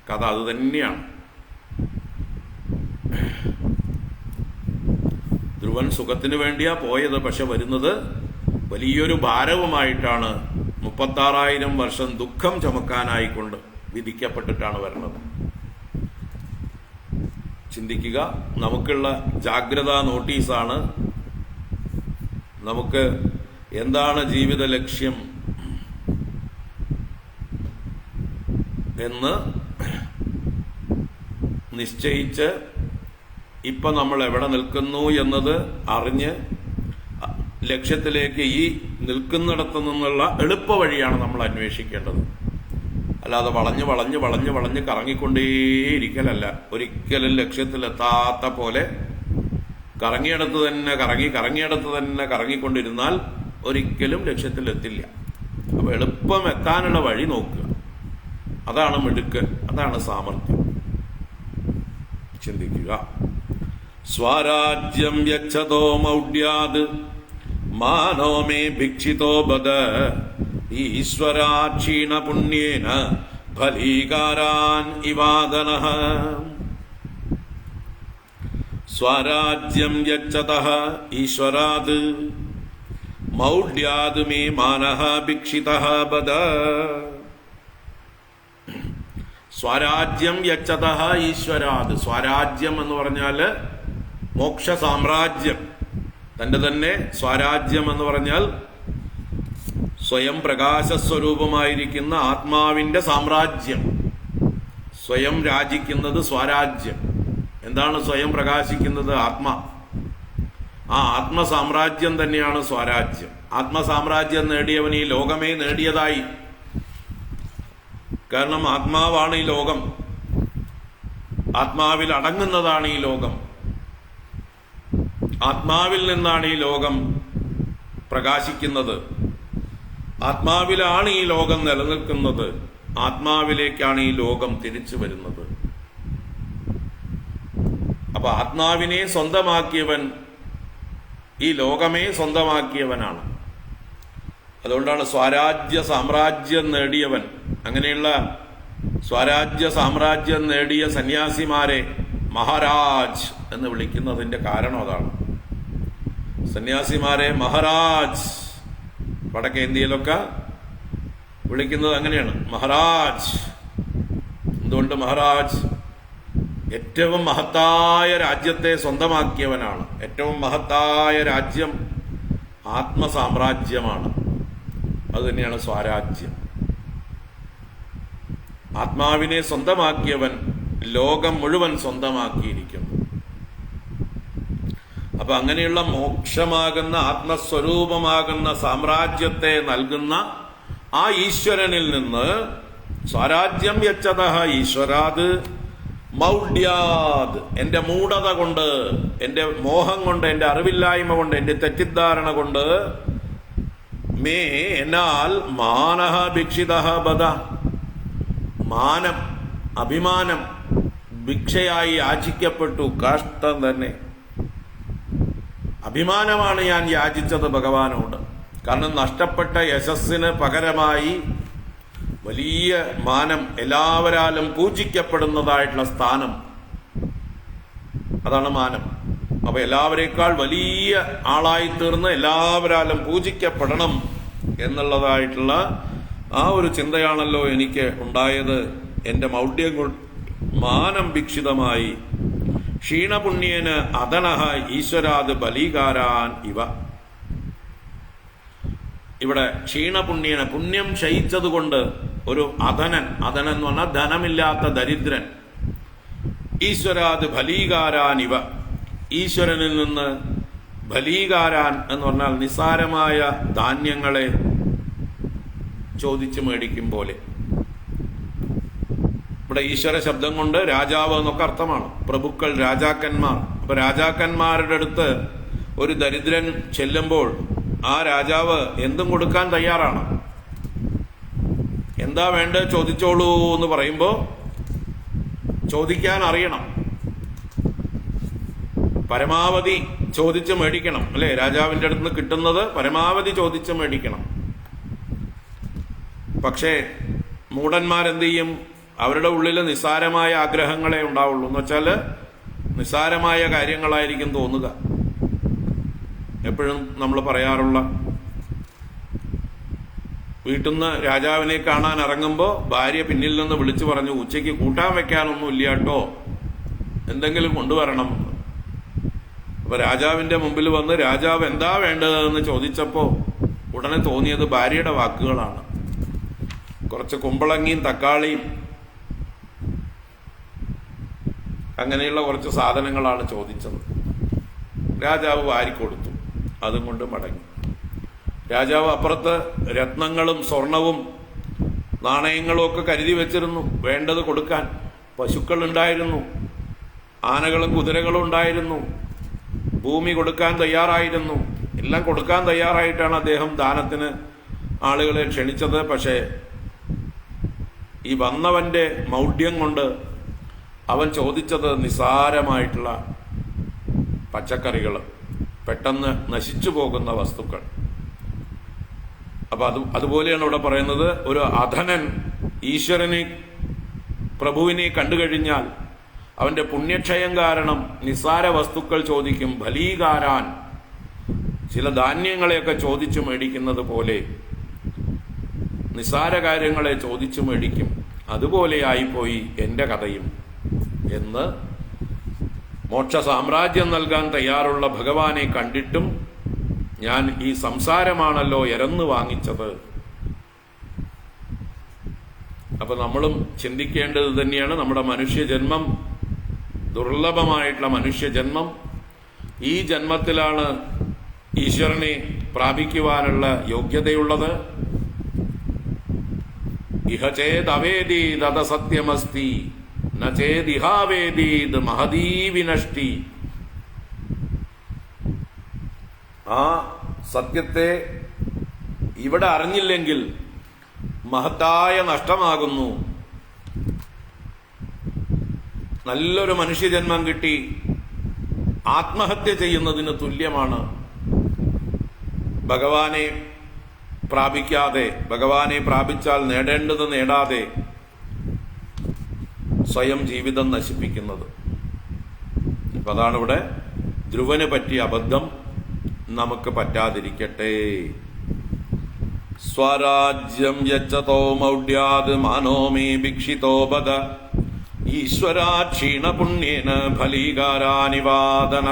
കഥ അത് തന്നെയാണ്. ധ്രുവൻ സുഖത്തിന് വേണ്ടിയാ പോയത്, പക്ഷെ വരുന്നത് വലിയൊരു ഭാരവുമായിട്ടാണ്. 36,000 വർഷം ദുഃഖം ചുമക്കാനായിക്കൊണ്ട് വിധിക്കപ്പെട്ടിട്ടാണ് വരുന്നത്. ചിന്തിക്കുക, നമുക്കുള്ള ജാഗ്രതാ നോട്ടീസാണ്. നമുക്ക് എന്താണ് ജീവിത ലക്ഷ്യം എന്ന് നിശ്ചയിച്ച് ഇപ്പം നമ്മൾ എവിടെ നിൽക്കുന്നു എന്നത് അറിഞ്ഞ് ലക്ഷ്യത്തിലേക്ക് ഈ നിൽക്കുന്നിടത്തു നിന്നുള്ള എളുപ്പ വഴിയാണ് നമ്മൾ അന്വേഷിക്കേണ്ടത്. അല്ലാതെ വളഞ്ഞ് കറങ്ങിക്കൊണ്ടേയിരിക്കലല്ല. ഒരിക്കലും ലക്ഷ്യത്തിലെത്താത്ത പോലെ കറങ്ങിയിടത്ത് തന്നെ കറങ്ങിക്കൊണ്ടിരുന്നാൽ ഒരിക്കലും ലക്ഷ്യത്തിലെത്തില്ല. അപ്പൊ എളുപ്പം എത്താനുള്ള വഴി നോക്കുക. അതാണ് മിടുക്ക്, അതാണ് സാമർഥ്യം. ചിന്തിക്കുക. സ്വരാജ്യം യച്ഛതോ മൗഢ്യാത് മാനോ മേ ഭിക്ഷിതോ ബദ ഈശ്വരാക്ഷീണ പുണ്യേന ഫലീകാരാൻ ഇവാദനഃ. സ്വരാജ്യം യച്ഛതഃ ഈശ്വരാത് മൗഢ്യാത് മേ മാനഃ ഭിക്ഷിതഃ ബദ. സ്വരാജ്യം യച്ഛതഃ ഈശ്വരാത്. സ്വരാജ്യം എന്ന് പറഞ്ഞാൽ മോക്ഷ സാമ്രാജ്യം. തന്റെ തന്നെ സ്വരാജ്യം എന്ന് പറഞ്ഞാൽ സ്വയം പ്രകാശസ്വരൂപമായിരിക്കുന്ന ആത്മാവിന്റെ സാമ്രാജ്യം. സ്വയം രാജിക്കുന്നത് സ്വരാജ്യം. എന്താണ് സ്വയം പ്രകാശിക്കുന്നത്? ആത്മാ. ആ ആത്മസാമ്രാജ്യം തന്നെയാണ് സ്വരാജ്യം. ആത്മസാമ്രാജ്യം നേടിയവൻ ഈ ലോകമേ നേടിയതായി. കാരണം ആത്മാവാണ് ഈ ലോകം. ആത്മാവിൽ അടങ്ങുന്നതാണ് ഈ ലോകം. ആത്മാവിൽ നിന്നാണ് ഈ ലോകം പ്രകാശിക്കുന്നത്. ആത്മാവിലാണ് ഈ ലോകം നിലനിൽക്കുന്നത്. ആത്മാവിലേക്കാണ് ഈ ലോകം തിരിച്ചു വരുന്നത്. അപ്പൊ ആത്മാവിനെ സ്വന്തമാക്കിയവൻ ഈ ലോകമേ സ്വന്തമാക്കിയവനാണ്. അതുകൊണ്ടാണ് സ്വരാജ്യ സാമ്രാജ്യം നേടിയവൻ. അങ്ങനെയുള്ള സ്വരാജ്യ സാമ്രാജ്യം നേടിയ സന്യാസിമാരെ മഹാരാജ് എന്ന് വിളിക്കുന്നതിന്റെ കാരണം അതാണ്. സന്യാസിമാരെ മഹാരാജ്. വടക്കേ ഇന്ത്യയിലൊക്കെ വിളിക്കുന്നത് അങ്ങനെയാണ്, മഹാരാജ്. എന്തുകൊണ്ട്? മഹാരാജ് ഏറ്റവും മഹത്തായ രാജ്യത്തെ സ്വന്തമാക്കിയവനാണ്. ഏറ്റവും മഹത്തായ രാജ്യം ആത്മസാമ്രാജ്യമാണ്. അത് തന്നെയാണ് സ്വരാജ്യം. ആത്മാവിനെ സ്വന്തമാക്കിയവൻ ലോകം മുഴുവൻ സ്വന്തമാക്കിയിരിക്കുന്നു. അപ്പൊ അങ്ങനെയുള്ള മോക്ഷമാകുന്ന ആത്മസ്വരൂപമാകുന്ന സാമ്രാജ്യത്തെ നൽകുന്ന ആ ഈശ്വരനിൽ നിന്ന് സ്വരാജ്യം യച്ഛതഃ ഈശ്വരാത് മൗഢ്യാത്, എന്റെ മൂഢത കൊണ്ട്, എന്റെ മോഹം കൊണ്ട്, എന്റെ അറിവില്ലായ്മ കൊണ്ട്, എന്റെ തെറ്റിദ്ധാരണ കൊണ്ട് മേ എന്നാൽ മാനഃ ഭിക്ഷിതഃ ബദ, മാനം അഭിമാനം ഭിക്ഷയായി യാചിക്കപ്പെട്ടു. കഷ്ടം തന്നെ. അഭിമാനമാണ് ഞാൻ യാചിച്ചത് ഭഗവാനോട്. കാരണം നഷ്ടപ്പെട്ട യശസ്സിന് പകരമായി വലിയ മാനം, എല്ലാവരാലും പൂജിക്കപ്പെടുന്നതായിട്ടുള്ള സ്ഥാനം, അതാണ് മാനം. അപ്പൊ എല്ലാവരേക്കാൾ വലിയ ആളായി തീർന്ന് എല്ലാവരാലും പൂജിക്കപ്പെടണം എന്നുള്ളതായിട്ടുള്ള ആ ഒരു ചിന്തയാണല്ലോ എനിക്ക് ഉണ്ടായത്. എന്റെ മൗഢ്യം കൊണ്ട് മാനം ഭിക്ഷിതമായി. ക്ഷീണപുണ്യേന അധനഃ ഈശ്വരാത് ബലീകാരാൻ ഇവ. ഇവിടെ ക്ഷീണപുണ്യേന, പുണ്യം ക്ഷയിച്ചതുകൊണ്ട് ഒരു അധനൻ, അധനൻ എന്ന് പറഞ്ഞാൽ ധനമില്ലാത്ത ദരിദ്രൻ, ഈശ്വരാത് ബലീകാരാൻ ഇവ, ഈശ്വരനിൽ നിന്ന് ബലീകാരാൻ എന്ന് പറഞ്ഞാൽ നിസ്സാരമായ ധാന്യങ്ങളെ ചോദിച്ചു മേടിക്കും പോലെ. ഇവിടെ ഈശ്വര ശബ്ദം കൊണ്ട് രാജാവ് എന്നൊക്കെ അർത്ഥമാണ്. പ്രഭുക്കൾ, രാജാക്കന്മാർ. അപ്പൊ രാജാക്കന്മാരുടെ അടുത്ത് ഒരു ദരിദ്രൻ ചെല്ലുമ്പോൾ ആ രാജാവ് എന്തും കൊടുക്കാൻ തയ്യാറാണ്. എന്താ വേണ്ടത് ചോദിച്ചോളൂ എന്ന് പറയുമ്പോ ചോദിക്കാൻ അറിയണം. പരമാവധി ചോദിച്ച് മേടിക്കണം, അല്ലെ? രാജാവിന്റെ അടുത്ത് നിന്ന് കിട്ടുന്നത് പരമാവധി ചോദിച്ച് മേടിക്കണം. പക്ഷേ മൂഢന്മാരെന്ത് ചെയ്യും? അവരുടെ ഉള്ളിൽ നിസ്സാരമായ ആഗ്രഹങ്ങളെ ഉണ്ടാവുള്ളൂ. എന്ന് വെച്ചാൽ നിസ്സാരമായ കാര്യങ്ങളായിരിക്കും തോന്നുക. എപ്പോഴും നമ്മൾ പറയാറുള്ള വീട്ടിൽ നിന്ന് രാജാവിനെ കാണാൻ ഇറങ്ങുമ്പോൾ ഭാര്യ പിന്നിൽ നിന്ന് വിളിച്ചു പറഞ്ഞു, ഉച്ചയ്ക്ക് കൂട്ടാൻ വെക്കാനൊന്നും ഇല്ല കേട്ടോ, എന്തെങ്കിലും കൊണ്ടുവരണം. അപ്പൊ രാജാവിന്റെ മുമ്പിൽ വന്ന് രാജാവ് എന്താ വേണ്ടതെന്ന് ചോദിച്ചപ്പോ ഉടനെ തോന്നിയത് ഭാര്യയുടെ വാക്കുകളാണ്. കുറച്ച് കുമ്പളങ്ങിയും തക്കാളിയും അങ്ങനെയുള്ള കുറച്ച് സാധനങ്ങളാണ് ചോദിച്ചത്. രാജാവ് വാരിക്കൊടുത്തു, അതും കൊണ്ട് മടങ്ങി. രാജാവ് അപ്പുറത്ത് രത്നങ്ങളും സ്വർണവും നാണയങ്ങളും ഒക്കെ കരുതി വെച്ചിരുന്നു, വേണ്ടത് കൊടുക്കാൻ. പശുക്കൾ ഉണ്ടായിരുന്നു, ആനകളും കുതിരകളും ഉണ്ടായിരുന്നു, ഭൂമി കൊടുക്കാൻ തയ്യാറായിരുന്നു. എല്ലാം കൊടുക്കാൻ തയ്യാറായിട്ടാണ് അദ്ദേഹം ദാനത്തിന് ആളുകളെ ക്ഷണിച്ചത്. പക്ഷേ ഈ വന്നവന്റെ മൗഢ്യം കൊണ്ട് അവൻ ചോദിച്ചത് നിസ്സാരമായിട്ടുള്ള പച്ചക്കറികൾ, പെട്ടെന്ന് നശിച്ചു പോകുന്ന വസ്തുക്കൾ. അപ്പൊ അതുപോലെയാണ് ഇവിടെ പറയുന്നത്, ഒരു അധനൻ ഈശ്വരനെ പ്രഭുവിനെ കണ്ടുകഴിഞ്ഞാൽ അവന്റെ പുണ്യക്ഷയം കാരണം നിസ്സാര വസ്തുക്കൾ ചോദിക്കും. ബലീകാരാൻ, ചില ധാന്യങ്ങളെയൊക്കെ ചോദിച്ചു മേടിക്കുന്നത് പോലെ നിസ്സാര കാര്യങ്ങളെ ചോദിച്ചു മേടിക്കും. അതുപോലെയായിപ്പോയി എൻ്റെ കഥയും എന്ന് മോക്ഷ സാമ്രാജ്യം നൽകാൻ തയ്യാറുള്ള ഭഗവാനെ കണ്ടിട്ടും ഞാൻ ഈ സംസാരമാണല്ലോ എരന്നു വാങ്ങിച്ചത്. അപ്പൊ നമ്മളും ചിന്തിക്കേണ്ടത് തന്നെയാണ്. നമ്മുടെ മനുഷ്യജന്മം ദുർലഭമായിട്ടുള്ള മനുഷ്യജന്മം, ഈ ജന്മത്തിലാണ് ഈശ്വരനെ പ്രാപിക്കുവാനുള്ള യോഗ്യതയുള്ളത്. ഇഹ ചേദവേദി തത സത്യമസ്തി ന ചേദിഹാവേദീത് മഹതീ വിനഷ്ടി. ആ സത്യത്തെ ഇവിടെ അറിഞ്ഞില്ലെങ്കിൽ മഹത്തായ നഷ്ടമാകുന്നു. നല്ലൊരു മനുഷ്യജന്മം കിട്ടി ആത്മഹത്യ ചെയ്യുന്നതിന് തുല്യമാണ്. ഭഗവാനെ പ്രാപിക്കാതെ, ഭഗവാനെ പ്രാപിച്ചാൽ നേടേണ്ടത് നേടാതെ സ്വയം ജീവിതം നശിപ്പിക്കുന്നത്. അപ്പൊ അതാണ് ഇവിടെ ധ്രുവന് പറ്റിയ അബദ്ധം നമുക്ക് പറ്റാതിരിക്കട്ടെ. സ്വരാജ്യം യച്ഛതോ മൗഢ്യാത് മാനോമേ ഭിക്ഷിതോ ബദ ഈശ്വരാ ക്ഷീണപുണ്യേന ഫലീകാരാനിവാദന.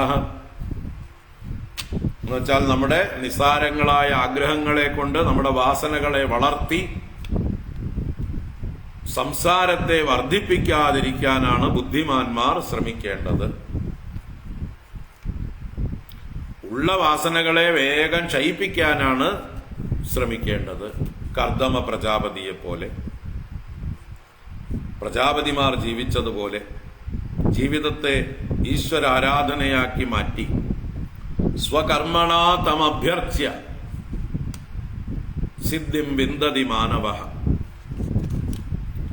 എന്നുവെച്ചാൽ നമ്മുടെ നിസ്സാരങ്ങളായ ആഗ്രഹങ്ങളെ കൊണ്ട് നമ്മുടെ വാസനകളെ വളർത്തി സംസാരത്തെ വർദ്ധിപ്പിക്കാതിരിക്കാനാണ് ബുദ്ധിമാന്മാർ ശ്രമിക്കേണ്ടത്. ഉള്ള വാസനകളെ വേഗം ക്ഷയിപ്പിക്കാനാണ് ശ്രമിക്കേണ്ടത്. കർദമ പ്രജാപതിയെ പോലെ, പ്രജാപതിമാർ ജീവിച്ചതുപോലെ ജീവിതത്തെ ഈശ്വര ആരാധനയാക്കി മാറ്റി സ്വകർമ്മണാ തമഭ്യർച്ച്യ സിദ്ധിം വിന്ദതി മാനവഃ.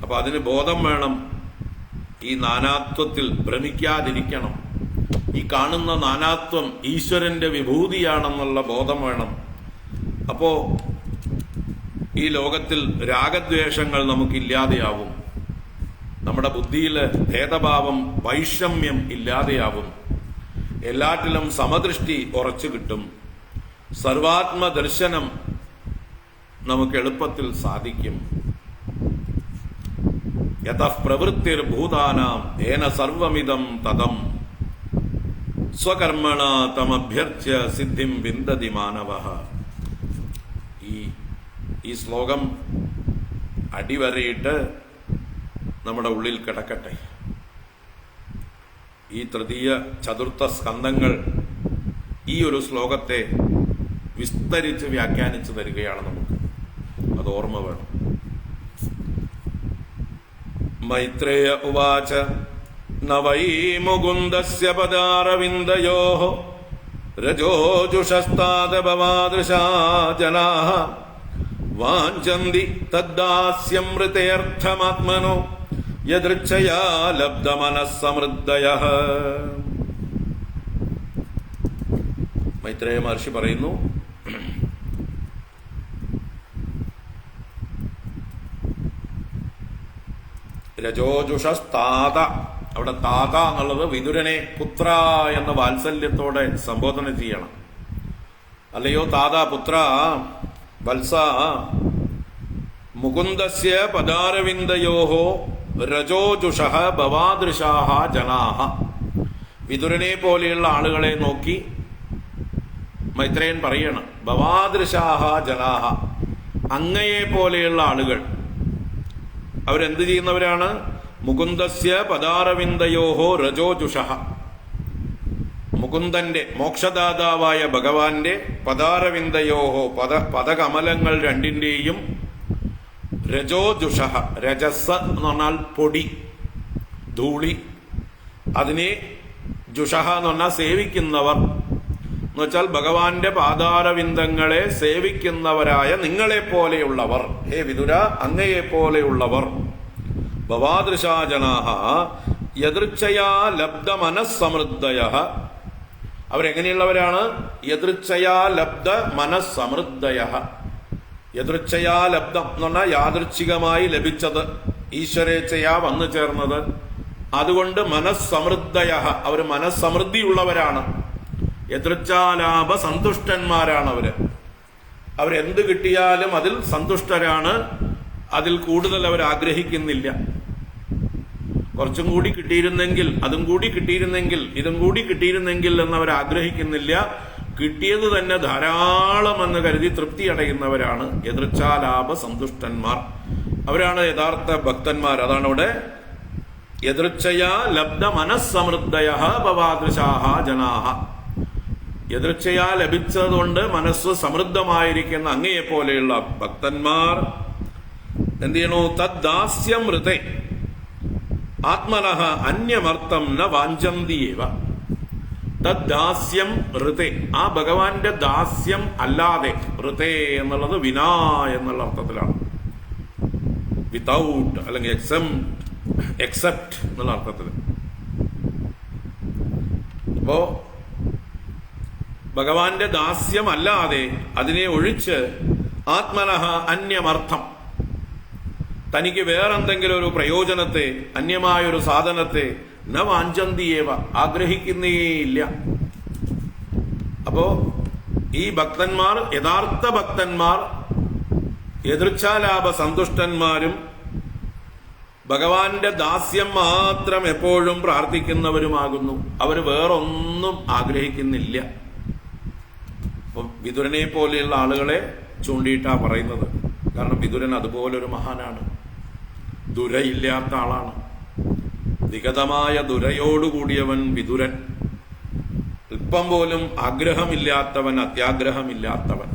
അപ്പൊ അതിന് ബോധം വേണം. ഈ നാനാത്വത്തിൽ ഭ്രമിക്കാതിരിക്കണം. ഈ കാണുന്ന നാനാത്വം ഈശ്വരന്റെ വിഭൂതിയാണെന്നുള്ള ബോധം വേണം. അപ്പോ ഈ ലോകത്തിൽ രാഗദ്വേഷങ്ങൾ നമുക്കില്ലാതെയാവും. നമ്മുടെ ബുദ്ധിയിൽ ഭേദഭാവം, വൈഷമ്യം ഇല്ലാതെയാവും. എല്ലാറ്റിലും സമദൃഷ്ടി ഉറച്ചു കിട്ടും. സർവാത്മദർശനം നമുക്ക് എളുപ്പത്തിൽ സാധിക്കും. യതഃ പ്രവൃത്തിർ ഭൂതാനാം ഏന സർവമിദം തതം സ്വകർമ്മണ തമഭ്യർച്ച്യ സിദ്ധിം വിന്ദതി മാനവഃ. ഈ ശ്ലോകം അടിവരയിട്ട് നമ്മുടെ ഉള്ളിൽ കിടക്കട്ടെ. ഈ തൃതീയ ചതുർത്ഥ സ്കന്ധങ്ങൾ ഈ ഒരു ശ്ലോകത്തെ വിസ്തരിച്ച് വ്യാഖ്യാനിച്ചു തരികയാണ് നമുക്ക്. അത് ഓർമ്മ വേണം. മൈത്രേയ ഉവാച ന വൈ മുകുന്ദസ്യ പദാരവിന്ദയോഃ രജോജുഷസ്താദഭവാദൃശാ ജനാഃ വാഞ്ചന്തി തദ്ദാസ്യമൃതേർത്ഥമാത്മനോ യദൃച്ഛയാ ലബ്ധമനസ്സമൃദ്ധയഃ. മൈത്രേയ മഹർഷി പറയുന്നു, രജോജുഷസ്താത, അവിടെ താത എന്നുള്ളത് വിതുരനെ പുത്ര എന്ന വാത്സല്യത്തോടെ സംബോധന ചെയ്യണം. അല്ലയോ താത, പുത്ര, വത്സ, മുകുന്ദസ്യ പദാരവിന്ദയോഹോ രജോജുഷഃ ഭവാദൃശാഃ ജനാഃ. വിതുരനെ പോലെയുള്ള ആളുകളെ നോക്കി മൈത്രേയൻ പറയണം, ഭവാദൃശാഃ ജനാഃ, അങ്ങയെ പോലെയുള്ള ആളുകൾ. അവരെന്ത് ചെയ്യുന്നവരാണ്? മുകുന്ദസ്യ പദാരവിന്ദയോഹോ രജോജുഷഃ, മുകുന്ദന്റെ മോക്ഷദാതാവായ ഭഗവാന്റെ പദാരവിന്ദയോഹോ പദകമലങ്ങൾ രണ്ടിന്റെയും രജോജുഷഃ, രജസ് എന്ന് പറഞ്ഞാൽ പൊടി, ധൂളി, അതിനെ ജുഷഃ എന്ന് പറഞ്ഞാൽ സേവിക്കുന്നവർ എന്ന് വെച്ചാൽ ഭഗവാന്റെ പാദാരവിന്ദങ്ങളെ സേവിക്കുന്നവരായ നിങ്ങളെ പോലെയുള്ളവർ, ഹേ വിതുര അങ്ങയെ പോലെയുള്ളവർ. ഭവാദൃശാ ജനാഃ യദൃച്ഛയാ ലബ്ധ മനസ്സമൃദ്ധയഃ, അവരെങ്ങനെയുള്ളവരാണ്? യദൃച്ഛയാ ലബ്ധ മനസ്സമൃദ്ധയഃ. യദൃച്ഛയാ ലബ്ധം എന്ന് പറഞ്ഞാൽ യാദൃച്ഛികമായി ലഭിച്ചത്, ഈശ്വരേച്ഛയാ വന്നു ചേർന്നത്. അതുകൊണ്ട് മനസ്സമൃദ്ധയഃ, അവർ മനസ്സമൃദ്ധിയുള്ളവരാണ്. യദൃച്ഛാലാഭ സന്തുഷ്ടന്മാരാണ് അവരെന്ത് കിട്ടിയാലും അതിൽ സന്തുഷ്ടരാണ്. അതിൽ കൂടുതൽ അവർ ആഗ്രഹിക്കുന്നില്ല. കുറച്ചും കൂടി കിട്ടിയിരുന്നെങ്കിൽ, അതും കൂടി കിട്ടിയിരുന്നെങ്കിൽ, ഇതും കൂടി കിട്ടിയിരുന്നെങ്കിൽ എന്നവർ ആഗ്രഹിക്കുന്നില്ല. കിട്ടിയത് തന്നെ ധാരാളം എന്ന് കരുതി തൃപ്തി അടയുന്നവരാണ് യദൃച്ഛാലാഭ സന്തുഷ്ടന്മാർ. അവരാണ് യഥാർത്ഥ ഭക്തന്മാർ. അതാണ് ഇവിടെ യദൃച്ഛയാ ലബ്ധ മനസ്സമൃദ്ധയഃ ഭവാദൃശാഃ ജനാഃ. യദൃച്ഛയാ ലഭിച്ചതുകൊണ്ട് മനസ്സ് സമൃദ്ധമായിരിക്കുന്ന അങ്ങയെ പോലെയുള്ള ഭക്തന്മാർ എന്ത് ചെയ്യണു? തദ്ദാസ്യം ഋതേ ആത്മനഃ അന്യമർത്ഥം ന വാഞ്ചന്തിയേവ. തദ്ദാസ്യം ഋതേ, ആ ഭഗവാന്റെ ദാസ്യം അല്ലാതെ, ഋതേ എന്നുള്ളത് വിനാ എന്നുള്ള അർത്ഥത്തിലാണ്, വിതൗട്ട് അല്ലെങ്കിൽ എക്സെപ്റ്റ് എന്നുള്ള അർത്ഥത്തിൽ. അപ്പോ ഭഗവാന്റെ ദാസ്യം അല്ലാതെ, അതിനെ ഒഴിച്ച് ആത്മനഃ അന്യമർത്ഥം, തനിക്ക് വേറെന്തെങ്കിലും ഒരു പ്രയോജനത്തെ, അന്യമായൊരു സാധനത്തെ ന വാഞ്ചന്തിയേവ, ആഗ്രഹിക്കുന്നേയില്ല. അപ്പോ ഈ ഭക്തന്മാർ, യഥാർത്ഥ ഭക്തന്മാർ, യദൃച്ഛാലാഭ സന്തുഷ്ടന്മാരും ഭഗവാന്റെ ദാസ്യം മാത്രം എപ്പോഴും പ്രാർത്ഥിക്കുന്നവരുമാകുന്നു. അവർ വേറൊന്നും ആഗ്രഹിക്കുന്നില്ല. അപ്പം വിതുരനെ പോലെയുള്ള ആളുകളെ ചൂണ്ടിയിട്ടാ പറയുന്നത്. കാരണം വിതുരൻ അതുപോലൊരു മഹാനാണ്, ദുരയില്ലാത്ത ആളാണ്. വിഗതമായ ദുരയോടുകൂടിയവൻ വിതുരൻ, അല്പം പോലും ആഗ്രഹമില്ലാത്തവൻ, അത്യാഗ്രഹമില്ലാത്തവൻ,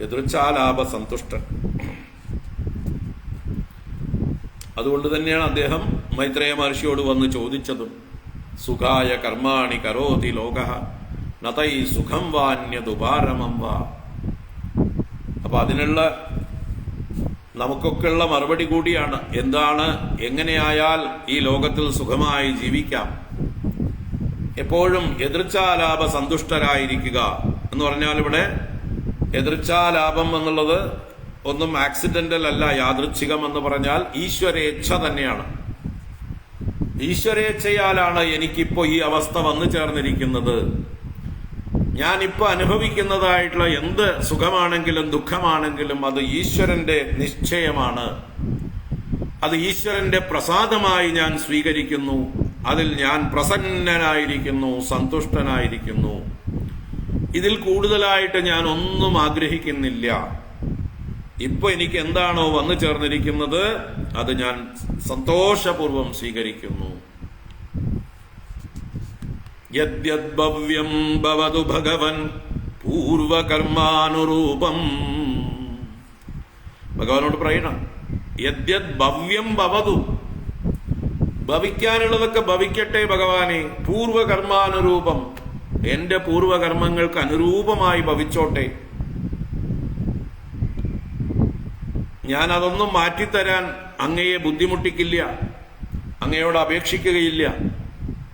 യദൃച്ഛാലാഭ സന്തുഷ്ടൻ. അതുകൊണ്ട് തന്നെയാണ് അദ്ദേഹം മൈത്രേയ മഹർഷിയോട് വന്ന് ചോദിച്ചതും, സുഖായ കർമാണി കരോതി ലോകഃ നതൈ സുഖം വാന്യതുപാരമം വാ. അപ്പൊ അതിനുള്ള നമുക്കൊക്കെയുള്ള മറുപടി കൂടിയാണ്. എന്താണ്, എങ്ങനെയായാൽ ഈ ലോകത്തിൽ സുഖമായി ജീവിക്കാം? എപ്പോഴും യദൃച്ഛാലാഭ സന്തുഷ്ടരായിരിക്കുക എന്ന് പറഞ്ഞാൽ, ഇവിടെ യദൃച്ഛാലാഭം എന്നുള്ളത് ഒന്നും ആക്സിഡന്റൽ അല്ല. യാദൃച്ഛികം എന്ന് പറഞ്ഞാൽ ഈശ്വരേച്ഛ തന്നെയാണ്. ഈശ്വരേച്ഛയാലാണ് എനിക്കിപ്പോ ഈ അവസ്ഥ വന്നു ചേർന്നിരിക്കുന്നത്. ഞാനിപ്പോ അനുഭവിക്കുന്നതായിട്ടുള്ള എന്ത് സുഖമാണെങ്കിലും ദുഃഖമാണെങ്കിലും അത് ഈശ്വരന്റെ നിശ്ചയമാണ്. അത് ഈശ്വരന്റെ പ്രസാദമായി ഞാൻ സ്വീകരിക്കുന്നു. അതിൽ ഞാൻ പ്രസന്നനായിരിക്കുന്നു, സന്തുഷ്ടനായിരിക്കുന്നു. ഇതിൽ കൂടുതലായിട്ട് ഞാൻ ഒന്നും ആഗ്രഹിക്കുന്നില്ല. ഇപ്പൊ എനിക്ക് എന്താണോ വന്നു ചേർന്നിരിക്കുന്നത് അത് ഞാൻ സന്തോഷപൂർവം സ്വീകരിക്കുന്നു. യദ്യദ്ഭവ്യം ഭവതു ഭഗവൻ പൂർവകർമാനുരൂപം. ഭഗവാനോട് പറയണം, യദ്യത് ഭവ്യം ഭവതു, ഭവിക്കാനുള്ളതൊക്കെ ഭവിക്കട്ടെ ഭഗവാനെ. പൂർവകർമാനുരൂപം, എന്റെ പൂർവകർമ്മങ്ങൾക്ക് അനുരൂപമായി ഭവിച്ചോട്ടെ. ഞാൻ അതൊന്നും മാറ്റിത്തരാൻ അങ്ങയെ ബുദ്ധിമുട്ടിക്കില്ല, അങ്ങയോട് അപേക്ഷിക്കുകയില്ല.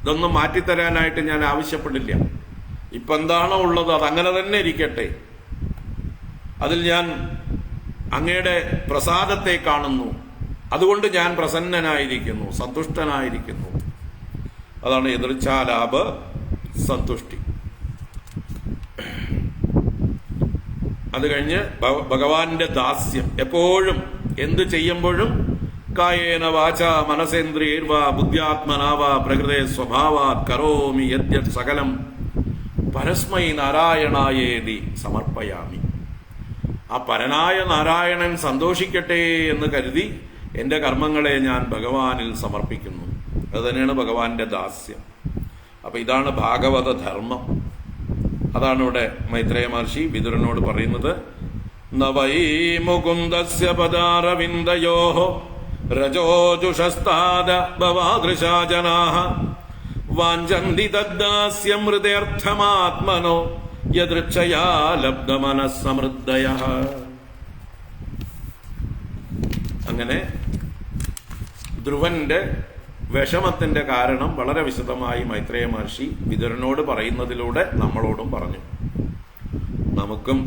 ഇതൊന്നും മാറ്റിത്തരാനായിട്ട് ഞാൻ ആവശ്യപ്പെടില്ല. ഇപ്പൊ എന്താണോ ഉള്ളത് അതങ്ങനെ തന്നെ ഇരിക്കട്ടെ. അതിൽ ഞാൻ അങ്ങയുടെ പ്രസാദത്തെ കാണുന്നു. അതുകൊണ്ട് ഞാൻ പ്രസന്നനായിരിക്കുന്നു, സന്തുഷ്ടനായിരിക്കുന്നു. അതാണ് യദൃച്ഛാലാഭ സന്തുഷ്ടി. അത് കഴിഞ്ഞ് ഭഗവാന്റെ ദാസ്യം. എപ്പോഴും എന്ത് ചെയ്യുമ്പോഴും കായേന വാച മനസേന്ദ്രിയൈർവാ ബുദ്ധ്യാത്മനാവാ പ്രകൃതേ സ്വഭാവാത് കരോമി യദ്യത് സകലം പരസ്മൈ നാരായണായേതി സമർപ്പയാമി. ആ പരനായ നാരായണൻ സന്തോഷിക്കട്ടെ എന്ന് കരുതി എൻ്റെ കർമ്മങ്ങളെ ഞാൻ ഭഗവാനിൽ സമർപ്പിക്കുന്നു. അത് തന്നെയാണ് ഭഗവാന്റെ ദാസ്യം. അപ്പൊ ഇതാണ് ഭാഗവത ധർമ്മം. അതാണ് ഇവിടെ മൈത്രേയ മഹർഷി വിതുരനോട് പറയുന്നത്. നവൈ മുകുന്ദസ്യ പദാരവിന്ദയോഃ രജോജുഷസ്താദ ഭവാദൃശാ ജനാഃ വാഞ്ചന്തി തദ്ദാസ്യം ഹൃദയർത്ഥമാത്മനോ യദൃച്ഛയാ ലബ്ധമനഃസമൃദ്ധയഃ. അങ്ങനെ ധ്രുവന്റെ വിഷമത്തിന്റെ കാരണം വളരെ വിശദമായി മൈത്രേയ മഹർഷി വിതുരനോട് പറയുന്നതിലൂടെ നമ്മളോടും പറഞ്ഞു. നമുക്കും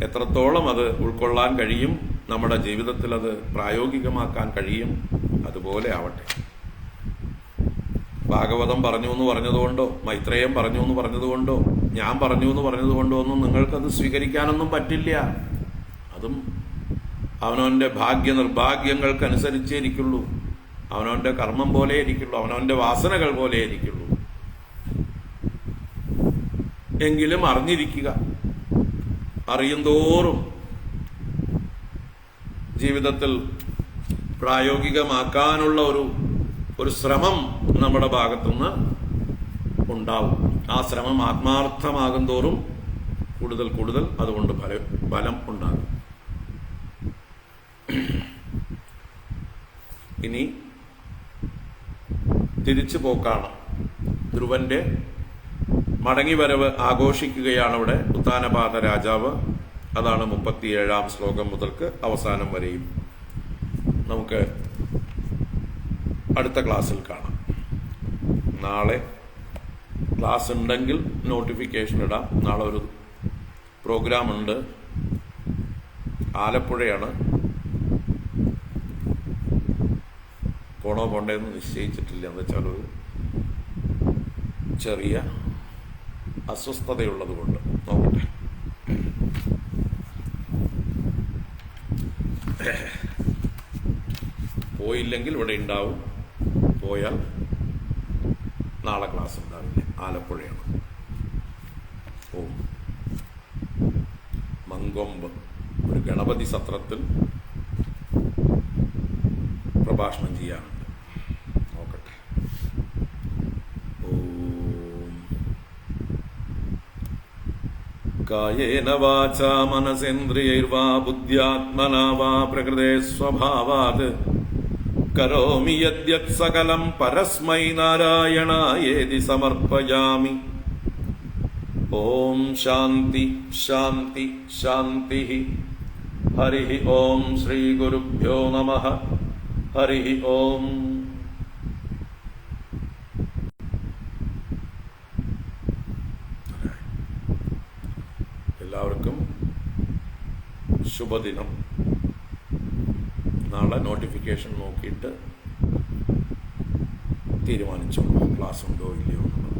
എത്രത്തോളം അത് ഉൾക്കൊള്ളാൻ കഴിയും, നമ്മുടെ ജീവിതത്തിൽ അത് പ്രായോഗികമാക്കാൻ കഴിയും, അതുപോലെ ആവട്ടെ. ഭാഗവതം പറഞ്ഞു എന്ന് പറഞ്ഞതുകൊണ്ടോ മൈത്രേയം പറഞ്ഞു എന്ന് പറഞ്ഞതുകൊണ്ടോ ഞാൻ പറഞ്ഞു എന്ന് പറഞ്ഞതുകൊണ്ടോ ഒന്നും നിങ്ങൾക്കത് സ്വീകരിക്കാനൊന്നും പറ്റില്ല. അതും അവനവന്റെ ഭാഗ്യ നിർഭാഗ്യങ്ങൾക്കനുസരിച്ചേ ഇരിക്കുള്ളൂ. അവനവന്റെ കർമ്മം പോലെ ഇരിക്കുള്ളൂ, അവനവന്റെ വാസനകൾ പോലെ ഇരിക്കുള്ളൂ. എങ്കിലും അറിഞ്ഞിരിക്കുക. അറിയുന്തോറും ജീവിതത്തിൽ പ്രായോഗികമാക്കാനുള്ള ഒരു ശ്രമം നമ്മുടെ ഭാഗത്തുനിന്ന് ഉണ്ടാവും. ആ ശ്രമം ആത്മാർത്ഥമാകും തോറും കൂടുതൽ കൂടുതൽ അതുകൊണ്ട് ഫലം ഉണ്ടാകും. ഇനി തിരിച്ചു പോക്കാണ്. ധ്രുവന്റെ മടങ്ങിവരവ് ആഘോഷിക്കുകയാണ് ഇവിടെ ഉത്താനപാത രാജാവ്. അതാണ് 37-ാം ശ്ലോകം മുതൽക്ക് അവസാനം വരെയും. നമുക്ക് അടുത്ത ക്ലാസ്സിൽ കാണാം. നാളെ ക്ലാസ് ഉണ്ടെങ്കിൽ നോട്ടിഫിക്കേഷൻ ഇടാം. നാളെ ഒരു പ്രോഗ്രാം ഉണ്ട്. ആലപ്പുഴയാണ്. പോണോ പോണ്ടേന്ന് നിശ്ചയിച്ചിട്ടില്ല. എന്ന് വെച്ചാൽ ഒരു ചെറിയ അസ്വസ്ഥതയുള്ളത് കൊണ്ട് നോക്കട്ടെ. പോയില്ലെങ്കിൽ ഇവിടെ ഉണ്ടാവും. പോയാൽ നാളെ ക്ലാസ് ഉണ്ടാവില്ല. ആലപ്പുഴയാണ്. മങ്കൊമ്പ് ഒരു ഗണപതി സത്രത്തിൽ പ്രഭാഷണം ചെയ്യാനുണ്ട്. നോക്കട്ടെ. കായേന വാചാ മനസേന്ദ്രിയൈർവാ ബുദ്ധ്യാത്മനാ വാ പ്രകൃതേ സ്വഭാവാത് കരോമി യദ്യത് സകലം പരസ്മൈ നാരായണായേതി സമർപ്പയാമി. ഓം ശാന്തി ശാന്തി ശാന്തി. ഹരി ഓം ശ്രീ ഗുരുഭ്യോ നമഃ. ഹരി ഓം. എല്ലാവർക്കും ശുഭദിനം. നാളെ നോട്ടിഫിക്കേഷൻ നോക്കിയിട്ട് തീരുമാനിച്ചോളൂ ക്ലാസ് ഉണ്ടോ ഇല്ലയോ എന്നുള്ളത്.